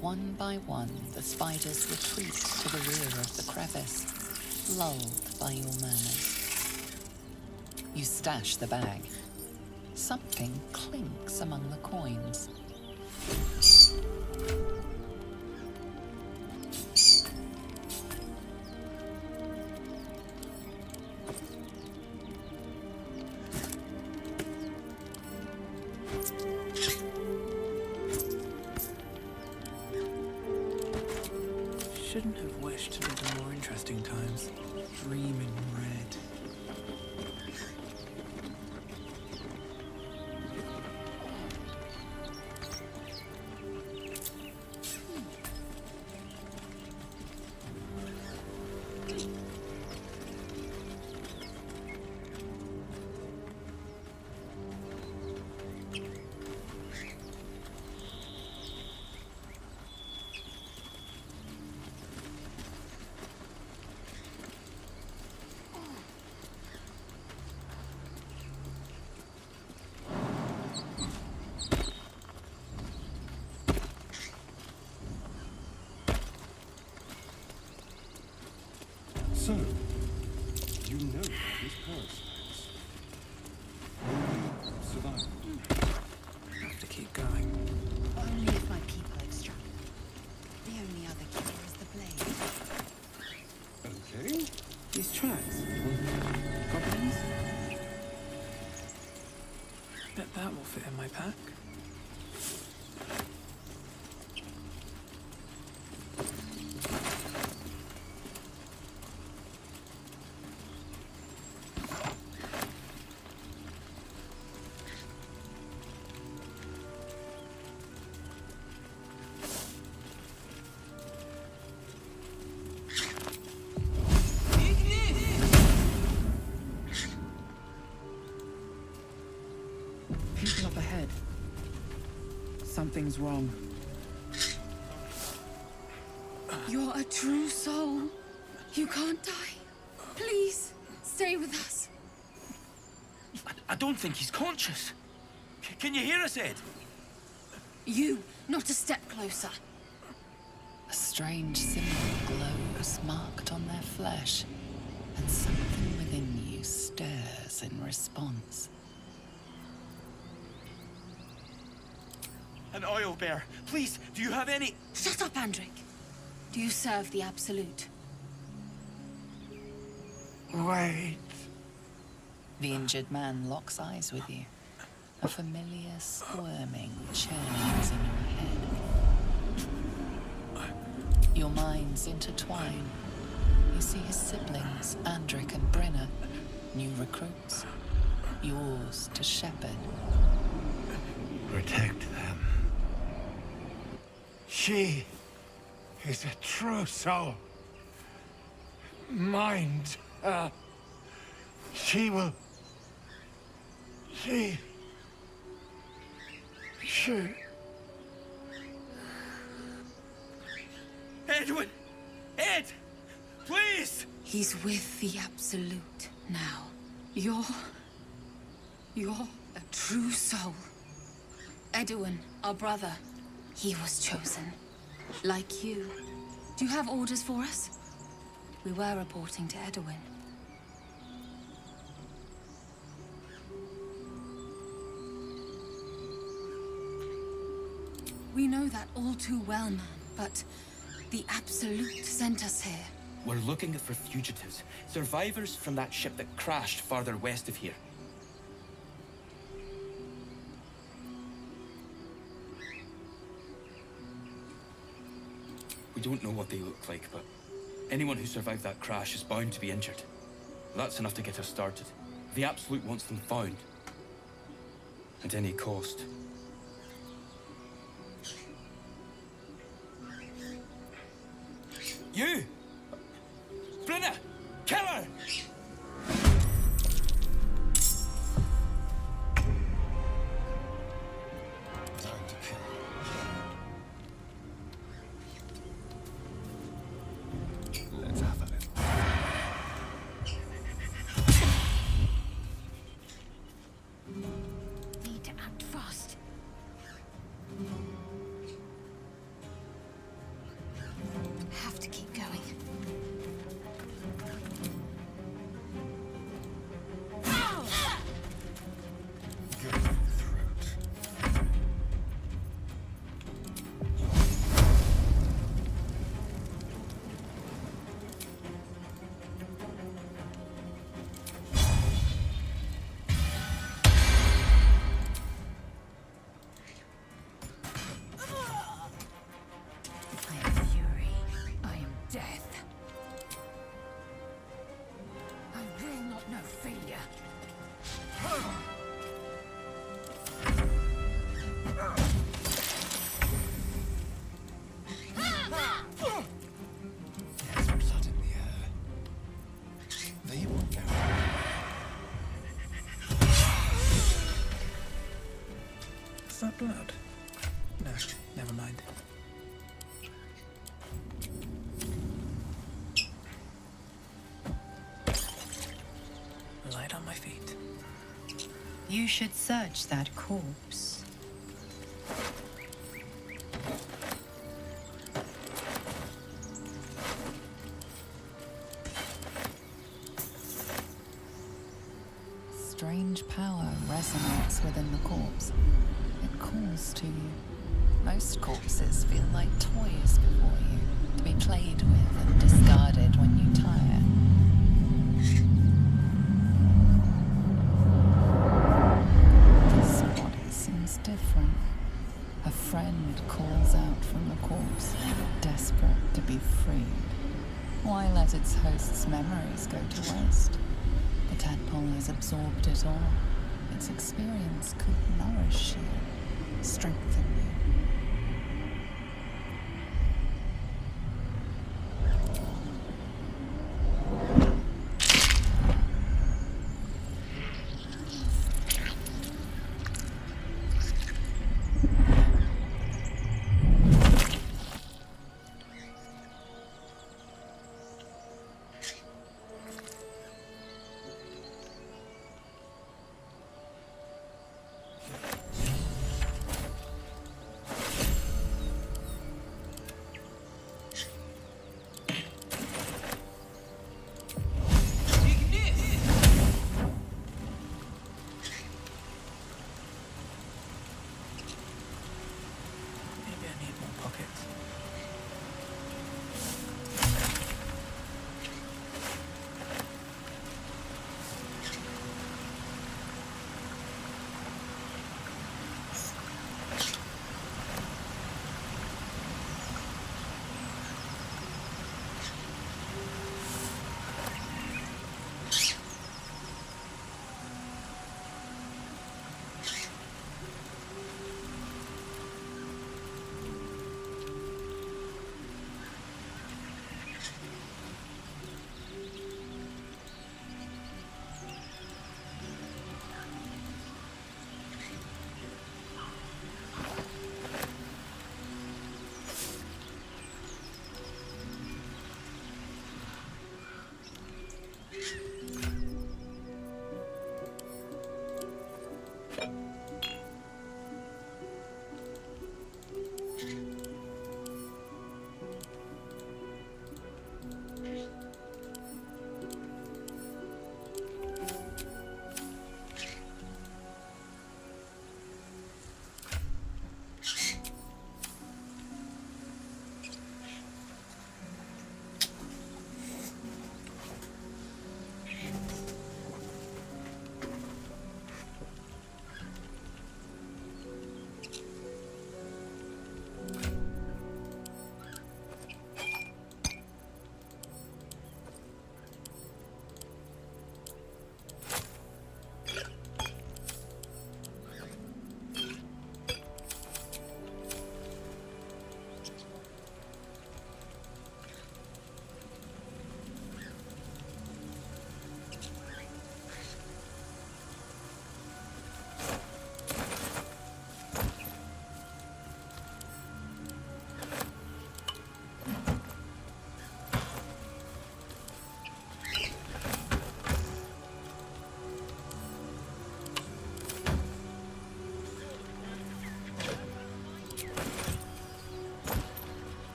One by one, the spiders retreat to the rear of the crevice, lulled by your murmurs. You stash the bag. Something clinks among the coins. Shouldn't have wished to live in more interesting times. Dreaming red. So, you know these parasites. You survived. Have to keep going. Only if my people extract. The only other cure is the blade. Okay. These tracks. Goblins? Bet that will fit in my pack. People up ahead. Something's wrong. You're a true soul. You can't die. Please, stay with us. I don't think he's conscious. Can you hear us, Ed? You, not a step closer. A strange symbol glows marked on their flesh, and something within you stirs in response. An oil bear. Please, do you have any... Shut up, Andric. Do you serve the Absolute? Wait. The injured man locks eyes with you. A familiar squirming churns in your head. Your minds intertwine. You see his siblings, Andric and Brenna, new recruits, yours to shepherd. Protect them. She is a true soul. Mind her. She will... She... Edwin! Ed! Please! He's with the Absolute now. You're a true soul. Edwin, our brother, he was chosen. Like you. Do you have orders for us? We were reporting to Edwin. We know that all too well, man, but the Absolute sent us here. We're looking for fugitives. Survivors from that ship that crashed farther west of here. We don't know what they look like, but anyone who survived that crash is bound to be injured. That's enough to get us started. The Absolute wants them found. At any cost. You! Brenna! Kill her! Time to kill. Let's have a little. Need to act fast. Have to keep going. Go for the throat. I am fury. I am death. I will not know failure. There's blood in the air. They won't know. Is that blood? No, never mind. Light on my feet. You should search that corpse. Strange power resonates within the corpse. It calls to you. Most corpses feel like toys before you, to be played with and discarded when you tire. This body seems different. A friend calls out from the corpse, desperate to be freed. Why let its host's memories go to waste? The tadpole has absorbed it all. Its experience could nourish you, strengthen you. Maybe I need more pockets.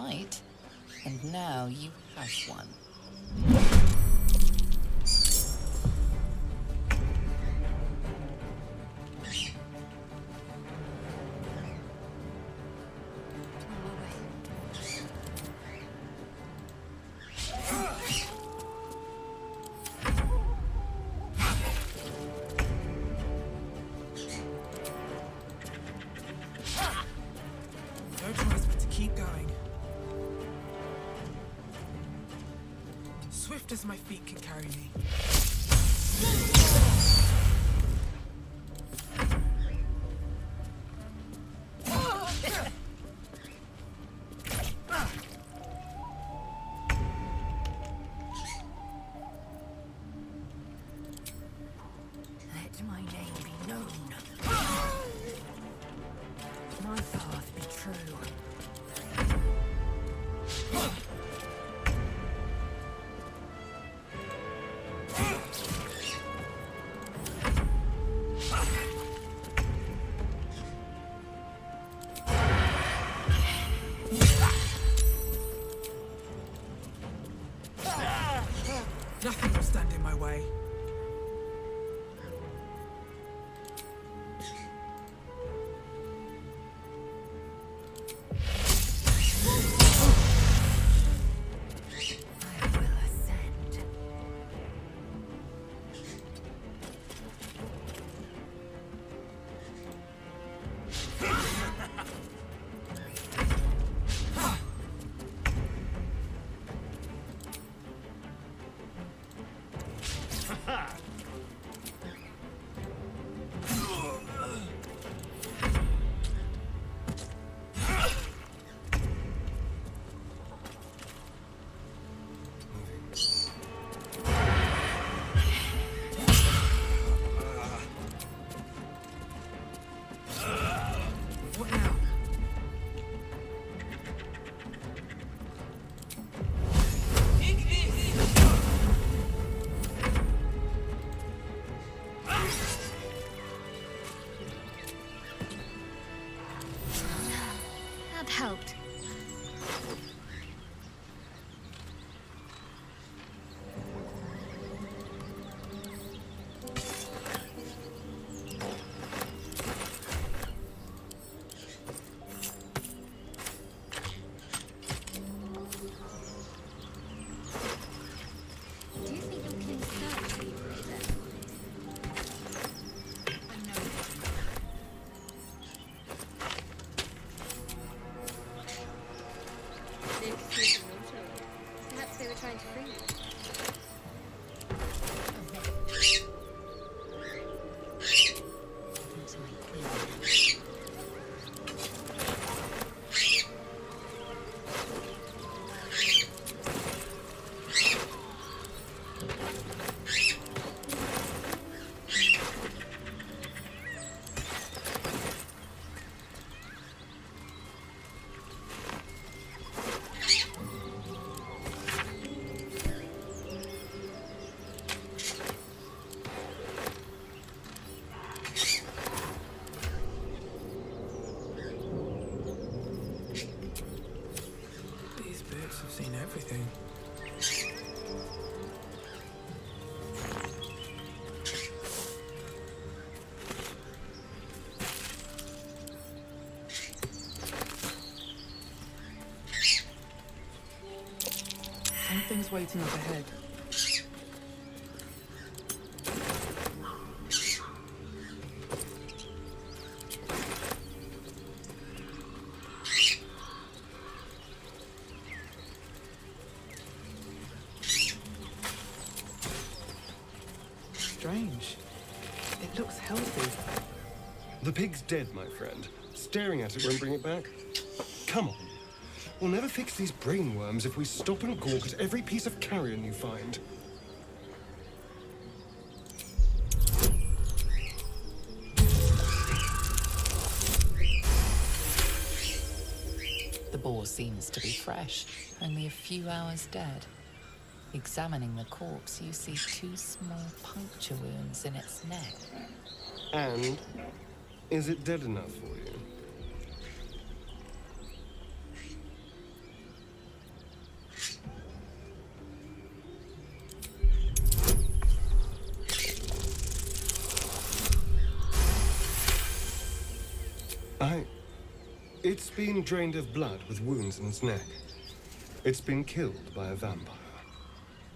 fight, and now you have one. No choice but to keep going. Swift as my feet can carry me. Let my name be known. My path be true. Nothing will stand in my way. What now? That helped. Do you think you'll kill Sir later? Perhaps they were trying to free you. These boots have seen everything. Something's waiting up ahead. Strange. It looks healthy. The pig's dead, my friend. Staring at it won't bring it back. Come on. We'll never fix these brainworms if we stop and gawk at every piece of carrion you find. The boar seems to be fresh, only a few hours dead. Examining the corpse, you see 2 small puncture wounds in its neck. And is it dead enough for you? It's been drained of blood with wounds in its neck. It's been killed by a vampire.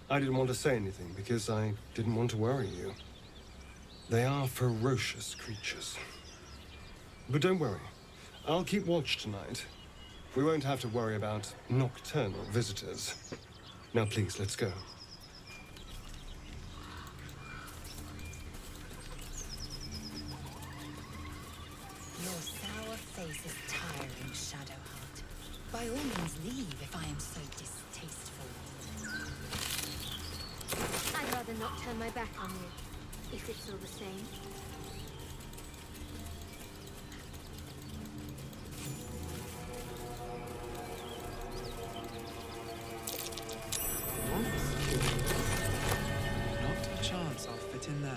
I didn't want to say anything because I didn't want to worry you. They are ferocious creatures. But don't worry. I'll keep watch tonight. We won't have to worry about nocturnal visitors. Now please, let's go. Your sour face is tiring, Shadowheart. By all means leave if I am so distasteful. I'd rather not turn my back on you, if it's all the same. Not a chance I'll fit in there.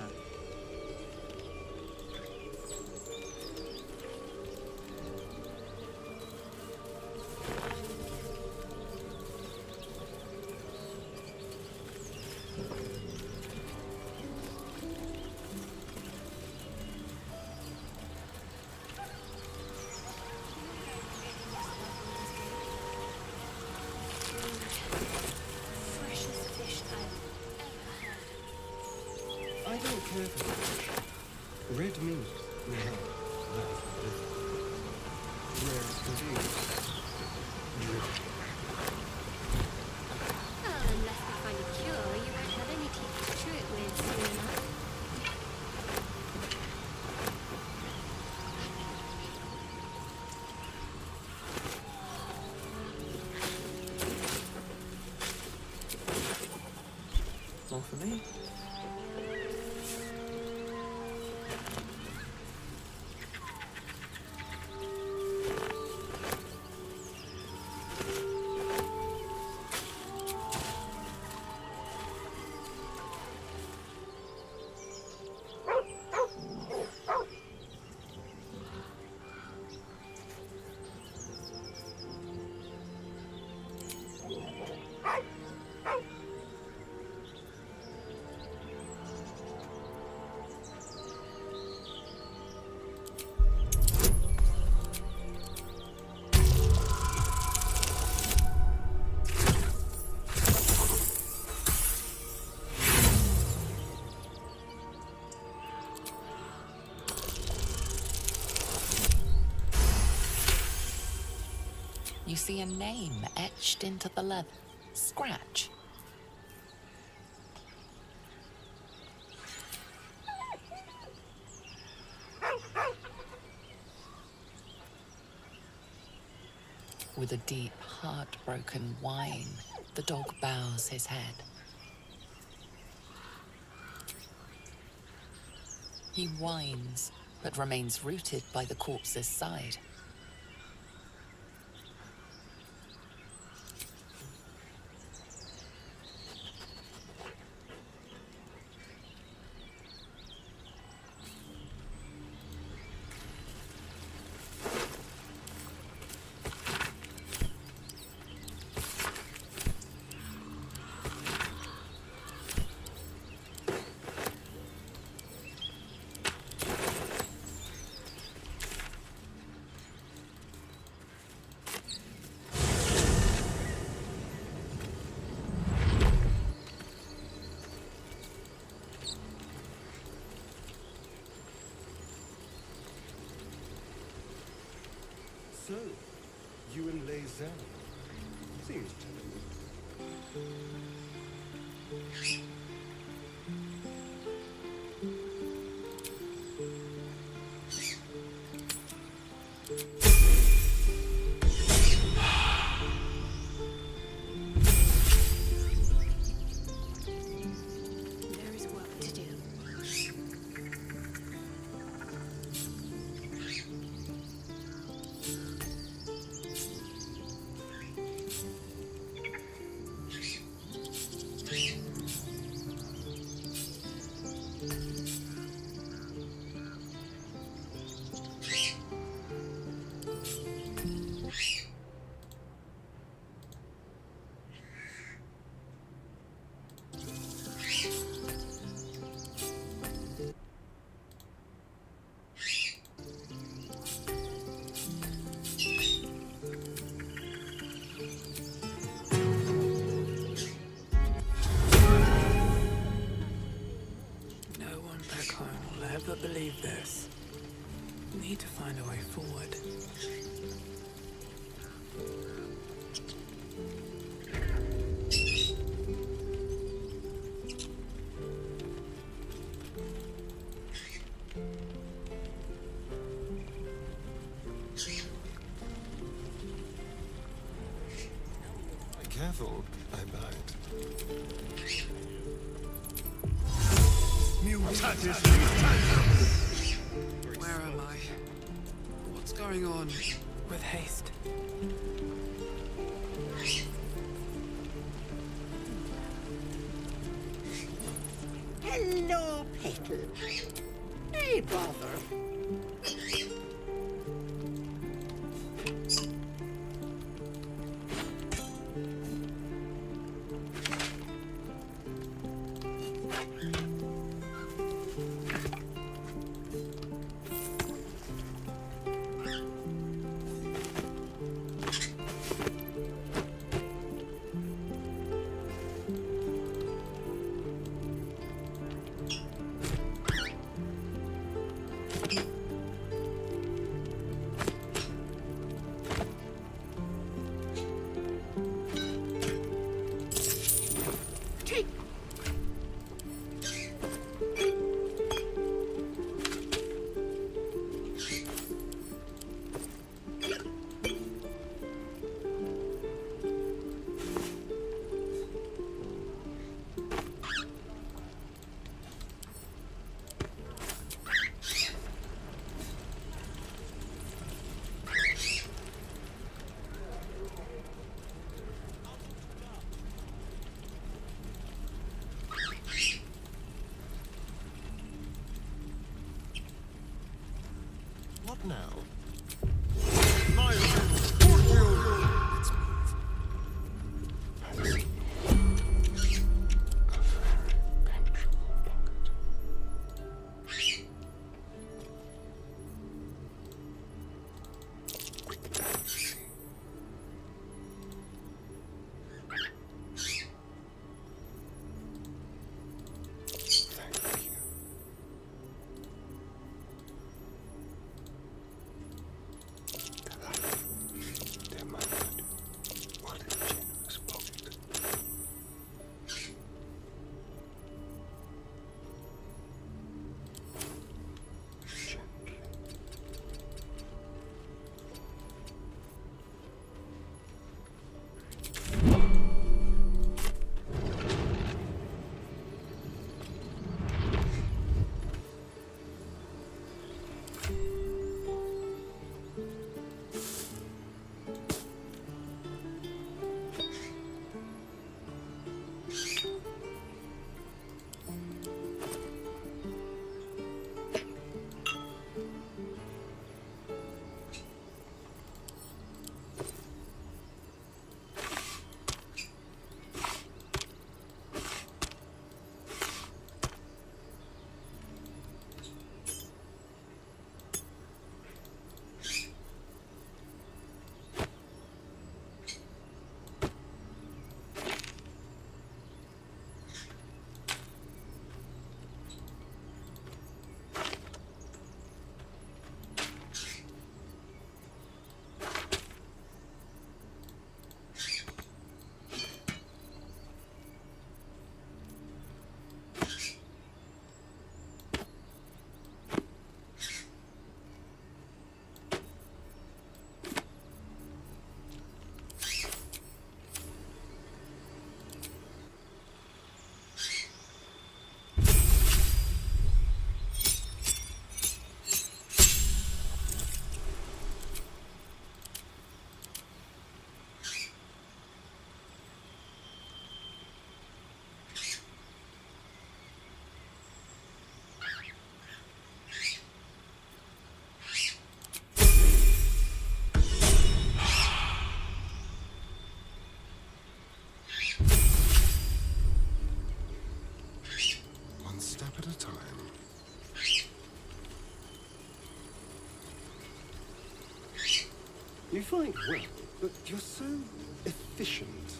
Freshest fish I've ever had. I don't care for fish. Red meat, no, that's different. Rare as can be. Well, unless we find a cure, you won't have any teeth to chew it with soon enough. More for me. You see a name etched into the leather. Scratch. With a deep, heartbroken whine, the dog bows his head. He whines, but remains rooted by the corpse's side. So, you and Lazelle. Seems telling. There is work to do. of this. We need to find a way forward. Careful, I bite. Where am I? What's going on? With haste. Hello, Petal. Hey, bother. What now? You fight well, but you're so efficient.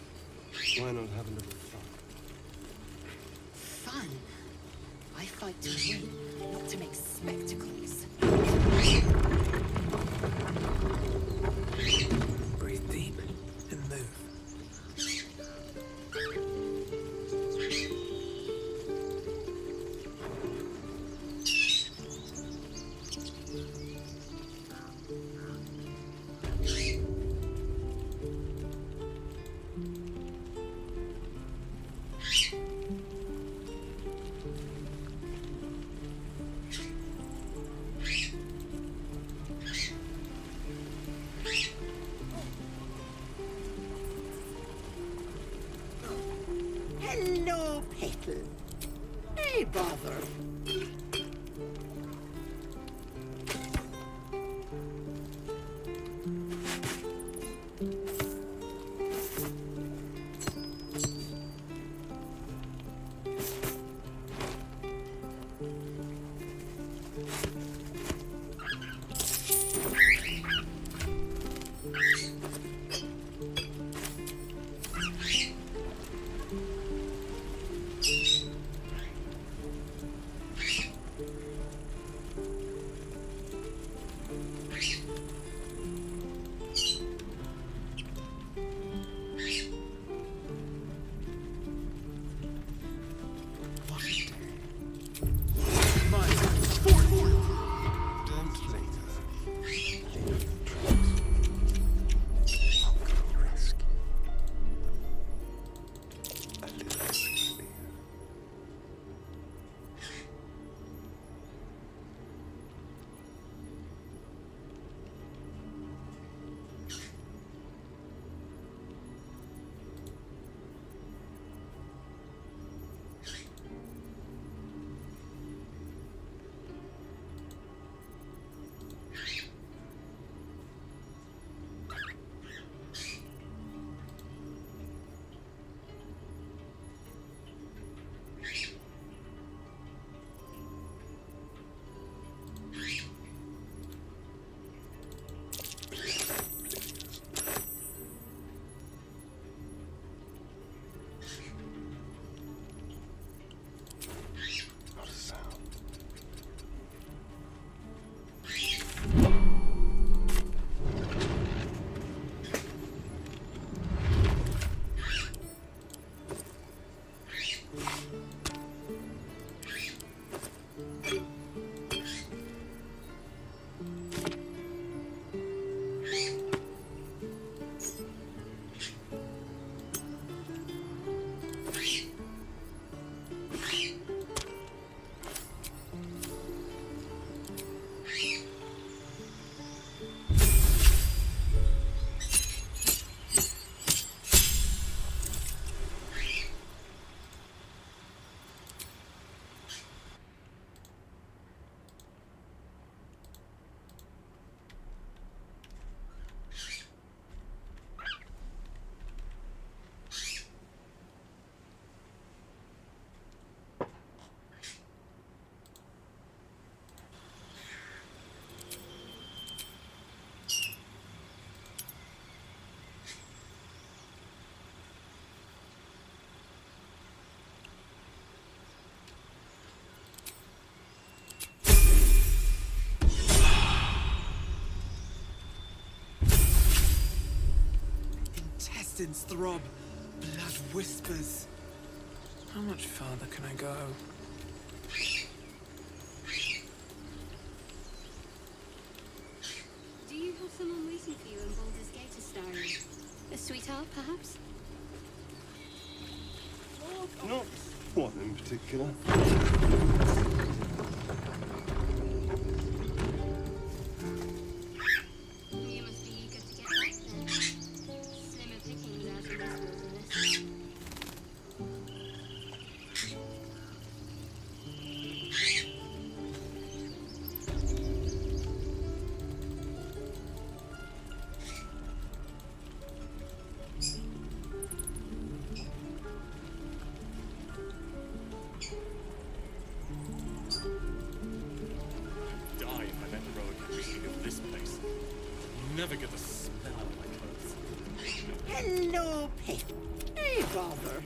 Why not have a little fun? Fun? I fight to win, not to make spectacles. Breathe deep and move. Hello, Petal. Hey, bother. Intestines throb, blood whispers. How much farther can I go? Do you have someone waiting for you in Baldur's Gate, Astarion? A sweetheart, perhaps? Not one in particular. You must be eager to get back then. Slimmer pickings out in this wilderness. Die if I met the road reeking of this place. Never get the smell out of my clothes. Hello, Pet. Hey, bother.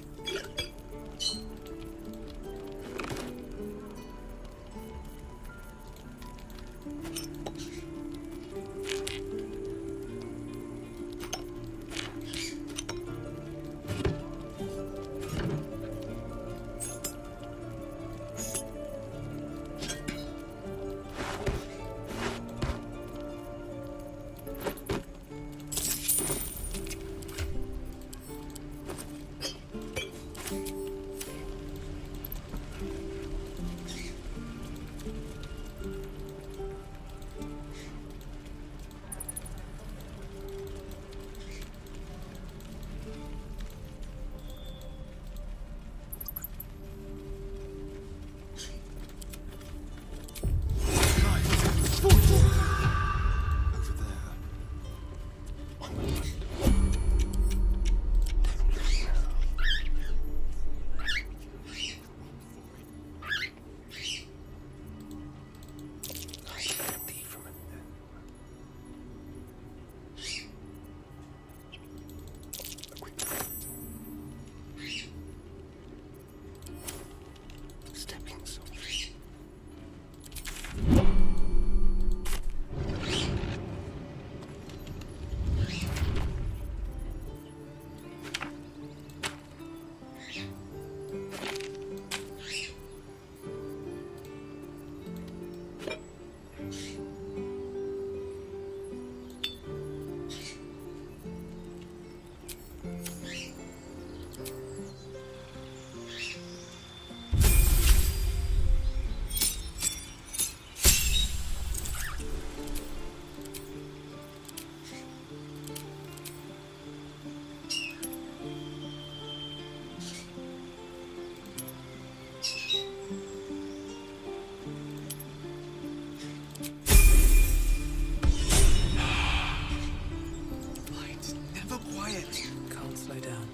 quiet. Can't slow down.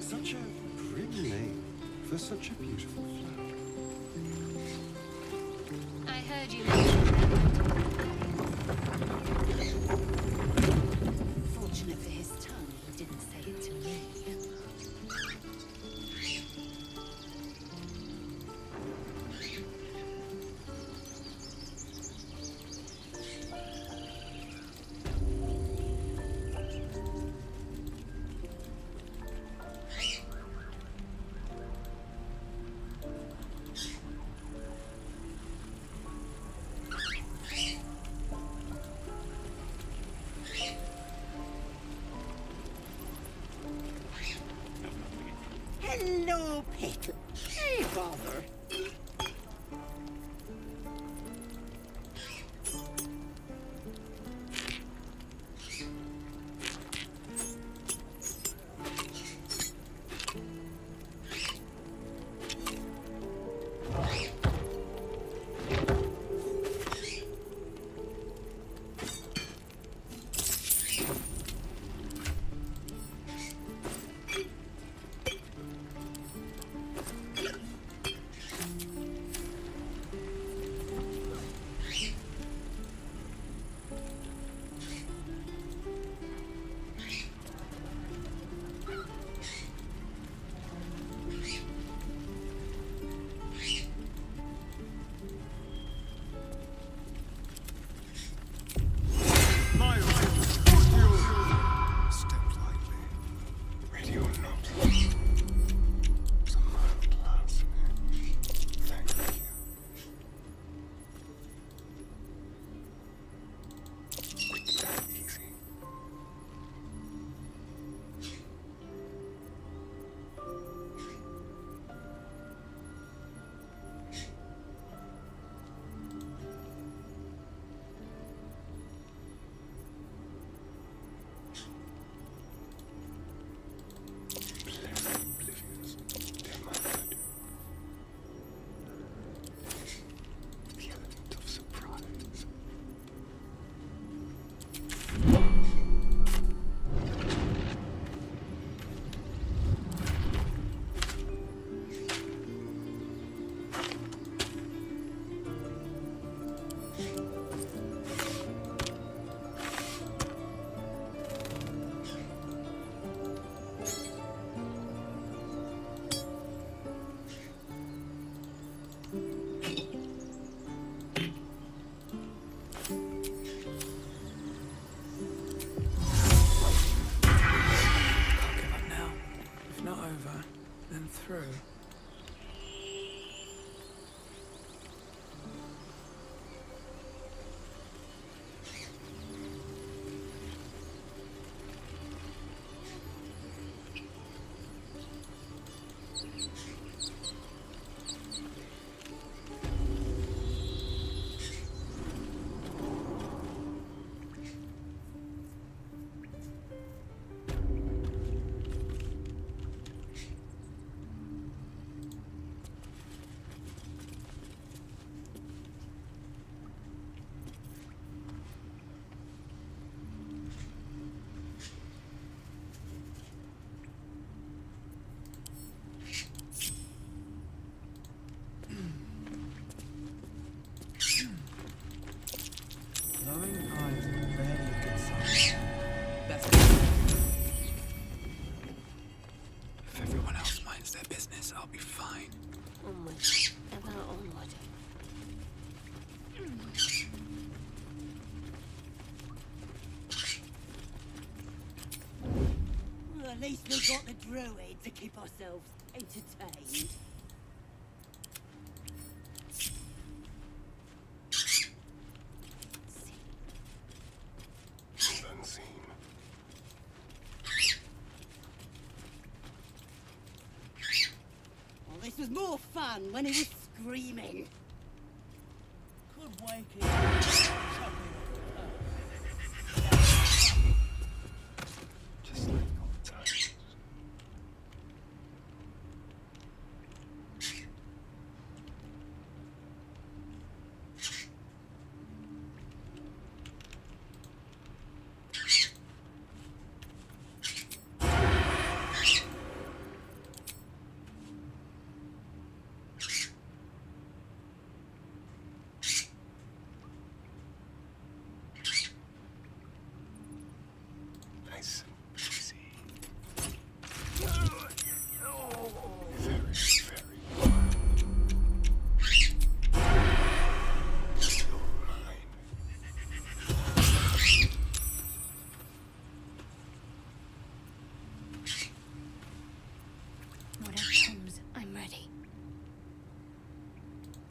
Such a grim name for such a beautiful flower. I heard you. Fortunate for his tongue, he didn't say it to me. Hello, Petal. Hey, bother. Step lightly. Ready or not. It's a mild lass. Thank you. Quick, that easy. Oblivious. They're my good. The element of surprise. Can't give up now. If not over, then through. Glowing eyes are rarely a good sign. That's if everyone else minds their business, I'll be fine. Onward. Ever onward. Well, at least we got the druid to keep ourselves entertained. Unseen. Well, this was more fun when he was screaming. Could wake it. Just like old times.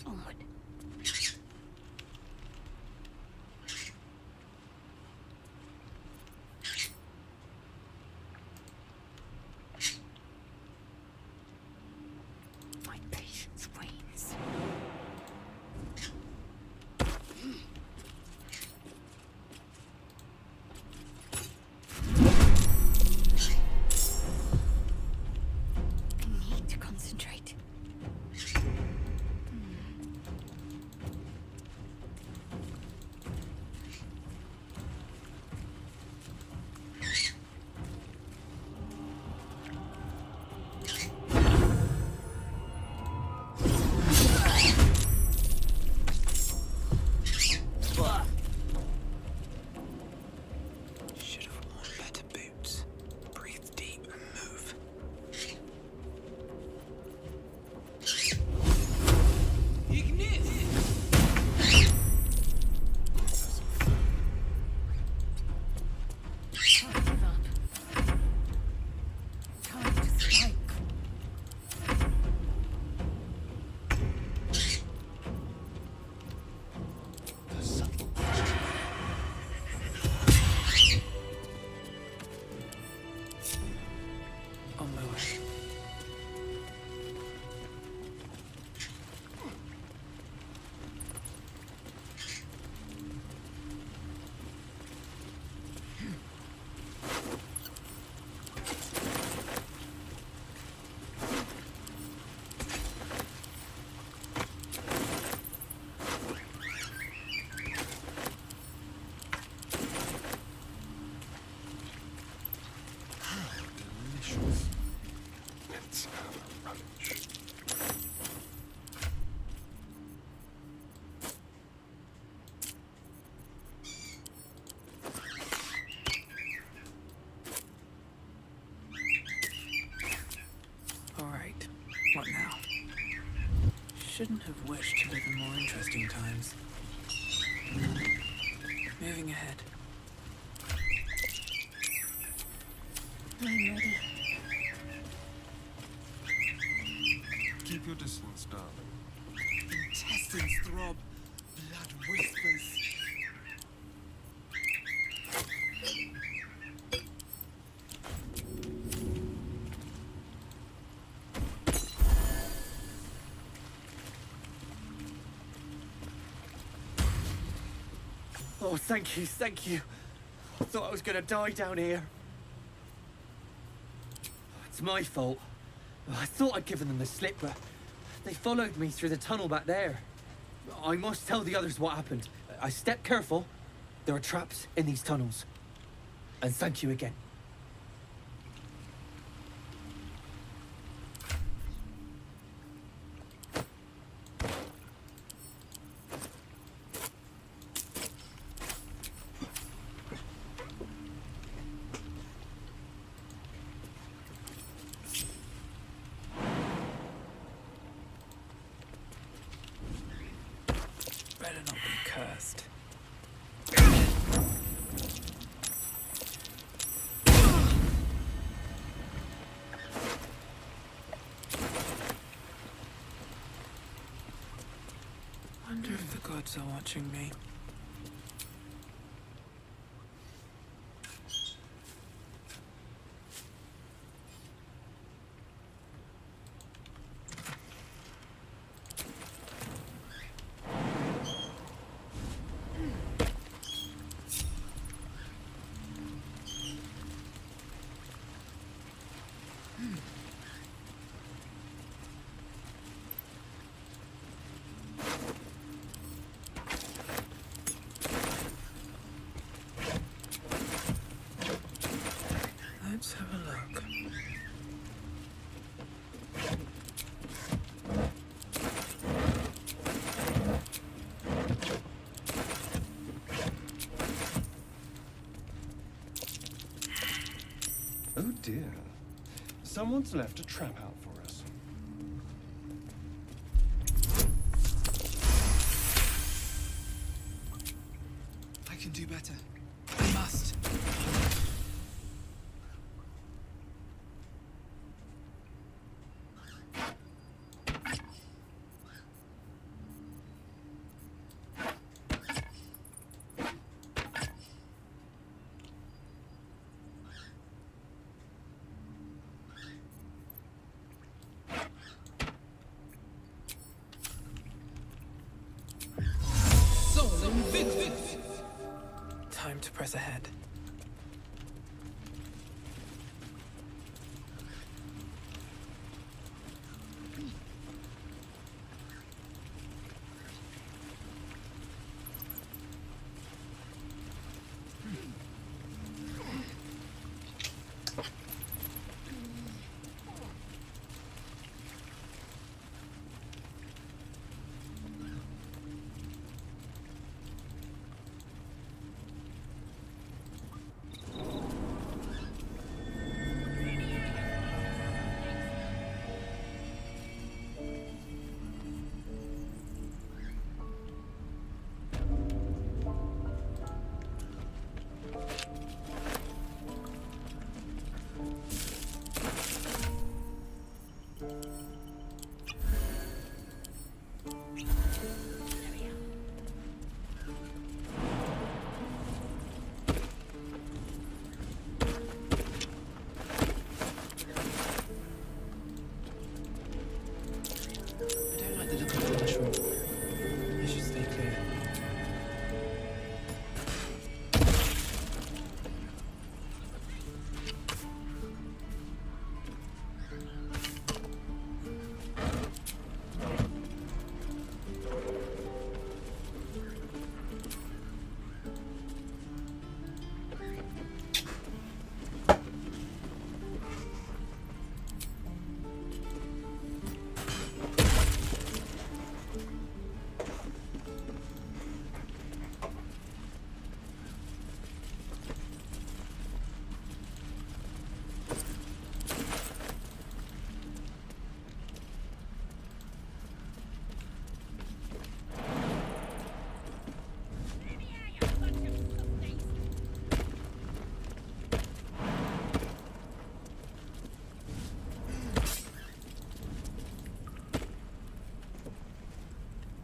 Onward. My patience wanes. I need to concentrate. Should have worn better boots. Breathe deep and move. Can't give up. Time to strike. The subtle On my way. delicious. Let's have a rummage. Alright, what now? Shouldn't have wished to live in more interesting times. Moving ahead. I'm ready. Keep your distance, darling. Intestines throb, blood whispers. Oh, thank you, thank you. I thought I was gonna die down here. It's my fault. I thought I'd given them the slip, but they followed me through the tunnel back there. I must tell the others what happened. I stepped careful. There are traps in these tunnels. And thank you again. Better not be cursed. Wonder if the gods are watching me. Let's have a look. Oh dear. Someone's left a trap out for us. I can do better. I must. What's ahead?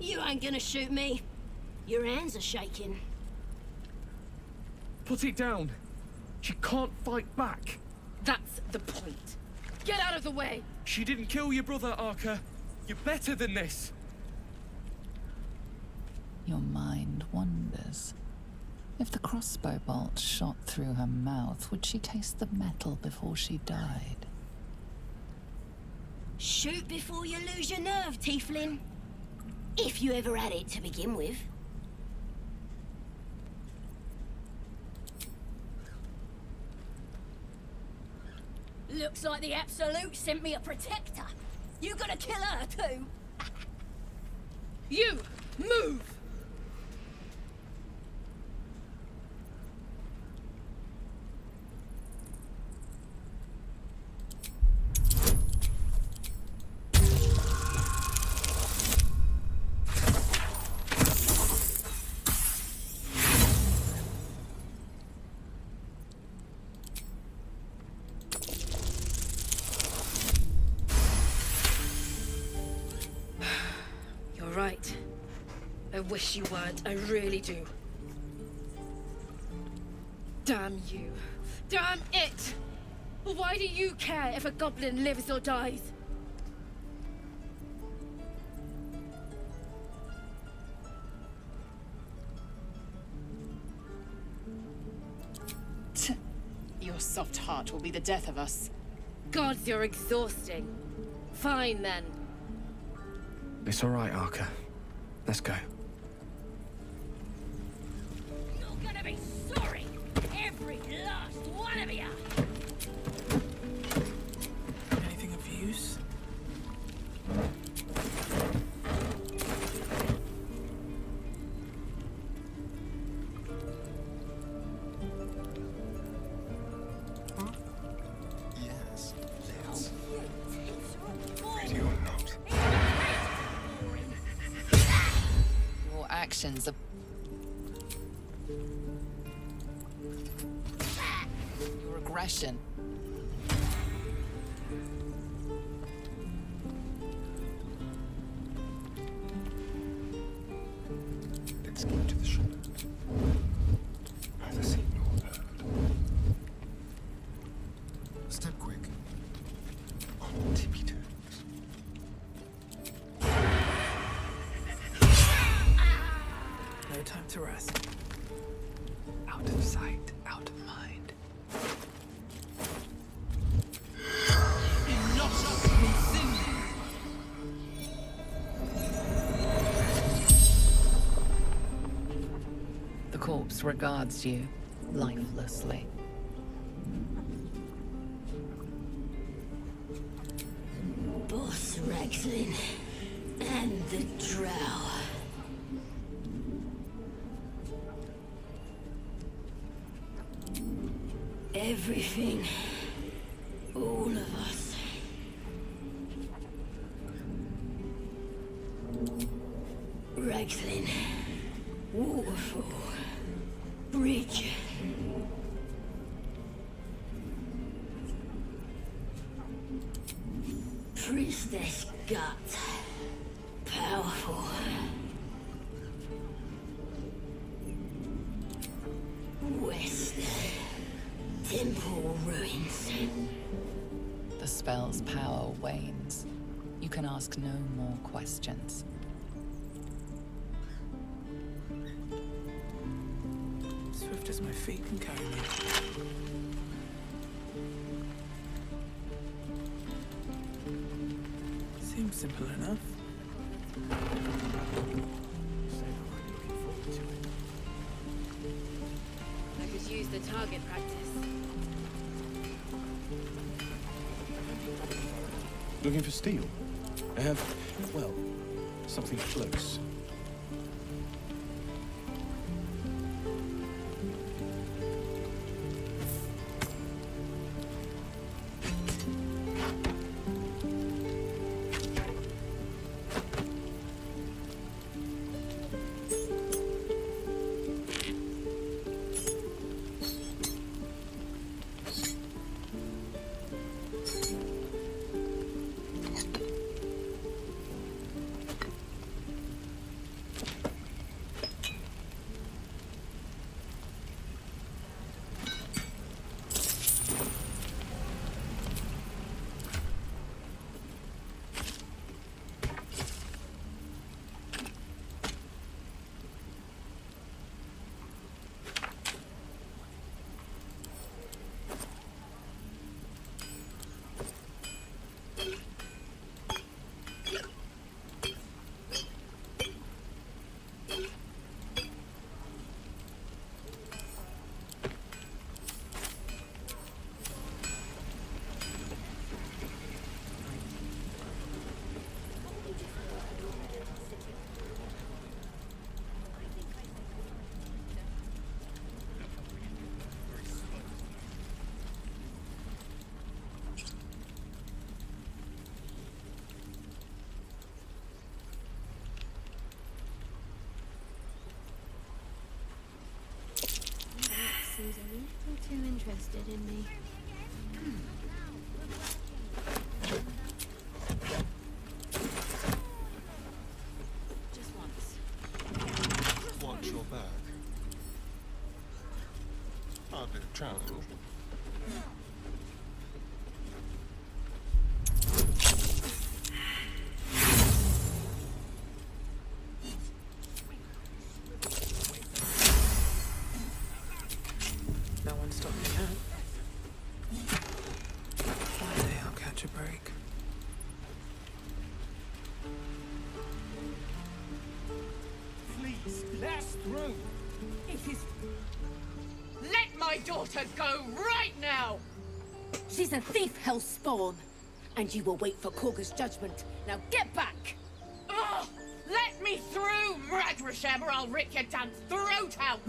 You ain't gonna shoot me. Your hands are shaking. Put it down. She can't fight back. That's the point. Get out of the way! She didn't kill your brother, Arca. You're better than this. Your mind wanders. If the crossbow bolt shot through her mouth, would she taste the metal before she died? Shoot before you lose your nerve, Tiefling. If you ever had it to begin with. Looks like the Absolute sent me a protector. You gonna kill her too? You! Move! Right. I wish you weren't. I really do. Damn you. Damn it! Why do you care if a goblin lives or dies? Your soft heart will be the death of us. Gods, you're exhausting. Fine then. It's all right, Arca. Let's go. You're gonna be sorry! Every last one of you! Anything of use? Yes, let's. Ready or not. Your actions are... Your aggression. Let's get to the shop. Neither seen nor heard. Step quick. On tippy toes. No time to rest. Out of sight, out of mind. The corpse regards you lifelessly. Boss Rexlin and the Drow. Everything. All of us. Rexlin. Waterfall. Bridge. Priestess Gut. Powerful. West. Temple ruins. The spell's power wanes. You can ask no more questions. Swift as my feet can carry me. Seems simple enough. I could use the target practice. Looking for steel? I have, well, something close. Seems a little too interested in me. Just once. Watch your back. Hardly a challenge. No one stopped me now. One day I'll catch a break. Please, let us through. It is. Let my daughter go right now! She's a thief, hellspawn. And you will wait for Korga's judgment. Now get back! Ugh! Let me through, Mragrasham, or I'll rip your damn throat out!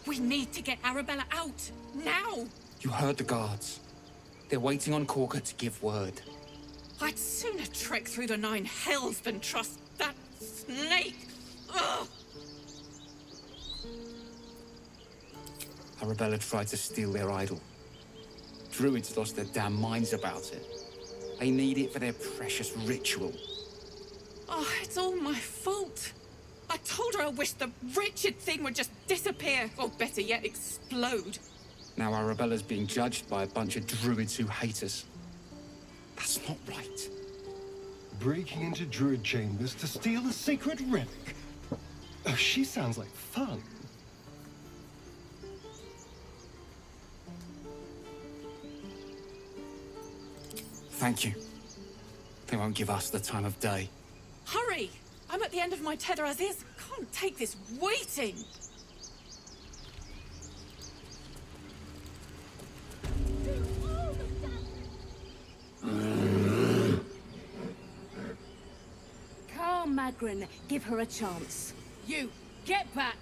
We need to get Arabella out, now! You heard the guards. They're waiting on Korga to give word. I'd sooner trek through the 9 hells than trust that snake! Ugh! Arabella tried to steal their idol. Druids lost their damn minds about it. They need it for their precious ritual. Oh, it's all my fault. I told her I wished the wretched thing would just disappear, or better yet, explode. Now Arabella's being judged by a bunch of druids who hate us. That's not right. Breaking into druid chambers to steal a sacred relic. Oh, she sounds like fun. Thank you. They won't give us the time of day. Hurry! I'm at the end of my tether as is. Can't take this waiting. Calm, Magrin. Give her a chance. You, get back!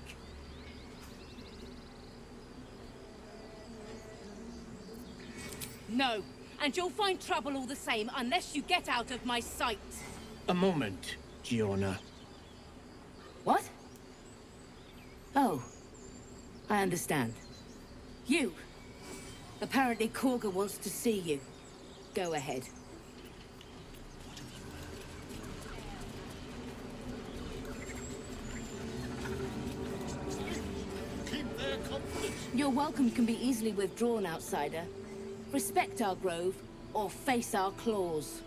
No, and you'll find trouble all the same unless you get out of my sight. A moment, Giona. What? Oh, I understand. You. Apparently Korga wants to see you. Go ahead. Your welcome can be easily withdrawn, outsider. Respect our grove, or face our claws.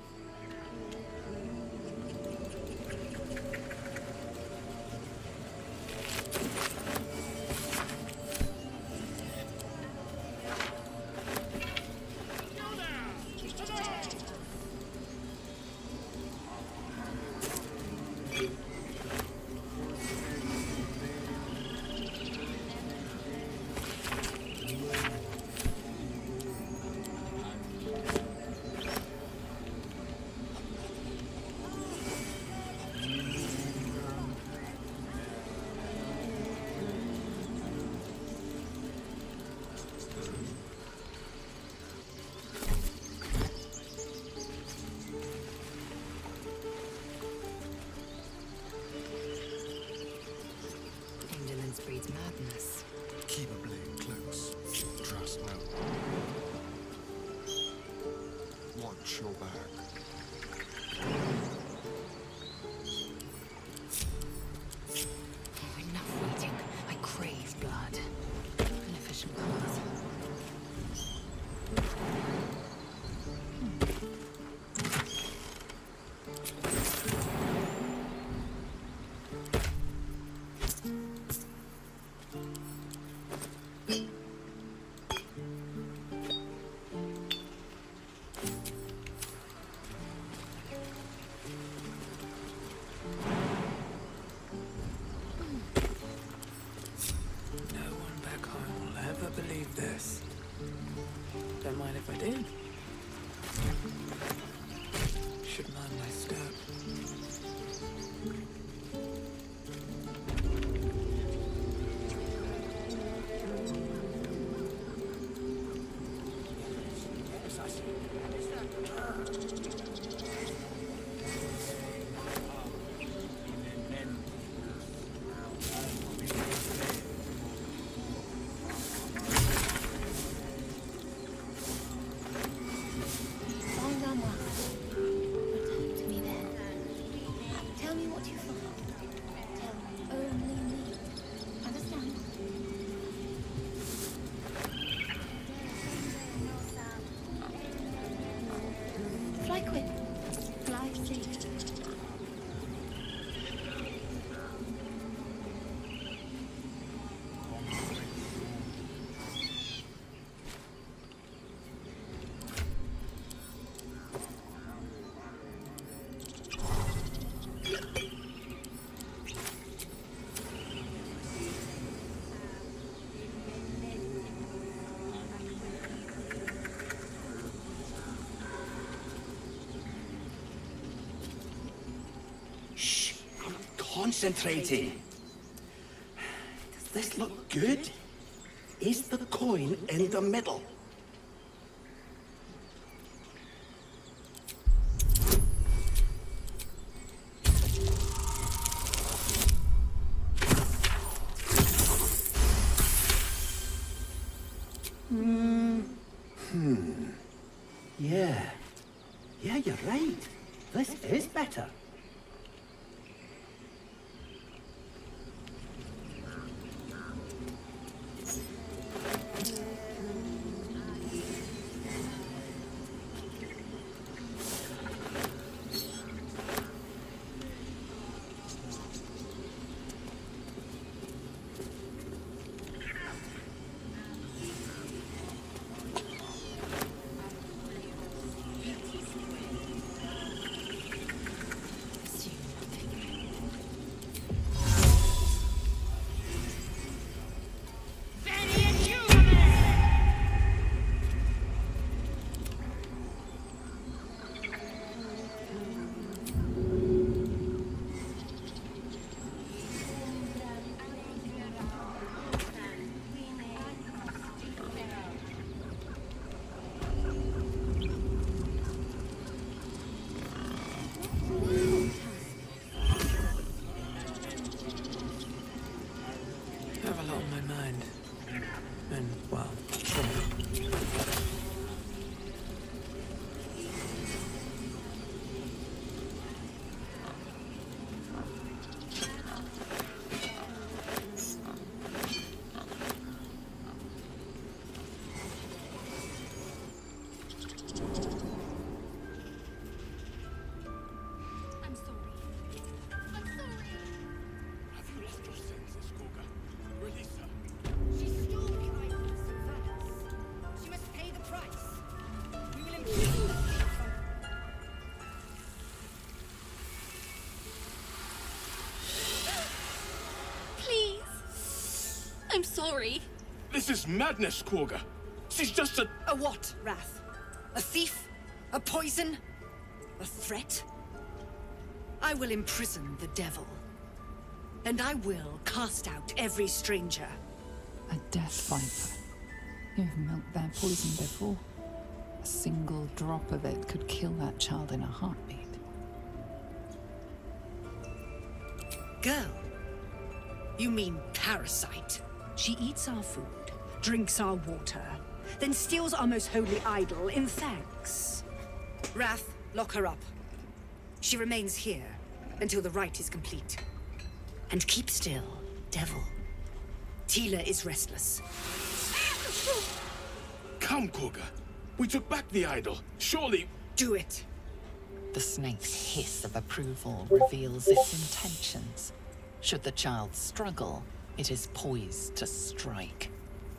Breeds madness. Keep a blade close. Trust no one. Watch your back. Oh, enough waiting. I crave blood. An efficient path. Believe this. Don't mind if I did. Should mind my step. Fly quick. Fly safe. Concentrating. Does this look good? Is the coin in the middle? Yeah, you're right. This is better. have a lot on my mind. And, well, I'm sorry. This is madness, Quagga. She's just a... A what, Wrath? A thief? A poison? A threat? I will imprison the devil. And I will cast out every stranger. A death viper. You've milked their poison before. A single drop of it could kill that child in a heartbeat. Girl? You mean parasite? She eats our food, drinks our water, then steals our most holy idol in thanks. Wrath, lock her up. She remains here until the rite is complete. And keep still, devil. Tila is restless. Come, Quagga. We took back the idol. Surely... Do it. The snake's hiss of approval reveals its intentions. Should the child struggle, it is poised to strike.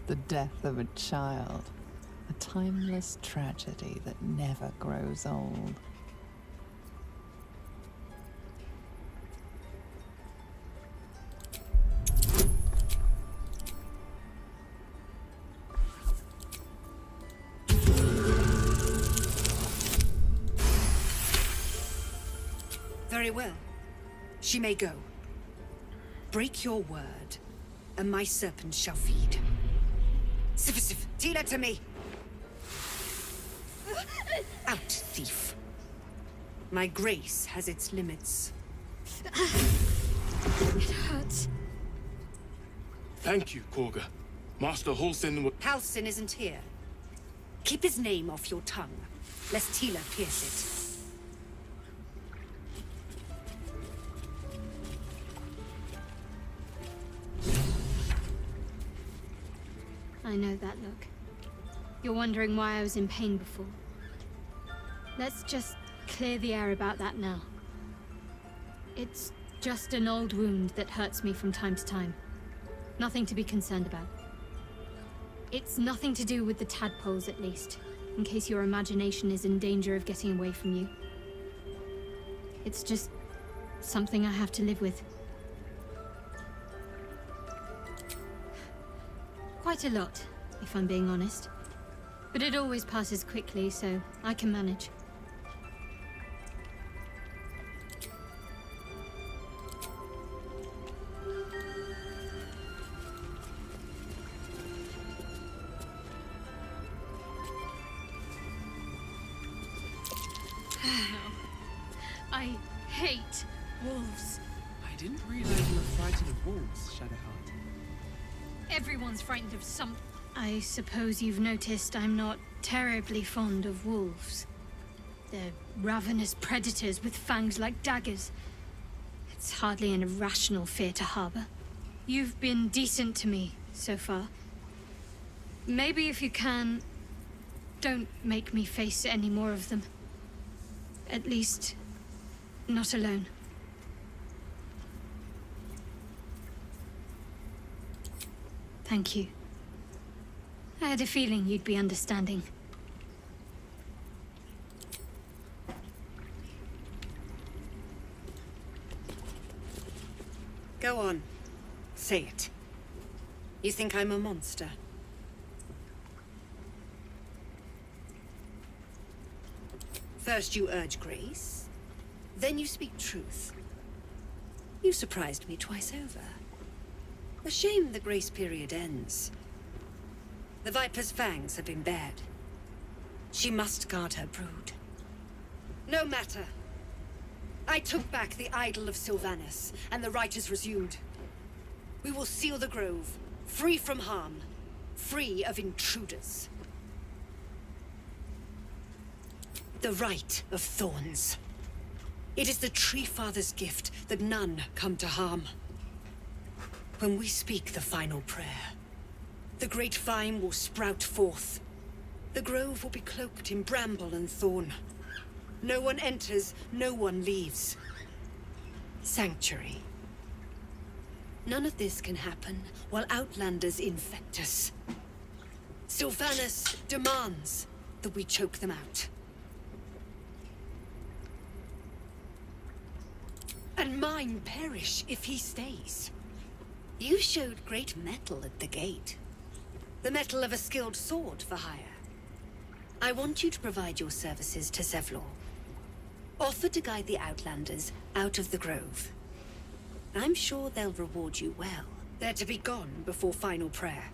The death of a child. A timeless tragedy that never grows old. Very well. She may go. Break your word, and my serpent shall feed. Sif, Tila to me! Out, thief. My grace has its limits. It hurts. Thank you, Quagga. Master Halsin... Halsin isn't here. Keep his name off your tongue, lest Tila pierce it. I know that look. You're wondering why I was in pain before. Let's just clear the air about that now. It's just an old wound that hurts me from time to time. Nothing to be concerned about. It's nothing to do with the tadpoles, at least, in case your imagination is in danger of getting away from you. It's just something I have to live with. Quite a lot, if I'm being honest. But it always passes quickly, so I can manage. I hate wolves. I didn't realize you were frightened of wolves, Shadowheart. Everyone's frightened of some... I suppose you've noticed I'm not terribly fond of wolves. They're ravenous predators with fangs like daggers. It's hardly an irrational fear to harbor. You've been decent to me so far. Maybe if you can, don't make me face any more of them. At least, not alone. Thank you. I had a feeling you'd be understanding. Go on. Say it. You think I'm a monster? First you urge grace, then you speak truth. You surprised me twice over. A shame the grace period ends. The Viper's fangs have been bared. She must guard her brood. No matter. I took back the idol of Sylvanus, and the rite is resumed. We will seal the grove, free from harm, free of intruders. The right of thorns. It is the Tree Father's gift that none come to harm. When we speak the final prayer, the great vine will sprout forth. The grove will be cloaked in bramble and thorn. No one enters, no one leaves. Sanctuary. None of this can happen while Outlanders infect us. Sylvanas demands that we choke them out. And mine perish if he stays. You showed great mettle at the gate. The mettle of a skilled sword for hire. I want you to provide your services to Zevlor. Offer to guide the Outlanders out of the grove. I'm sure they'll reward you well. They're to be gone before final prayer.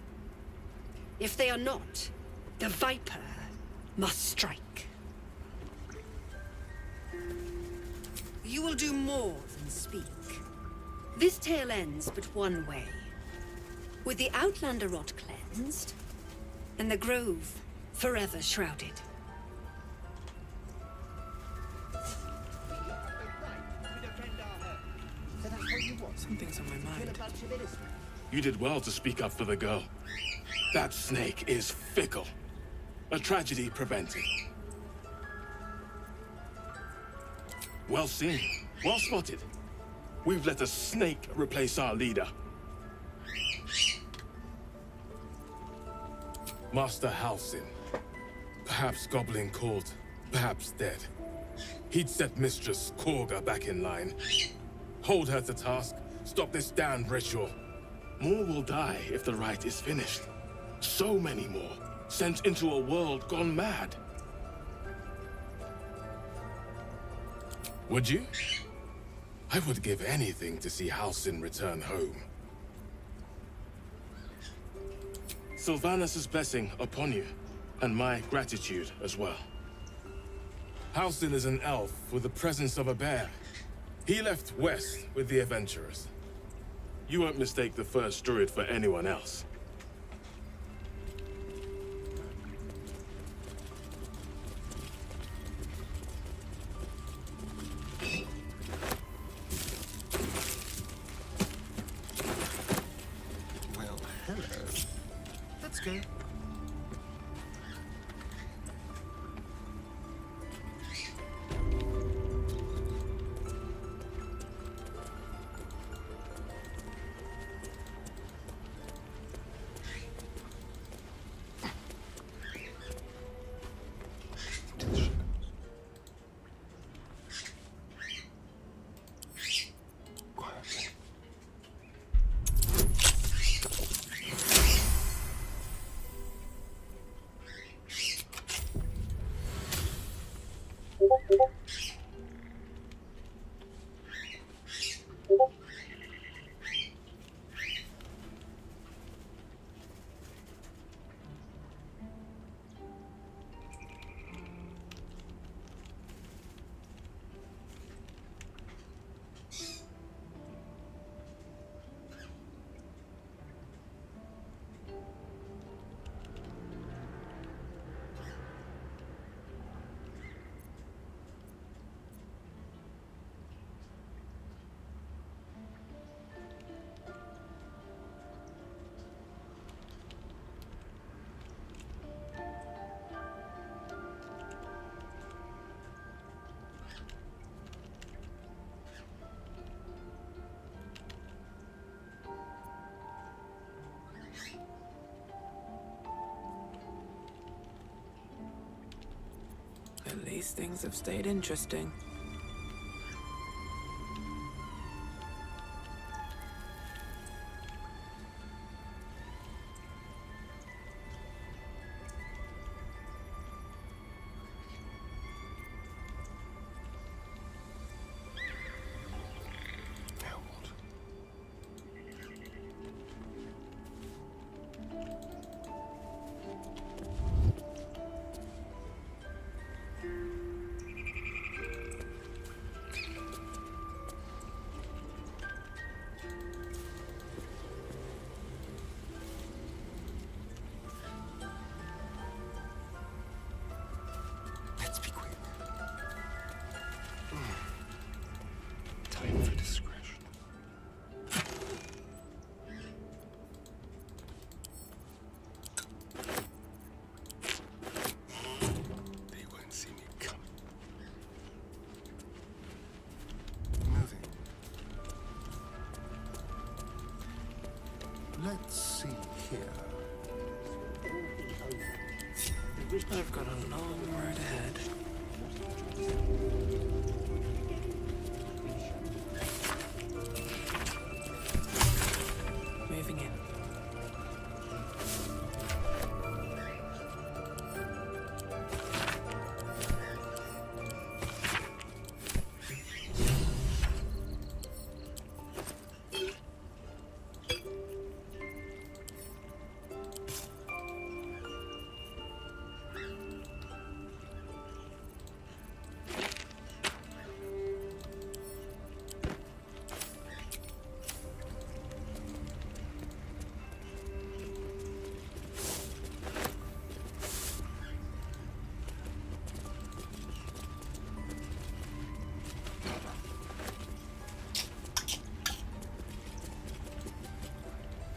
If they are not, the Viper must strike. You will do more than speak. This tale ends but one way. With the Outlander rot cleansed, and the grove forever shrouded. Something's on my mind. You did well to speak up for the girl. That snake is fickle. A tragedy prevented. Well seen. Well spotted. We've let a snake replace our leader. Master Halsin. Perhaps goblin called, perhaps dead. He'd set Mistress Korga back in line. Hold her to task, stop this damned ritual. More will die if the rite is finished. So many more, sent into a world gone mad. Would you? I would give anything to see Halsin return home. Sylvanas' blessing upon you, and my gratitude as well. Halsin is an elf with the presence of a bear. He left west with the adventurers. You won't mistake the first druid for anyone else. Well, hello. Let's go. At least things have stayed interesting. Let's see here. I've got a long road ahead. Moving in.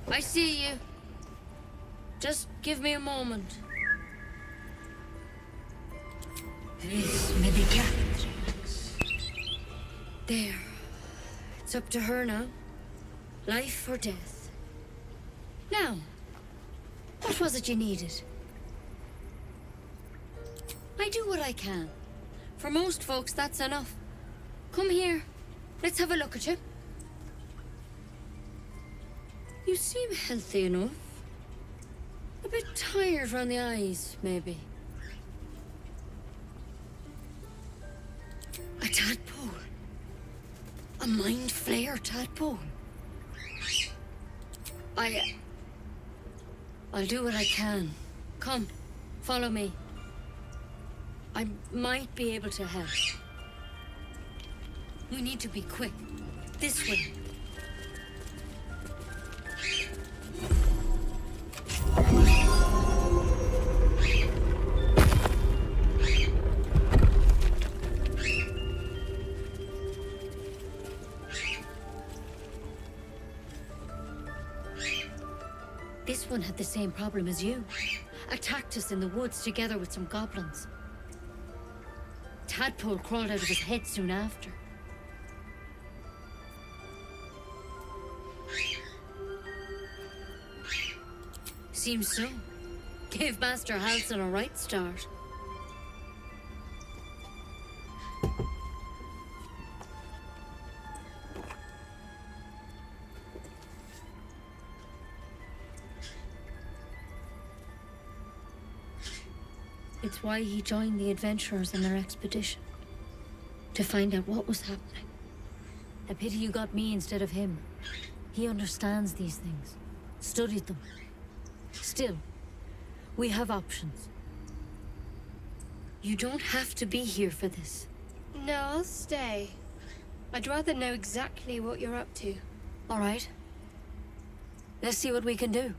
I see you. Just give me a moment. Res medicatrix. There. It's up to her now. Life or death. Now, what was it you needed? I do what I can. For most folks, that's enough. Come here. Let's have a look at you. You seem healthy enough. A bit tired around the eyes, maybe. A tadpole. A mind flayer tadpole. I'll do what I can. Come, follow me. I might be able to help. We need to be quick. This way. This one had the same problem as you. Attacked us in the woods together with some goblins. Tadpole crawled out of his head soon after. Seems so. Gave Master Halsin a right start. It's why he joined the adventurers in their expedition. To find out what was happening. A pity you got me instead of him. He understands these things. Studied them. Still, we have options. You don't have to be here for this. No, I'll stay. I'd rather know exactly what you're up to. All right. Let's see what we can do.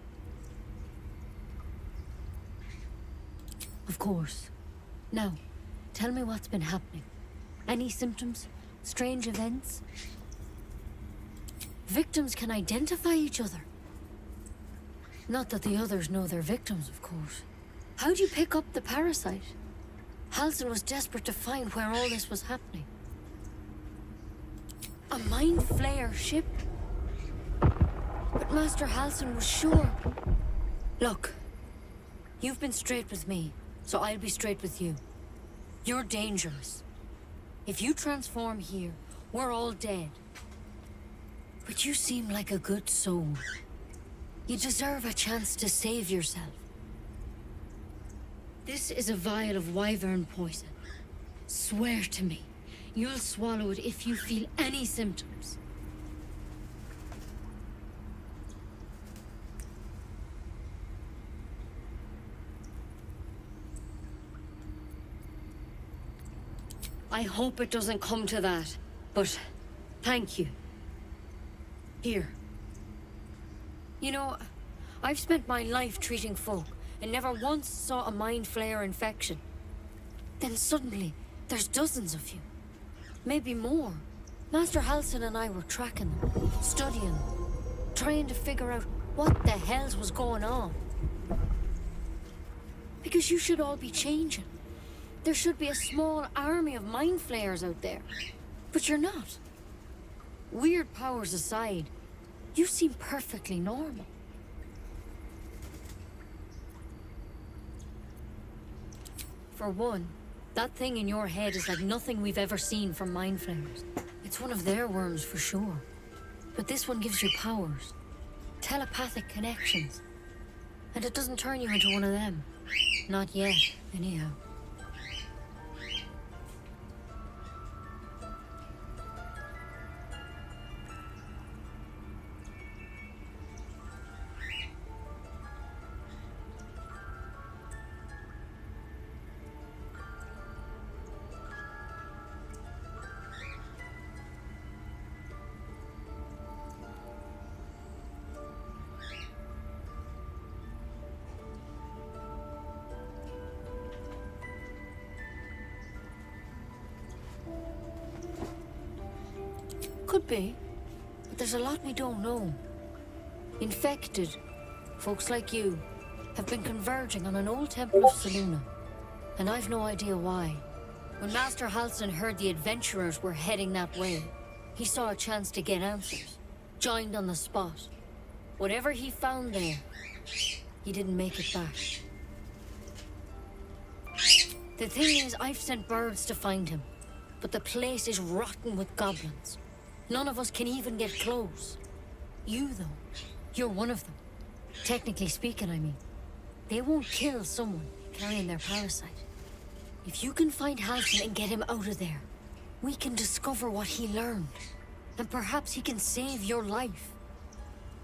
Of course. Now, tell me what's been happening. Any symptoms? Strange events? Victims can identify each other. Not that the others know they're victims, of course. How'd you pick up the parasite? Halsin was desperate to find where all this was happening. A mind flayer ship? But Master Halsin was sure. Look, you've been straight with me, so I'll be straight with you. You're dangerous. If you transform here, we're all dead. But you seem like a good soul. You deserve a chance to save yourself. This is a vial of wyvern poison. Swear to me, you'll swallow it if you feel any symptoms. I hope it doesn't come to that, but thank you. Here. You know, I've spent my life treating folk and never once saw a mind flayer infection. Then suddenly, there's dozens of you. Maybe more. Master Halsin and I were tracking them, studying them, trying to figure out what the hells was going on. Because you should all be changing. There should be a small army of mind flayers out there. But you're not. Weird powers aside, you seem perfectly normal. For one, that thing in your head is like nothing we've ever seen from mind flayers. It's one of their worms for sure. But this one gives you powers. Telepathic connections. And it doesn't turn you into one of them. Not yet, anyhow. Could be, but there's a lot we don't know. Infected, folks like you, have been converging on an old temple of Selûne, and I've no idea why. When Master Halsin heard the adventurers were heading that way, he saw a chance to get answers, joined on the spot. Whatever he found there, he didn't make it back. The thing is, I've sent birds to find him, but the place is rotten with goblins. None of us can even get close. You, though, you're one of them. Technically speaking, I mean. They won't kill someone carrying their parasite. If you can find Halsin and get him out of there, we can discover what he learned. And perhaps he can save your life.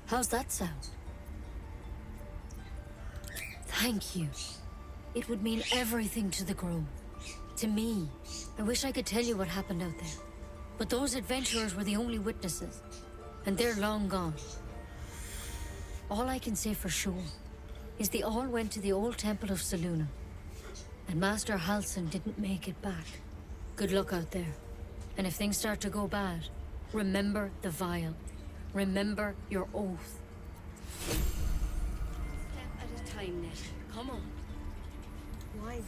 How's that sound? Thank you. It would mean everything to the Grove. To me. I wish I could tell you what happened out there. But those adventurers were the only witnesses, and they're long gone. All I can say for sure is they all went to the old temple of Selûne, and Master Halsin didn't make it back. Good luck out there. And if things start to go bad, remember the vial. Remember your oath. Step at a time, Ned. Come on. Why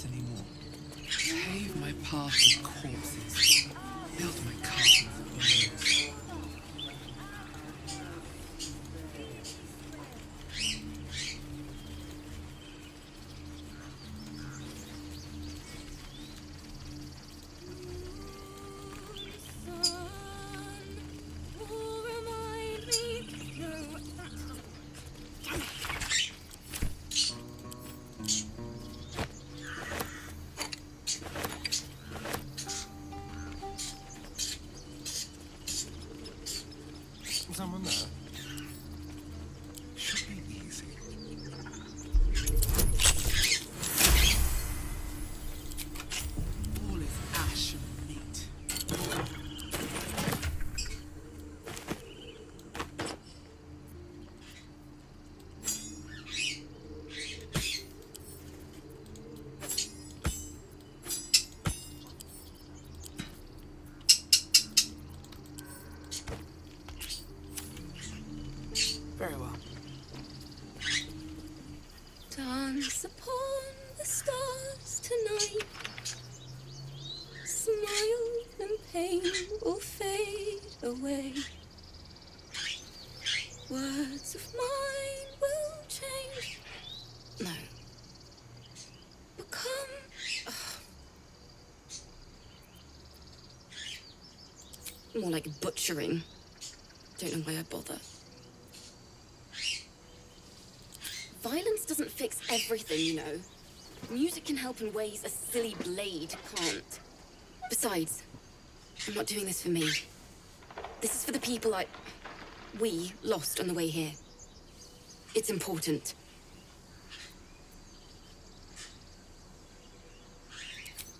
anymore. Pave my path with corpses. Build my castle of bones. Someone there? Should be easy. All is ash and meat. Very well. Dance upon the stars tonight. Smile and pain will fade away. Words of mine will change. No. More like butchering. Don't know why I bother. Violence doesn't fix everything, you know. Music can help in ways a silly blade can't. Besides, I'm not doing this for me. This is for the people we lost on the way here. It's important.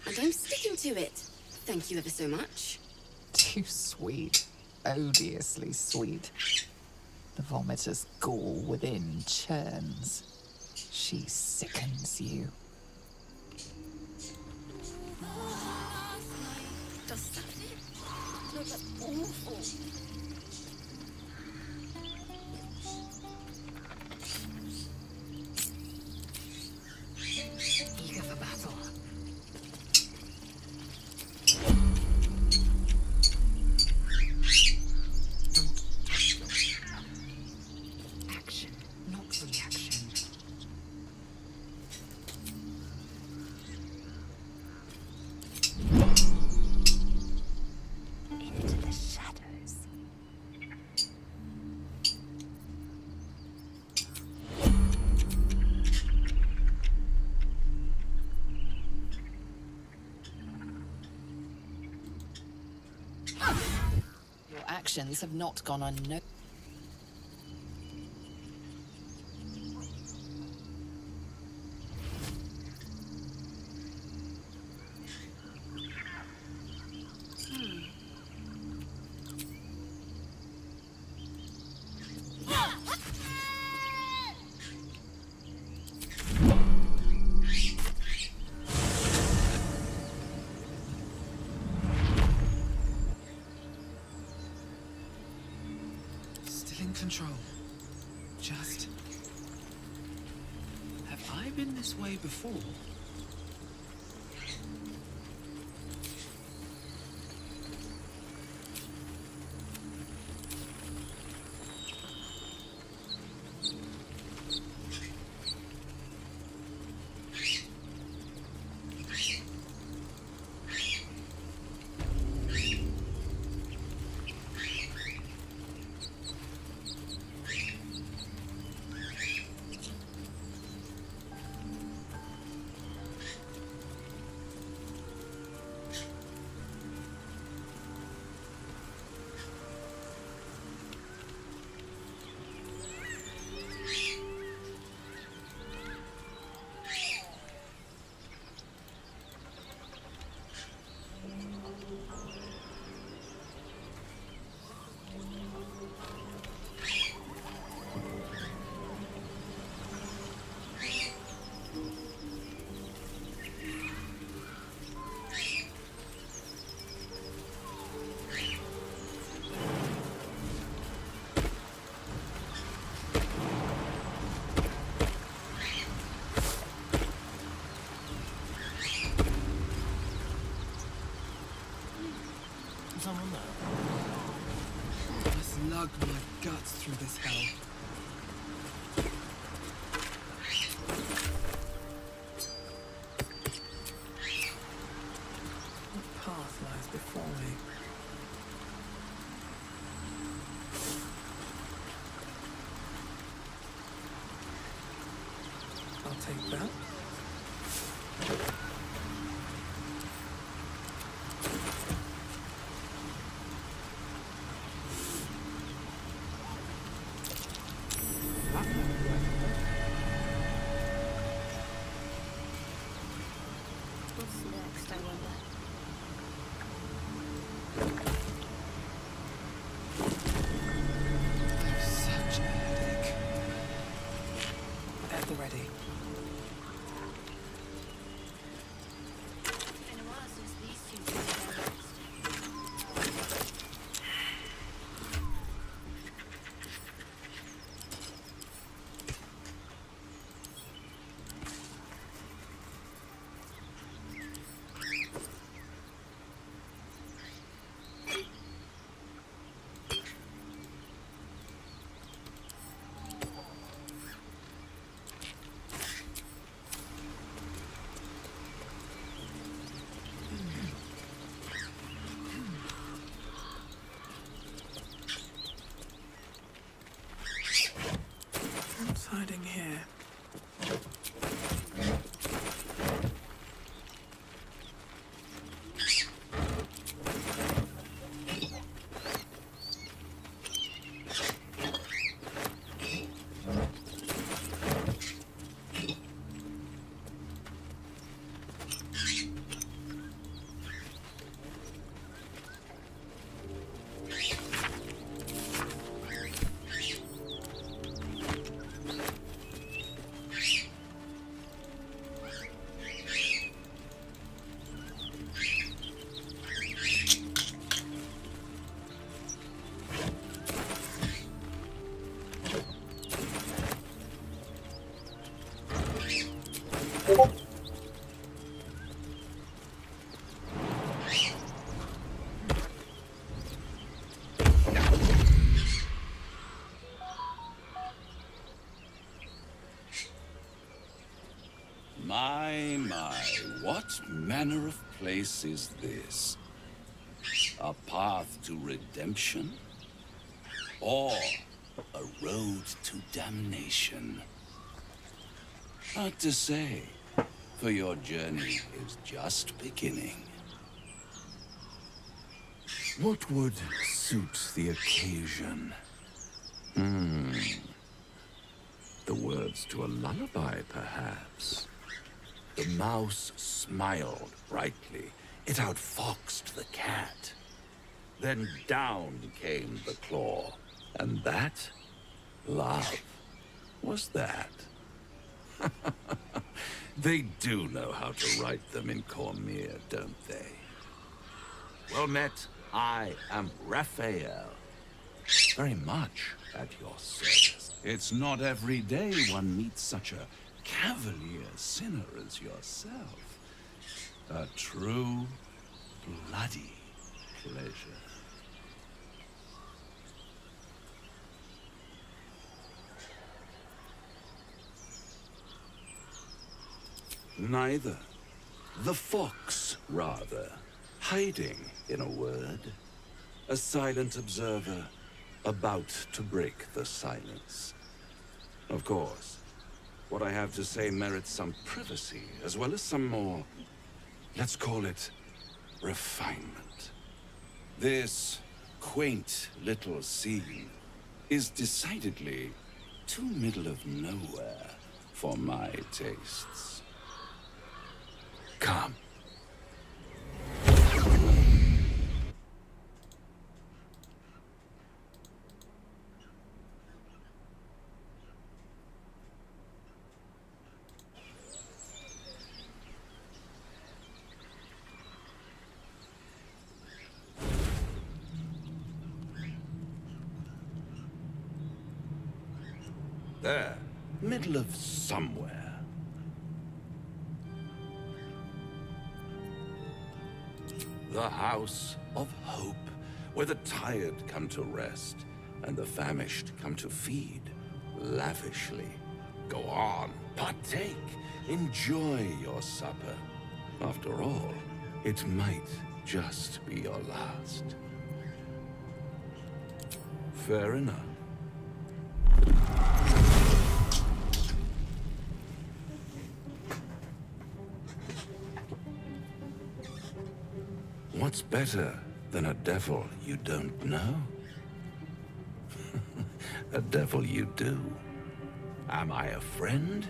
And I'm sticking to it. Thank you ever so much. Too sweet. Odiously sweet. The vomitor's gall within churns. She sickens you. Does that it? No, that's awful. Eager for battle. Action, not reaction. Into the shadows. Your actions have not gone unnoticed. Still in control. Just... Have I been this way before? Someone there. I slug my guts through this hell. What path lies before me? I'll take that. What's next, I wonder? I have such a headache. At the ready. Been a while since these two came down. My, what manner of place is this? A path to redemption? Or a road to damnation? Hard to say, for your journey is just beginning. What would suit the occasion? The words to a lullaby, perhaps. The mouse smiled brightly. It outfoxed the cat. Then down came the claw. And that, love, was that. They do know how to write them in Cormier, don't they? Well met, I am Raphael. Very much at your service. It's not every day one meets such a cavalier sinner as yourself. A true, bloody pleasure. Neither. The fox, rather. Hiding, in a word. A silent observer, about to break the silence. Of course, what I have to say merits some privacy, as well as some more, let's call it, refinement. This quaint little scene is decidedly too middle of nowhere for my tastes. Come. There, middle of somewhere. The House of Hope, where the tired come to rest and the famished come to feed lavishly. Go on, partake, enjoy your supper. After all, it might just be your last. Fair enough. What's better than a devil you don't know? A devil you do. Am I a friend?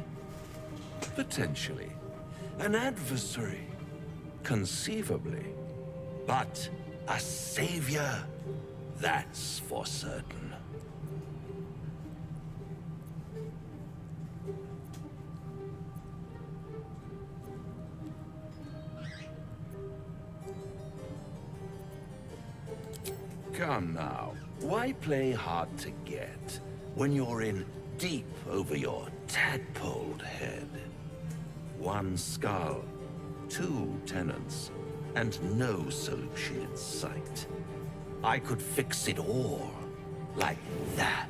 Potentially. An adversary? Conceivably. But a savior? That's for certain. Come now, why play hard to get when you're in deep over your tadpoled head? One skull, two tenants, and no solution in sight. I could fix it all, like that.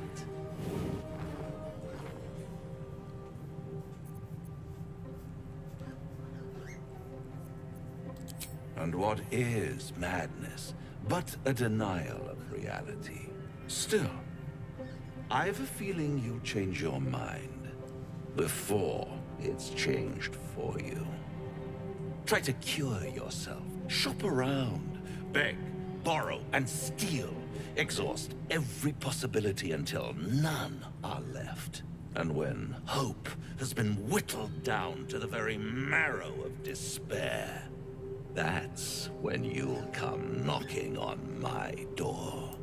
And what is madness but a denial of reality? Still, I've a feeling you'll change your mind before it's changed for you. Try to cure yourself, shop around, beg, borrow, and steal. Exhaust every possibility until none are left. And when hope has been whittled down to the very marrow of despair, that's when you'll come knocking on my door.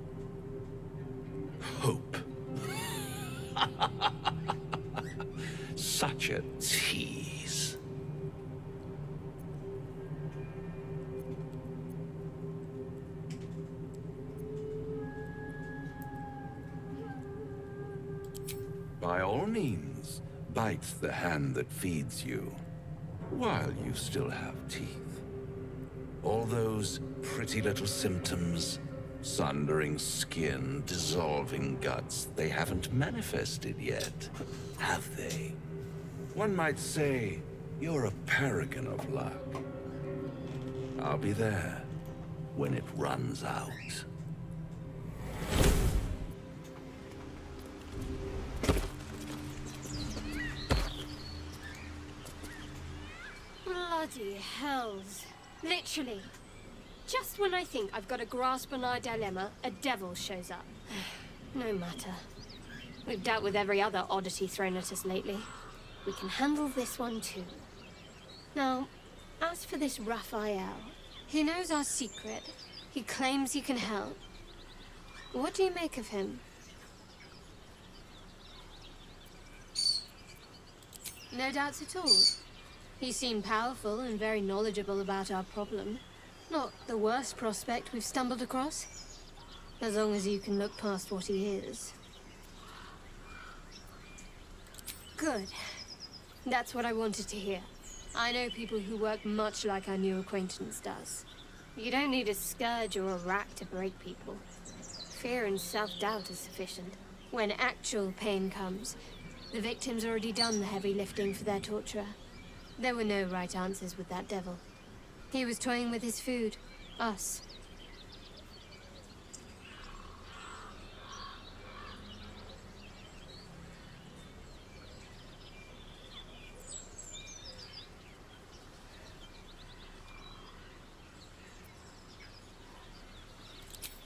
Hope. Such a tease. By all means, bite the hand that feeds you. while you still have teeth. All those pretty little symptoms, sundering skin, dissolving guts, they haven't manifested yet, have they? One might say you're a paragon of luck. I'll be there when it runs out. Bloody hells. Literally. Just when I think I've got a grasp on our dilemma, a devil shows up. No matter. We've dealt with every other oddity thrown at us lately. We can handle this one too. Now, as for this Raphael, he knows our secret. He claims he can help. What do you make of him? No doubts at all. He seemed powerful and very knowledgeable about our problem. Not the worst prospect we've stumbled across. As long as you can look past what he is. Good. That's what I wanted to hear. I know people who work much like our new acquaintance does. You don't need a scourge or a rack to break people. Fear and self-doubt is sufficient. When actual pain comes, the victim's already done the heavy lifting for their torturer. There were no right answers with that devil. He was toying with his food. Us.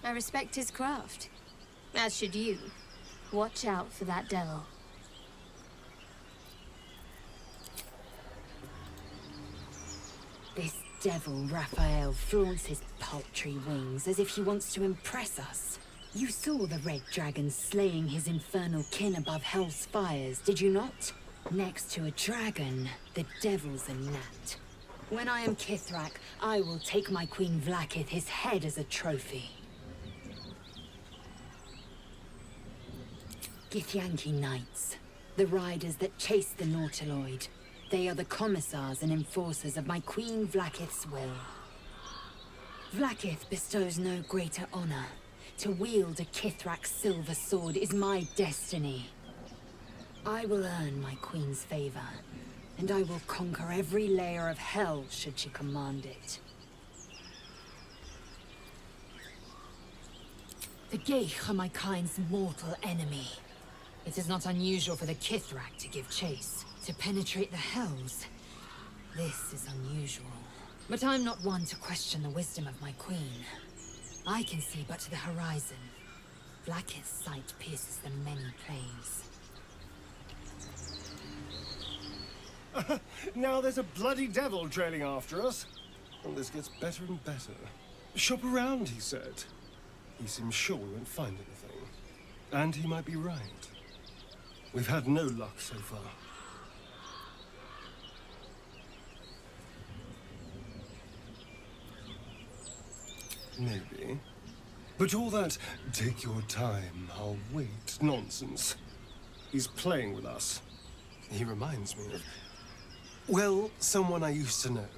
I respect his craft. As should you. Watch out for that devil. This devil Raphael flaunts his paltry wings as if he wants to impress us. You saw the red dragon slaying his infernal kin above hell's fires, did you not? Next to a dragon, the devil's a gnat. When I am Kithrak, I will take my Queen Vlaakith his head as a trophy. Githyanki Knights, the riders that chase the Nautiloid. They are the commissars and enforcers of my Queen Vlaakith's will. Vlaakith bestows no greater honor. To wield a Kithrak silver sword is my destiny. I will earn my Queen's favor, and I will conquer every layer of hell should she command it. The Geich are my kind's mortal enemy. It is not unusual for the Kithrak to give chase, to penetrate the hells. This is unusual. But I'm not one to question the wisdom of my queen. I can see but to the horizon. Vlaakith's sight pierces the many planes. Now there's a bloody devil trailing after us. And this gets better and better. Shop around, he said. He seems sure we won't find anything. And he might be right. We've had no luck so far. Maybe. But all that, take your time, I'll wait, nonsense. He's playing with us. He reminds me of, well, someone I used to know.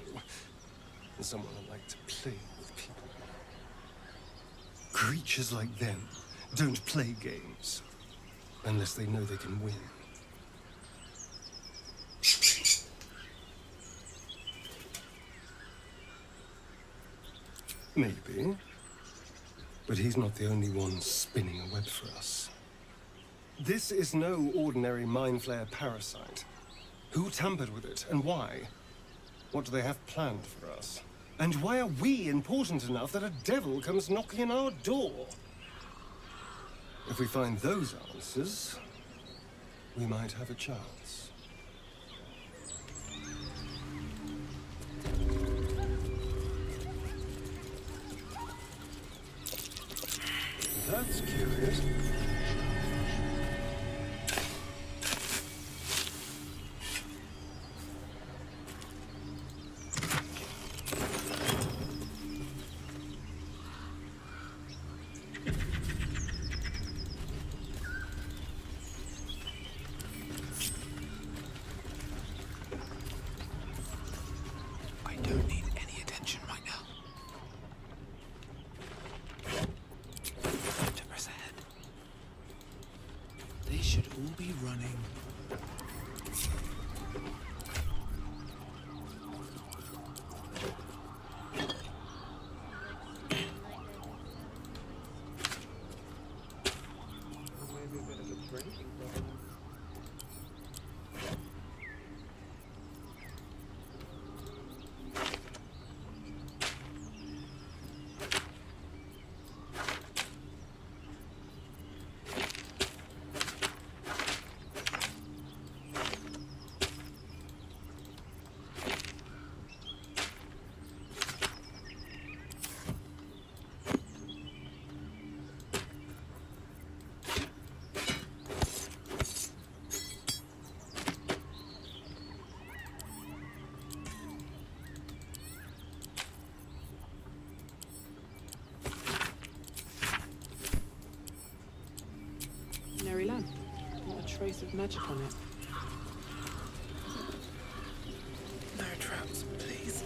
Someone I like to play with people. Creatures like them don't play games. Unless they know they can win. Maybe. But he's not the only one spinning a web for us. This is no ordinary mind flayer parasite. Who tampered with it, and why? What do they have planned for us? And why are we important enough that a devil comes knocking on our door? If we find those answers, we might have a chance. That's curious. cunning. Merry lamp. Not a trace of magic on it. No traps, please.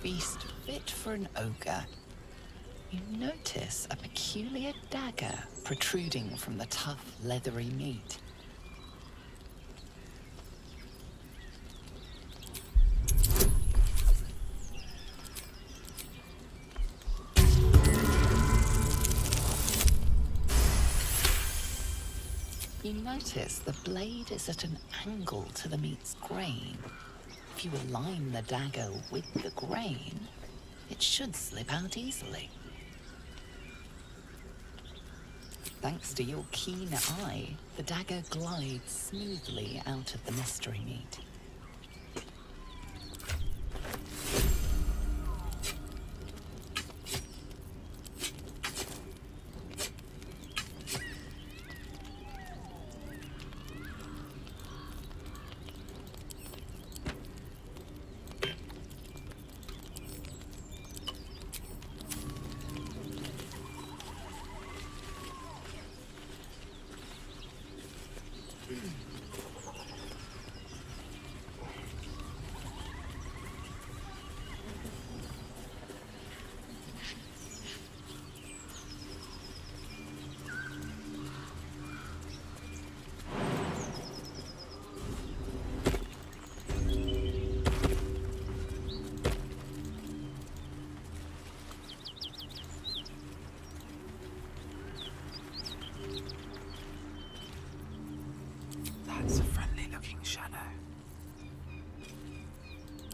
Feast fit for an ogre. You notice a peculiar dagger protruding from the tough, leathery meat. You notice the blade is at an angle to the meat's grain. If you align the dagger with the grain, it should slip out easily. Thanks to your keen eye, the dagger glides smoothly out of the mystery meat. That's a friendly-looking shadow.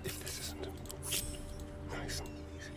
If this isn't nice and easy.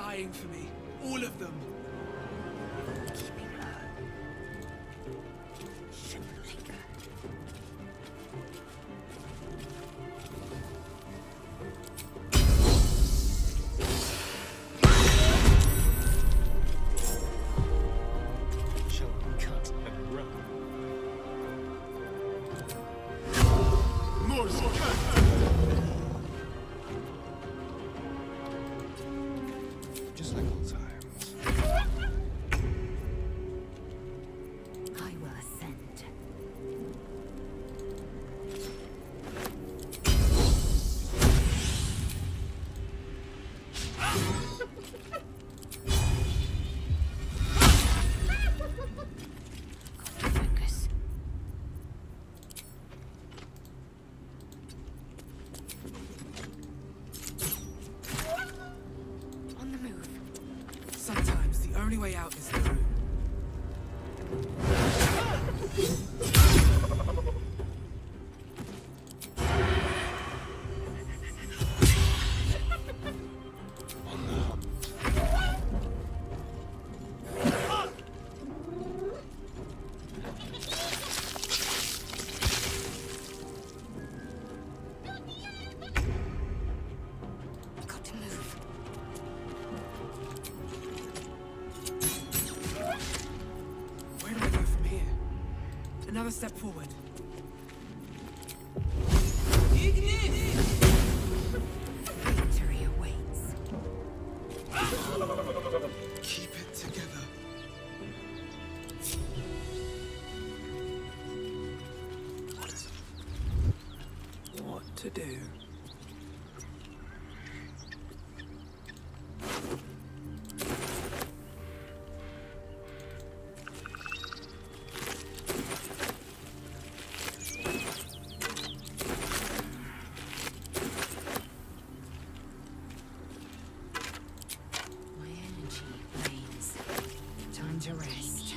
dying for me. All of them. Keeping her. Shouldn't linger. Shall we cut and run? Morse cut! Just like old times. I will ascend. Focus. On the move. Sometimes the only way out is through. On the hunt. Got to move. Where do I go from here? Another step forward. Victory awaits. Keep it together. What to do? My energy wanes. Time to rest.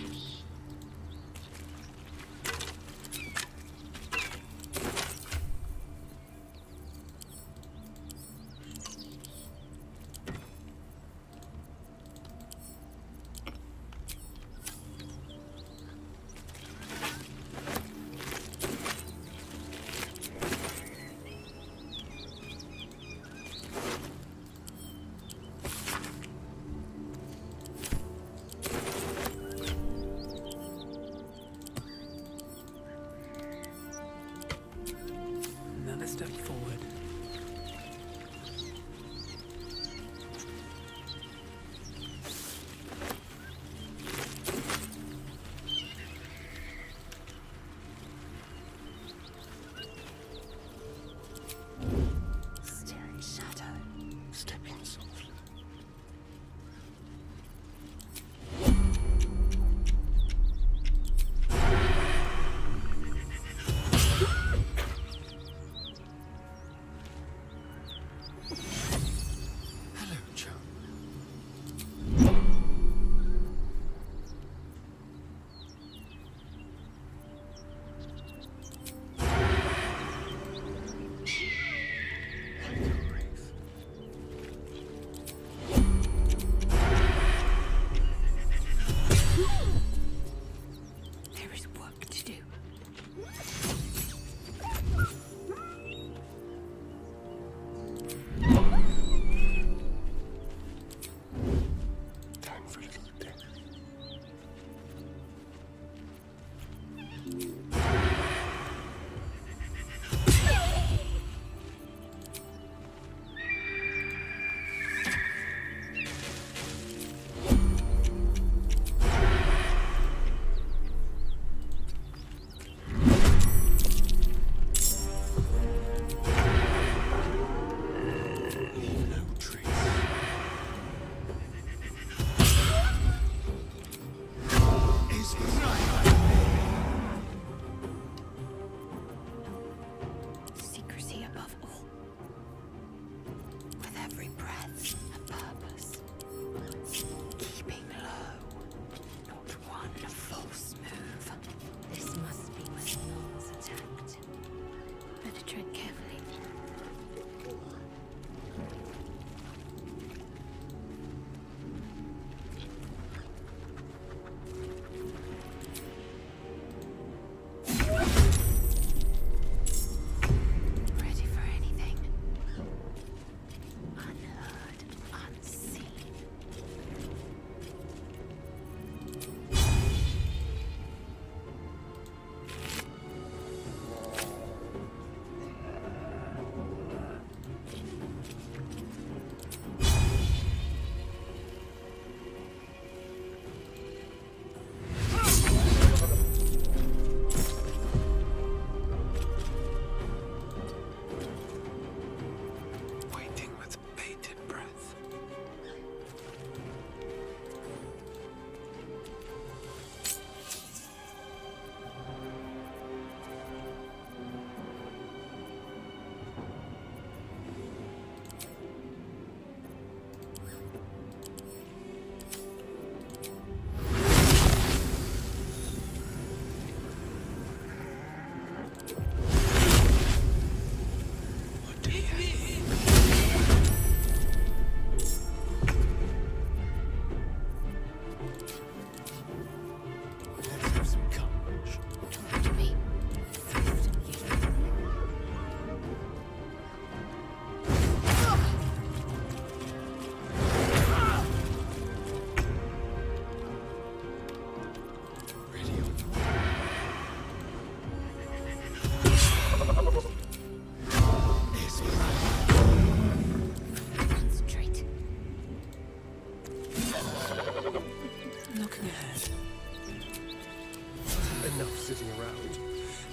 Enough sitting around.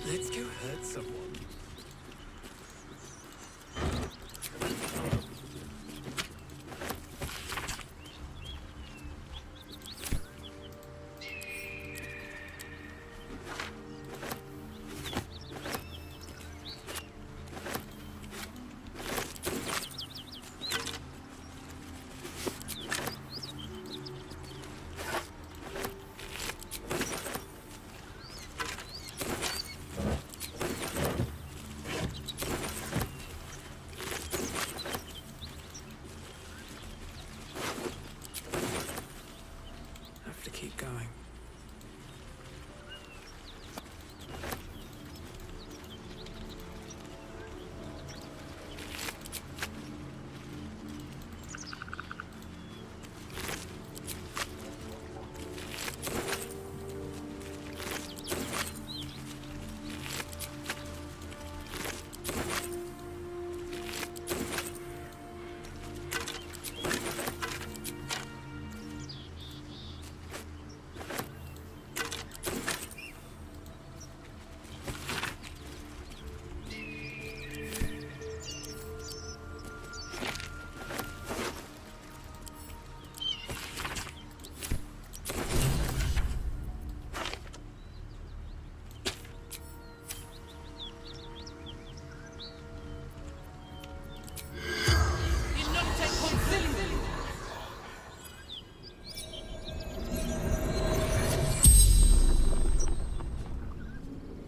Let's go hurt someone. Keep going.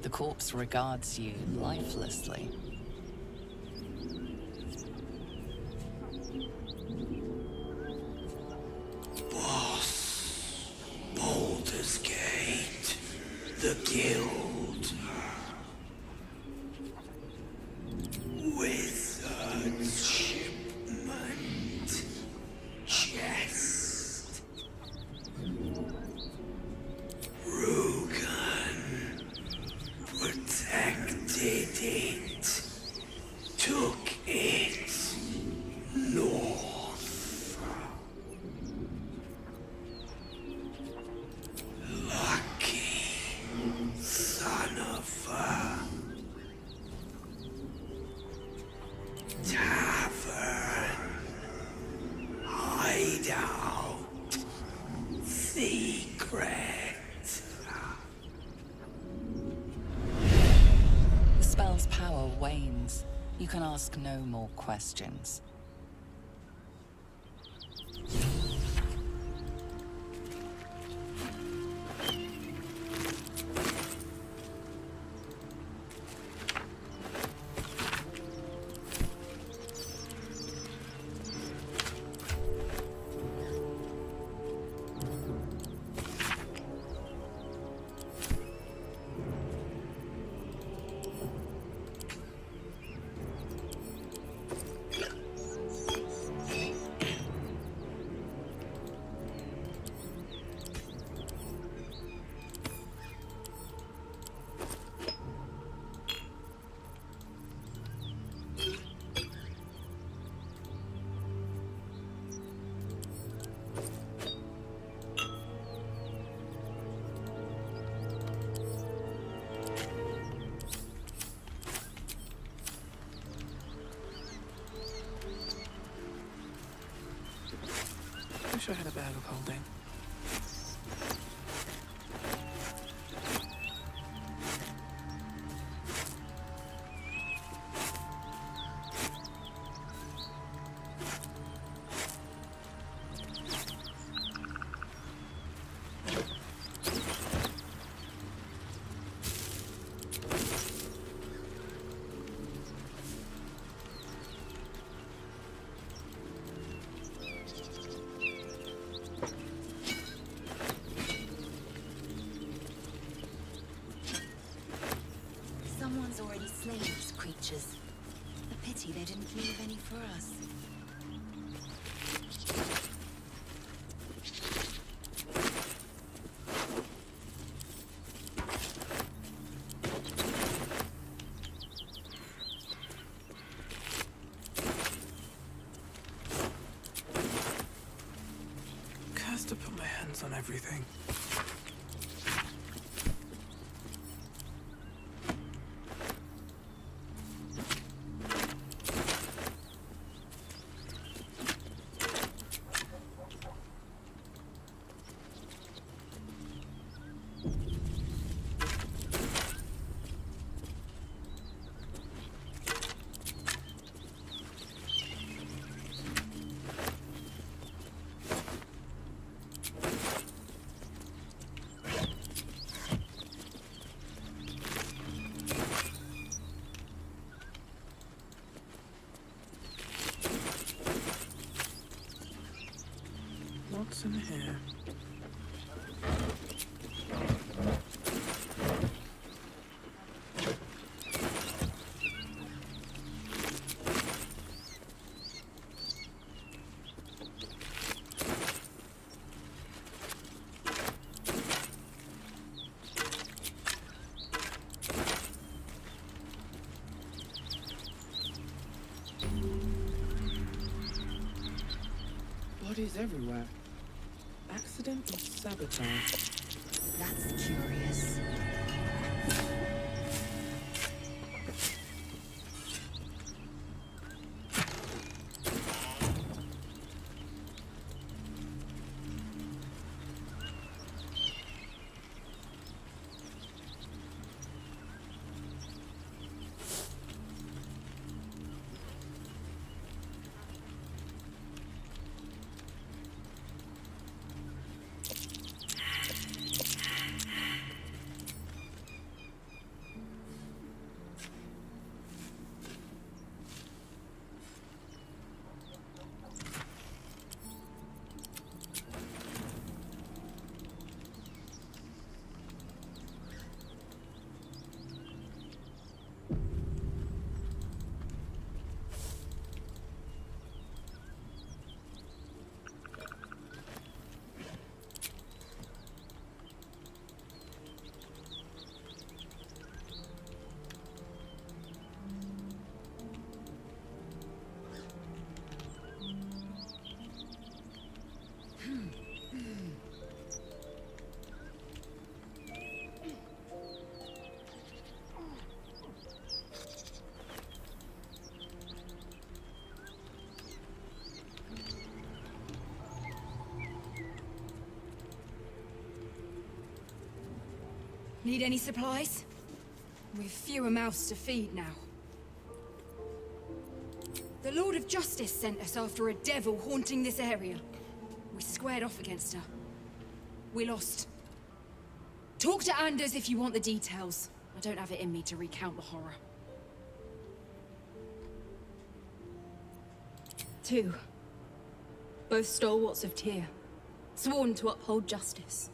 The corpse regards you lifelessly. Boss, Baldur's Gate, the Guild, Wizard's Shipment, Chest, Rugan protected it, took it north. Lucky son of a tavern, hideout, secret. The spell's power wanes. You can ask no more questions. Wish I had a bag of holding. Someone's already slain these creatures. A pity they didn't leave any for us. Cursed to put my hands on everything. What's in here? Bodies everywhere. Accident or sabotage? That's curious. Need any supplies? We've fewer mouths to feed now. The Lord of Justice sent us after a devil haunting this area. We squared off against her. We lost. Talk to Anders if you want the details. I don't have it in me to recount the horror. 2. Both stalwarts of Tyr, sworn to uphold justice.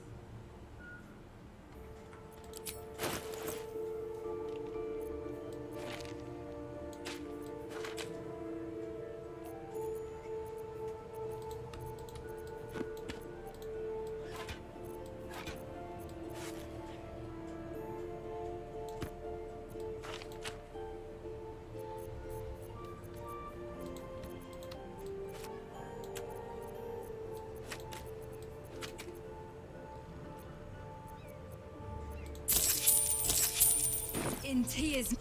In tears.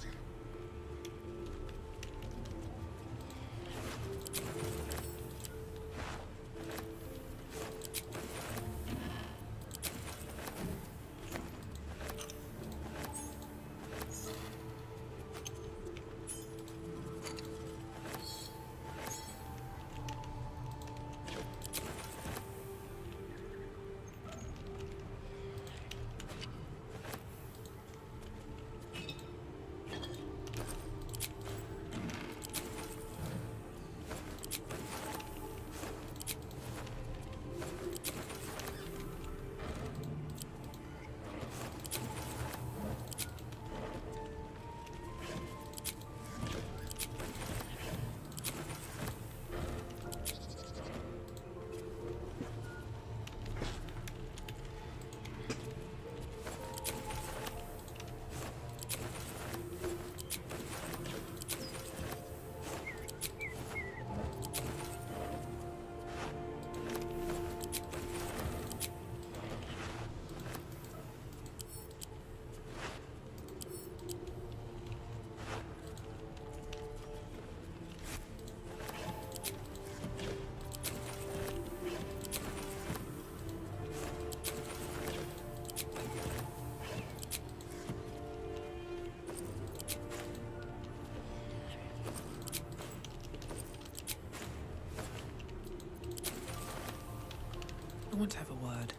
I want to have a word.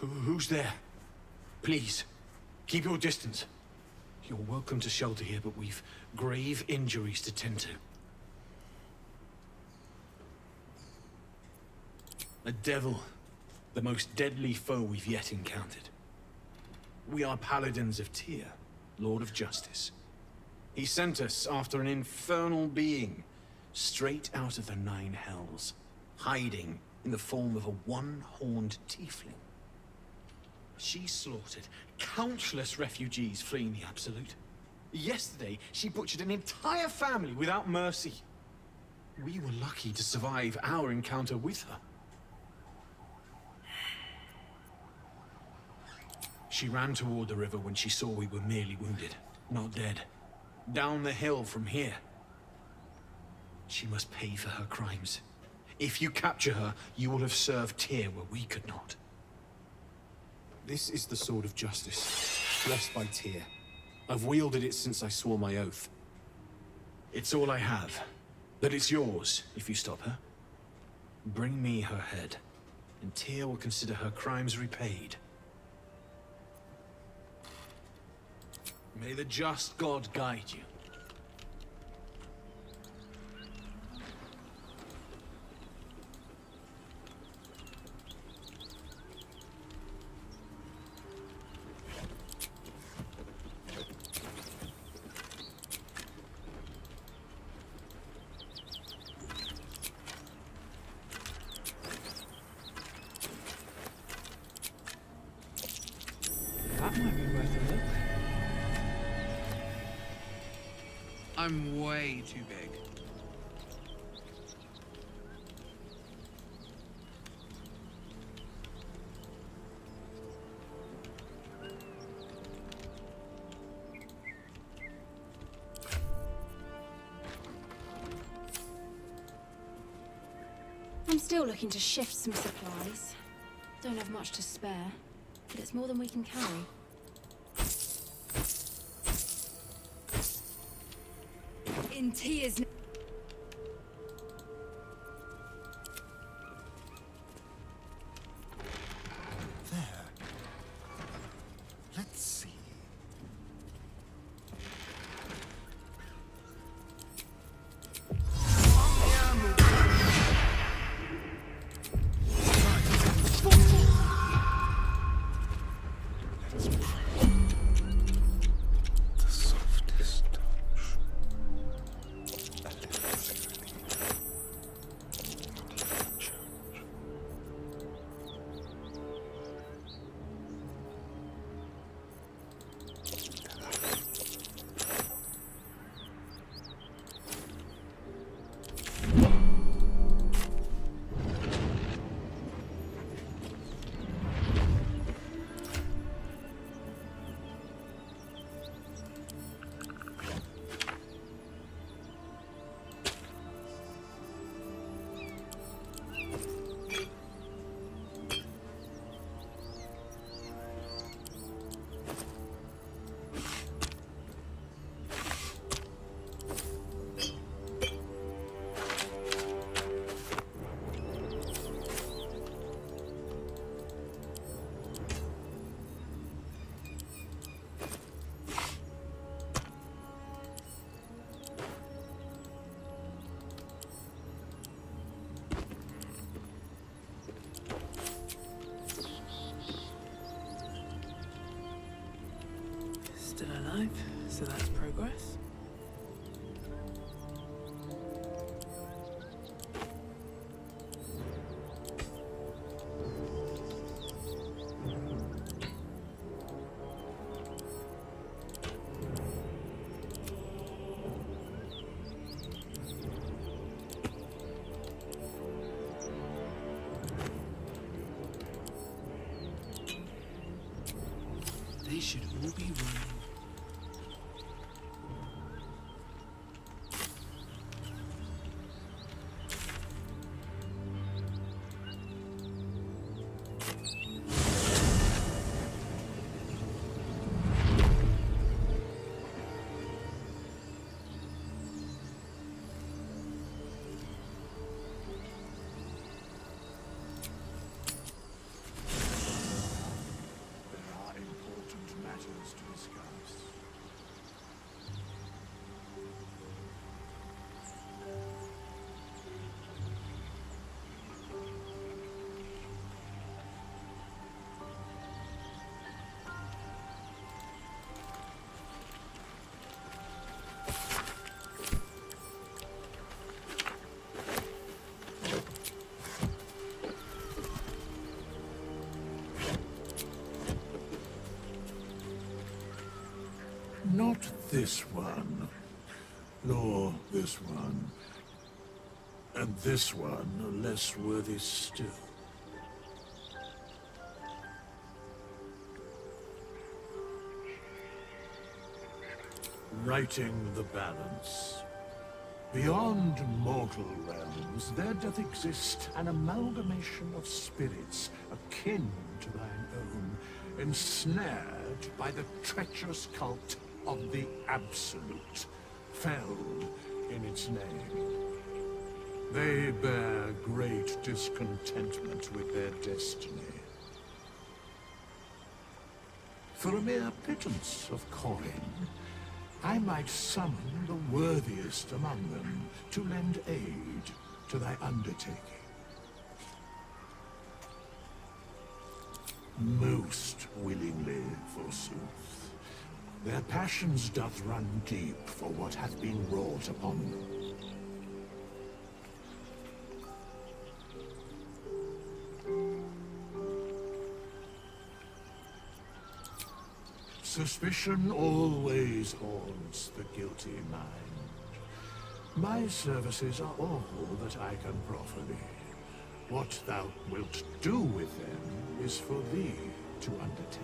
Who's there? Please, keep your distance. You're welcome to shelter here, but we've grave injuries to tend to. A devil, the most deadly foe we've yet encountered. We are paladins of Tyr, Lord of Justice. He sent us after an infernal being, straight out of the Nine Hells, hiding in the form of a one-horned tiefling. She slaughtered countless refugees fleeing the Absolute. Yesterday, she butchered an entire family without mercy. We were lucky to survive our encounter with her. She ran toward the river when she saw we were merely wounded, not dead. Down the hill from here. She must pay for her crimes. If you capture her, you will have served Tyr where we could not. This is the sword of justice, blessed by Tyr. I've wielded it since I swore my oath. It's all I have, but it's yours if you stop her. Bring me her head, and Tyr will consider her crimes repaid. May the just God guide you. That might be worth a look. I'm way too big. I'm still looking to shift some supplies. Don't have much to spare, but it's more than we can carry. In tears. There. Let's see. Still alive, so that's progress. They should all be running. this one, nor this one. And this one less worthy still. Righting the balance. Beyond mortal realms, there doth exist an amalgamation of spirits akin to thine own, ensnared by the treacherous cult of the Absolute, felled in its name. They bear great discontentment with their destiny. For a mere pittance of coin, I might summon the worthiest among them to lend aid to thy undertaking. Most willingly, forsooth. Their passions doth run deep for what hath been wrought upon them. Suspicion always haunts the guilty mind. My services are all that I can proffer thee. What thou wilt do with them is for thee to undertake.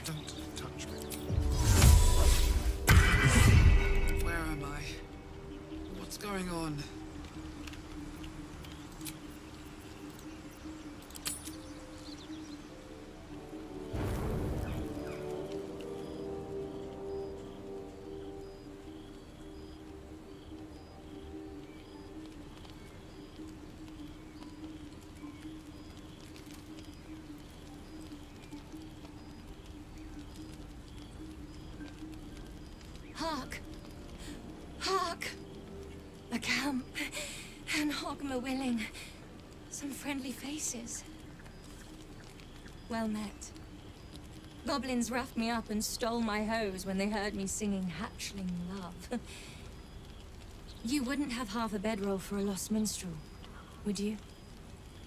Don't touch me. Where am I? What's going on? Hark! Hark! A camp, and Hogma willing. Some friendly faces. Well met. Goblins roughed me up and stole my hose when they heard me singing hatchling love. You wouldn't have half a bedroll for a lost minstrel, would you?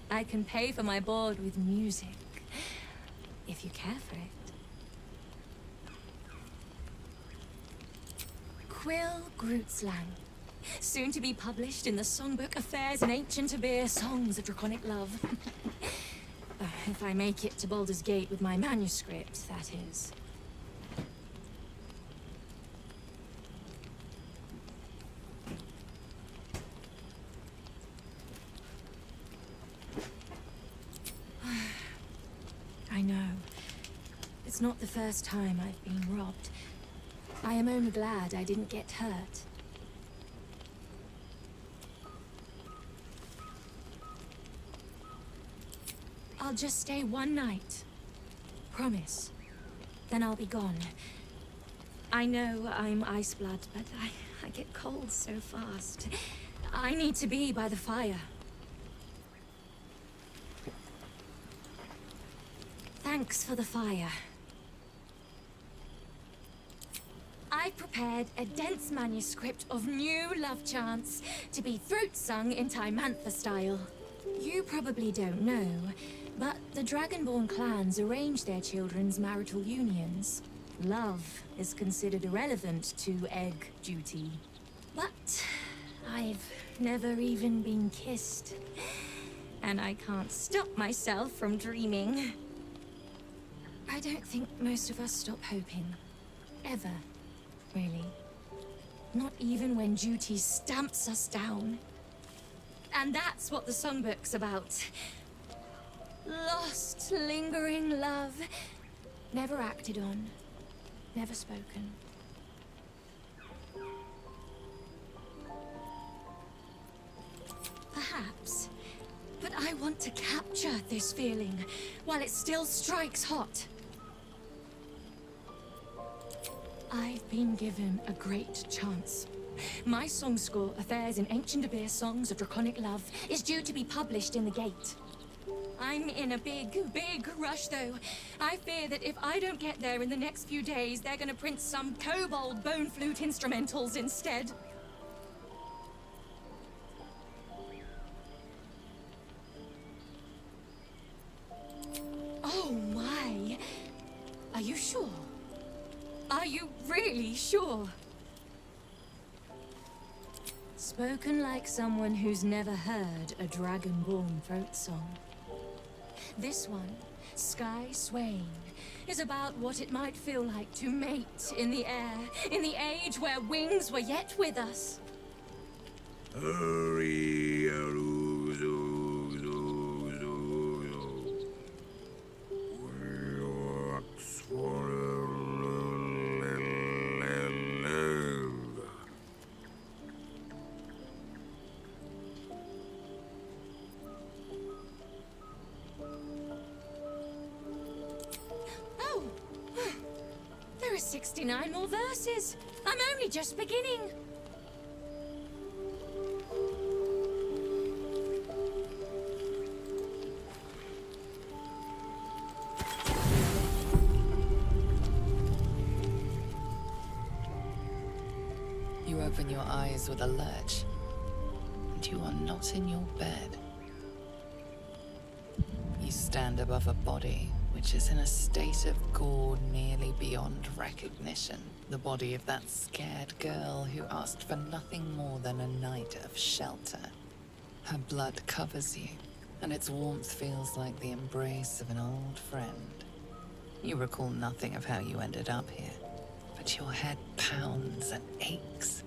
I can pay for my board with music, if you care for it. Quill Grootslang. Soon to be published in the songbook Affairs in Ancient Abir Songs of Draconic Love. If I make it to Baldur's Gate with my manuscript, that is. I know. It's not the first time I've been robbed. I am only glad I didn't get hurt. I'll just stay one night. Promise. Then I'll be gone. I know I'm ice blood, but I get cold so fast. I need to be by the fire. Thanks for the fire. I've prepared a dense manuscript of new love chants to be throat-sung in Timantha style. You probably don't know, but the Dragonborn clans arrange their children's marital unions. Love is considered irrelevant to egg duty. But I've never even been kissed. And I can't stop myself from dreaming. I don't think most of us stop hoping. Ever. Really. Not even when duty stamps us down. And that's what the songbook's about. Lost, lingering love. Never acted on. Never spoken. Perhaps. But I want to capture this feeling while it still strikes hot. I've been given a great chance. My song score, Affairs in Ancient Abir Songs of Draconic Love, is due to be published in the Gate. I'm in a big rush, though. I fear that if I don't get there in the next few days, they're gonna print some kobold bone flute instrumentals instead. Are you really sure? Spoken like someone who's never heard a dragonborn throat song. This one, Sky Swain, is about what it might feel like to mate in the air, in the age where wings were yet with us. Oh, there are 69 more verses. I'm only just beginning. You open your eyes with a lurch, and you are not in your bed. You stand above a body which is in a state of gore nearly beyond recognition. The body of that scared girl who asked for nothing more than a night of shelter. Her blood covers you, and its warmth feels like the embrace of an old friend. You recall nothing of how you ended up here, but your head pounds and aches.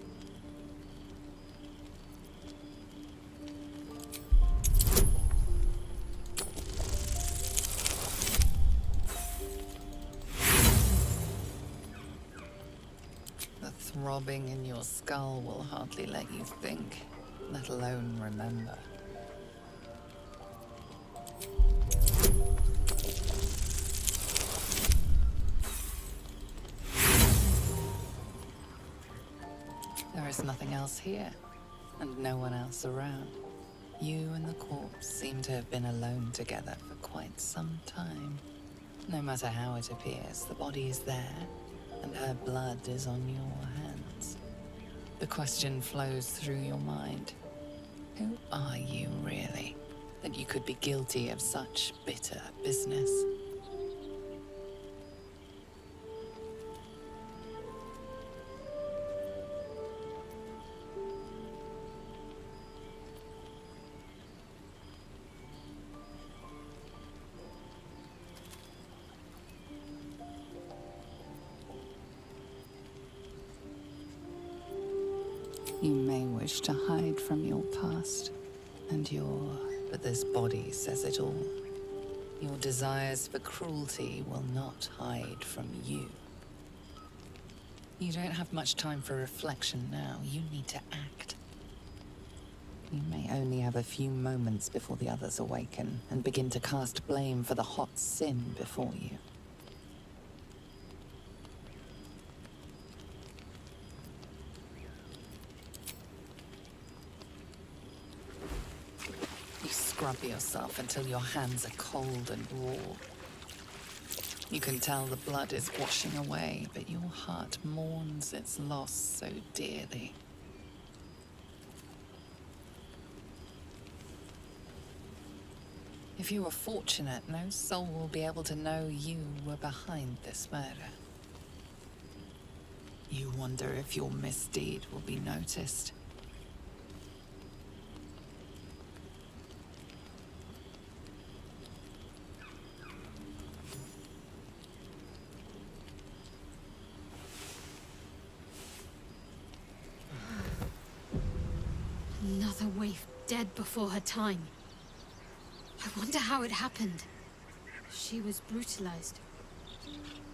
The throbbing in your skull will hardly let you think, let alone remember. There is nothing else here, and no one else around. You and the corpse seem to have been alone together for quite some time. No matter how it appears, the body is there, and her blood is on your hands. The question flows through your mind. Who are you really, that you could be guilty of such bitter business? You may wish to hide from your past and but this body says it all. Your desires for cruelty will not hide from you. You don't have much time for reflection now. You need to act. You may only have a few moments before the others awaken and begin to cast blame for the hot sin before you. Scrub yourself until your hands are cold and raw. You can tell the blood is washing away, but your heart mourns its loss so dearly. If you are fortunate, no soul will be able to know you were behind this murder. You wonder if your misdeed will be noticed. Another waif dead before her time. I wonder how it happened. She was brutalized.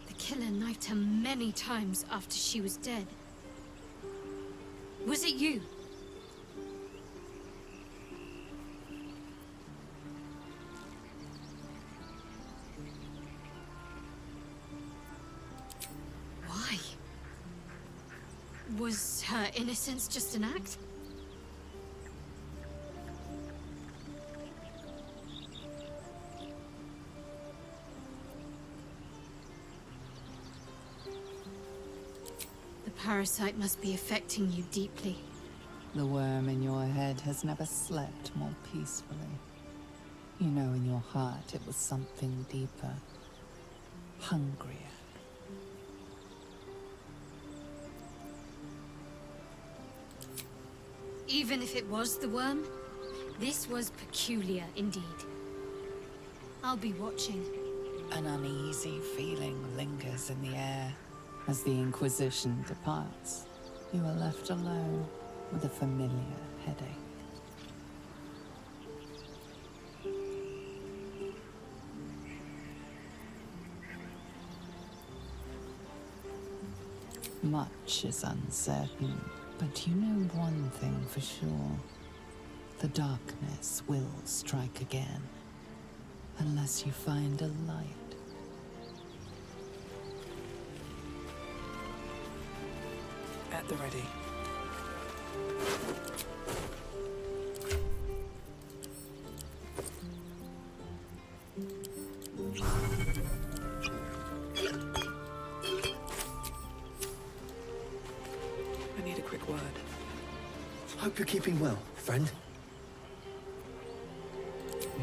The killer knifed her many times after she was dead. Was it you? Why? Was her innocence just an act? The parasite must be affecting you deeply. The worm in your head has never slept more peacefully. You know in your heart it was something deeper, hungrier. Even if it was the worm, this was peculiar indeed. I'll be watching. An uneasy feeling lingers in the air. As the Inquisition departs, you are left alone with a familiar headache. Much is uncertain, but you know one thing for sure. The darkness will strike again, unless you find a light. At the ready. I need a quick word. Hope you're keeping well, friend.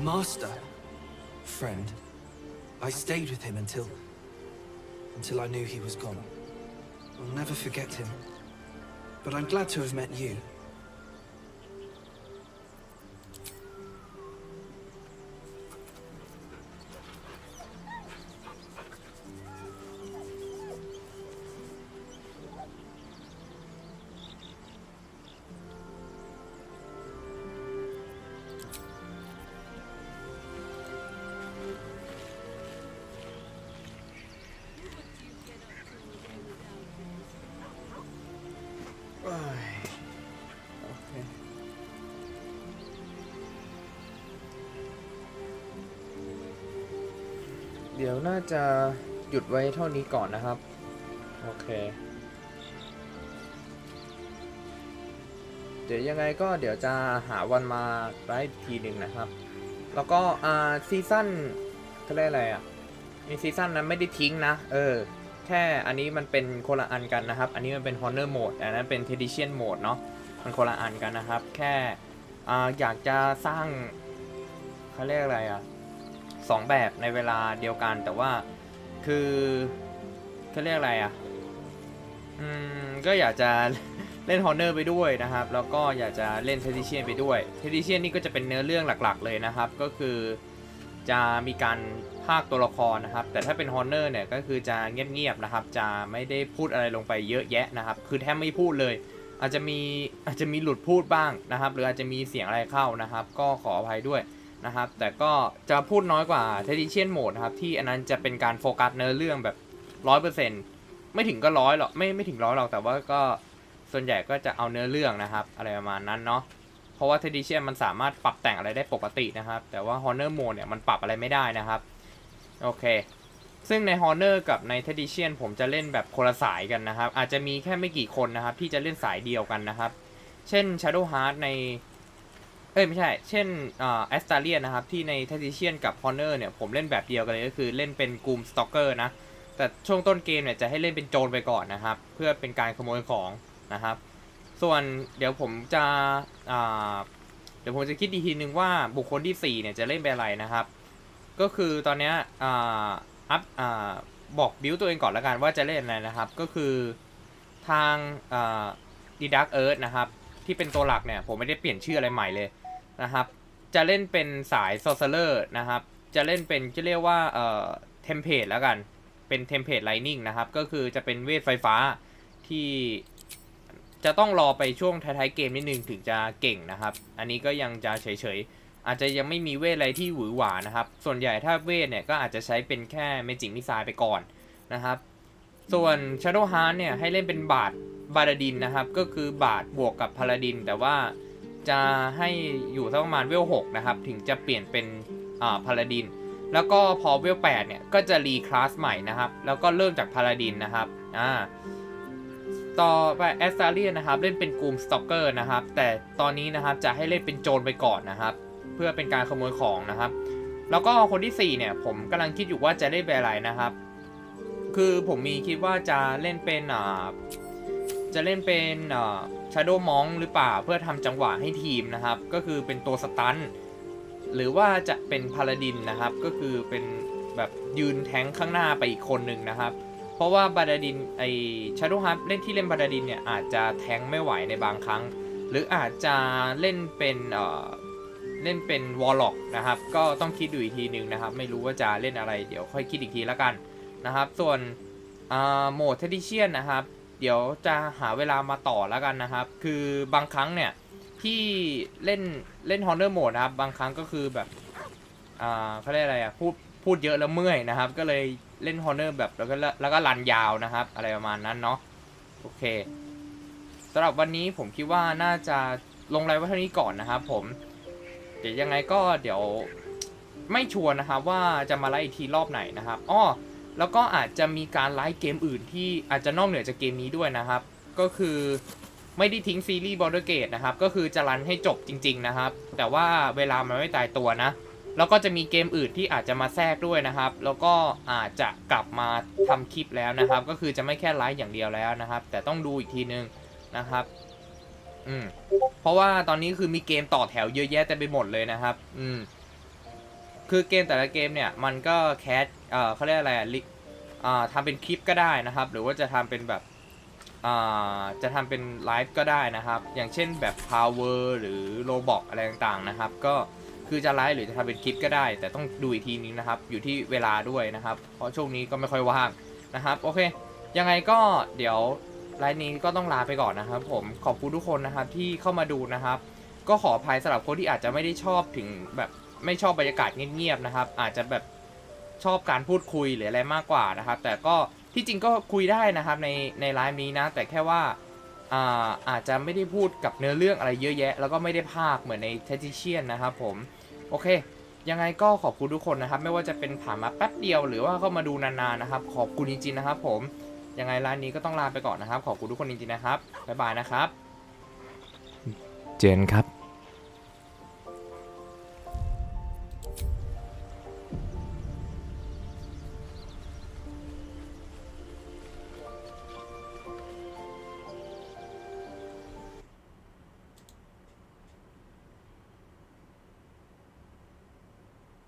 Master. Friend. I stayed with him until I knew he was gone. I'll never forget him. But I'm glad to have met you.เดี๋ยวน่าจะหยุดไว้เท่านี้ก่อนนะครับโอเคเดี๋ยวยังไงก็เดี๋ยวจะหาวันมาไลฟ์ทีหนึ่งนะครับแล้วก็ซีซั่นก็เรียกอะไรในซีซั่นนั้นไม่ได้ทิ้งนะแค่อันนี้มันเป็นคนละอันกันนะครับอันนี้มันเป็น Honor Mode อันนั้นเป็น Tradition Mode เนาะมันคนละอันกันนะครับแค่อยากจะสร้างเขาเรียกอะไร2แบบในเวลาเดียวกันแต่ว่าคือเขาเรียกอะไรก็อยากจะเล่น Honor ไปด้วยนะครับแล้วก็อยากจะเล่น Tradition ไปด้วย Tradition นี่ก็จะเป็นเนื้อเรื่องหลักๆเลยนะครับก็คือจะมีการพากตัวละครนะครับแต่ถ้าเป็น Honor เนี่ยก็คือจะเงียบๆนะครับจะไม่ได้พูดอะไรลงไปเยอะแยะนะครับคือแทบไม่พูดเลยอาจจะมีหลุดพูดบ้างนะครับหรืออาจจะมีเสียงอะไรเข้านะครับก็ขออภัยด้วยนะครับแต่ก็จะพูดน้อยกว่า Tradition Mode นะครับที่อันนั้นจะเป็นการโฟกัสเนื้อเรื่องแบบ 100% ไม่ถึงก็100หรอกไม่ถึง100หรอกแต่ว่าก็ส่วนใหญ่ก็จะเอาเนื้อเรื่องนะครับอะไรประมาณนั้นเนาะเพราะว่า Tradition มันสามารถปรับแต่งอะไรได้ปกตินะครับแต่ว่า Honor Mode เนี่ยมันปรับอะไรไม่ได้นะครับโอเคซึ่งใน Honor กับใน Tradition ผมจะเล่นแบบคนละสายกันนะครับอาจจะมีแค่ไม่กี่คนนะครับที่จะเล่นสายเดียวกันนะครับเช่น Shadow Heart ในไม่ใช่เช่นAstarion นะครับที่ใน Tradition กับ Honor เนี่ยผมเล่นแบบเดียวกันเลยก็คือเล่นเป็นกลุ่ม Stalker นะแต่ช่วงต้นเกมเนี่ยจะให้เล่นเป็นโจรไปก่อนนะครับเพื่อเป็นการขโมยของนะครับส่วนเดี๋ยวผมจะคิดอีกทีนึงว่าบุคคลที่4เนี่ยจะเล่นเป็นอะไรนะครับก็คือตอนนี้บอกบิวตัวเองก่อนละกันว่าจะเล่นอะไรนะครับก็คือทางThe Dark Earth นะครับที่เป็นตัวหลักเนี่ยผมไม่ได้เปลี่ยนชื่ออะไรใหม่เลยนะครับจะเล่นเป็นสาย Sorcerer นะครับจะเล่นเป็นจะเรียกว่าTemplate แล้วกันเป็น Template Lightning นะครับก็คือจะเป็นเวทไฟฟ้าที่จะต้องรอไปช่วงท้ายๆเกมนิดนึงถึงจะเก่งนะครับอันนี้ก็ยังจะเฉยๆอาจจะยังไม่มีเวทอะไรที่หวือหวานะครับส่วนใหญ่ถ้าเวทเนี่ยก็อาจจะใช้เป็นแค่เมจิกมิสไซล์ไปก่อนนะครับส่วน Shadow Heart เนี่ยให้เล่นเป็นบาลาดินนะครับก็คือบาทบวกกับพาลาดินแต่ว่าจะให้อยู่สักประมาณเวล6นะครับถึงจะเปลี่ยนเป็นพาลาดินแล้วก็พอเวล8เนี่ยก็จะรีคลาสใหม่นะครับแล้วก็เริ่มจากพาลาดินนะครับต่อไปแอสตาเลียนนะครับเล่นเป็นกลุ่มสต็อกเกอร์นะครับแต่ตอนนี้นะครับจะให้เล่นเป็นโจรไปก่อนนะครับเพื่อเป็นการขโมยของนะครับแล้วก็คนที่4เนี่ยผมกำลังคิดอยู่ว่าจะเล่นเป็นอะไรนะครับคือผมมีคิดว่าจะเล่นเป็นShadow Monk หรือเปล่าเพื่อทำจังหวะให้ทีมนะครับก็คือเป็นตัวสตันหรือว่าจะเป็นพาลาดินนะครับก็คือเป็นแบบยืนแทงข้างหน้าไปอีกคนหนึ่งนะครับเพราะว่าบาลาดินShadow Heart เล่นบาลาดินเนี่ยอาจจะแทงไม่ไหวในบางครั้งห รืออาจจะเล่นเป็นวอลล็อกนะครับก็ต้องคิดดูอีกทีนึงนะครับไม่รู้ว่าจะเล่นอะไรเดี๋ยวค่อยคิดอีกทีแล้วกันนะครับส่วนโหมดเทดิเชียนนะครับเดี๋ยวจะหาเวลามาต่อแล้วกันนะครับคือบางครั้งเนี่ยที่เล่นฮอนเนอร์โหมดนะครับบางครั้งก็คือแบบเขาเรียกอะไรพูดเยอะแล้วเมื่อยนะครับก็เลยเล่นฮอนเนอร์แบบแล้วก็รันยาวนะครับอะไรประมาณนั้นเนาะโอเคสำหรับวันนี้ผมคิดว่าน่าจะลงไลฟ์ไว้เท่านี้ก่อนนะครับผมเดี๋ยวยังไงก็เดี๋ยวไม่ชัวร์นะครับว่าจะมาไลฟ์อีกทีรอบไหนนะครับแล้วก็อาจจะมีการไลฟ์เกมอื่นที่อาจจะนอกเหนือจากเกมนี้ด้วยนะครับก็คือไม่ได้ทิ้งซีรีส์ Baldur Gate นะครับก็คือจะรันให้จบจริงๆนะครับแต่ว่าเวลามันไม่ตายตัวนะแล้วก็จะมีเกมอื่นที่อาจจะมาแทรกด้วยนะครับแล้วก็อาจจะกลับมาทำคลิปแล้วนะครับก็คือจะไม่แค่ไลฟ์อย่างเดียวแล้วนะครับแต่ต้องดูอีกทีนึงนะครับเพราะว่าตอนนี้คือมีเกมต่อแถวเยอะแยะแต่ไปหมดเลยนะครับคือเกมแต่ละเกมเนี่ยมันก็แคสเขาเรียกอะไรทำเป็นคลิปก็ได้นะครับหรือว่าจะทำเป็นแบบจะทำเป็นไลฟ์ก็ได้นะครับอย่างเช่นแบบ Power หรือ Roblox อะไรต่างๆนะครับก็คือจะไลฟ์หรือจะทำเป็นคลิปก็ได้แต่ต้องดูอีกทีนึงนะครับอยู่ที่เวลาด้วยนะครับเพราะช่วงนี้ก็ไม่ค่อยว่างนะครับโอเคยังไงก็เดี๋ยวไลฟ์นี้ก็ต้องลาไปก่อนนะครับผมขอบคุณทุกคนนะครับที่เข้ามาดูนะครับก็ขออภัยสำหรับคนที่อาจจะไม่ได้ชอบถึงแบบไม่ชอบบรรยากาศเงียบๆนะครับอาจจะแบบชอบการพูดคุยหรืออะไรมากกว่านะครับแต่ก็ที่จริงก็คุยได้นะครับในไลฟ์นี้นะแต่แค่ว่าอาจจะไม่ได้พูดกับเนื้อเรื่องอะไรเยอะแยะแล้วก็ไม่ได้พากเหมือนในเทติเชียนนะครับผมโอเคยังไงก็ขอบคุณทุกคนนะครับไม่ว่าจะเป็นผ่านมาแป๊บเดียวหรือว่าเข้ามาดูนานๆนะครับขอบคุณจริงๆนะครับผมยังไงไลฟ์นี้ก็ต้องลาไปก่อนนะครับขอบคุณทุกคนจริงๆนะครับบ๊ายบายนะครับเจนครับ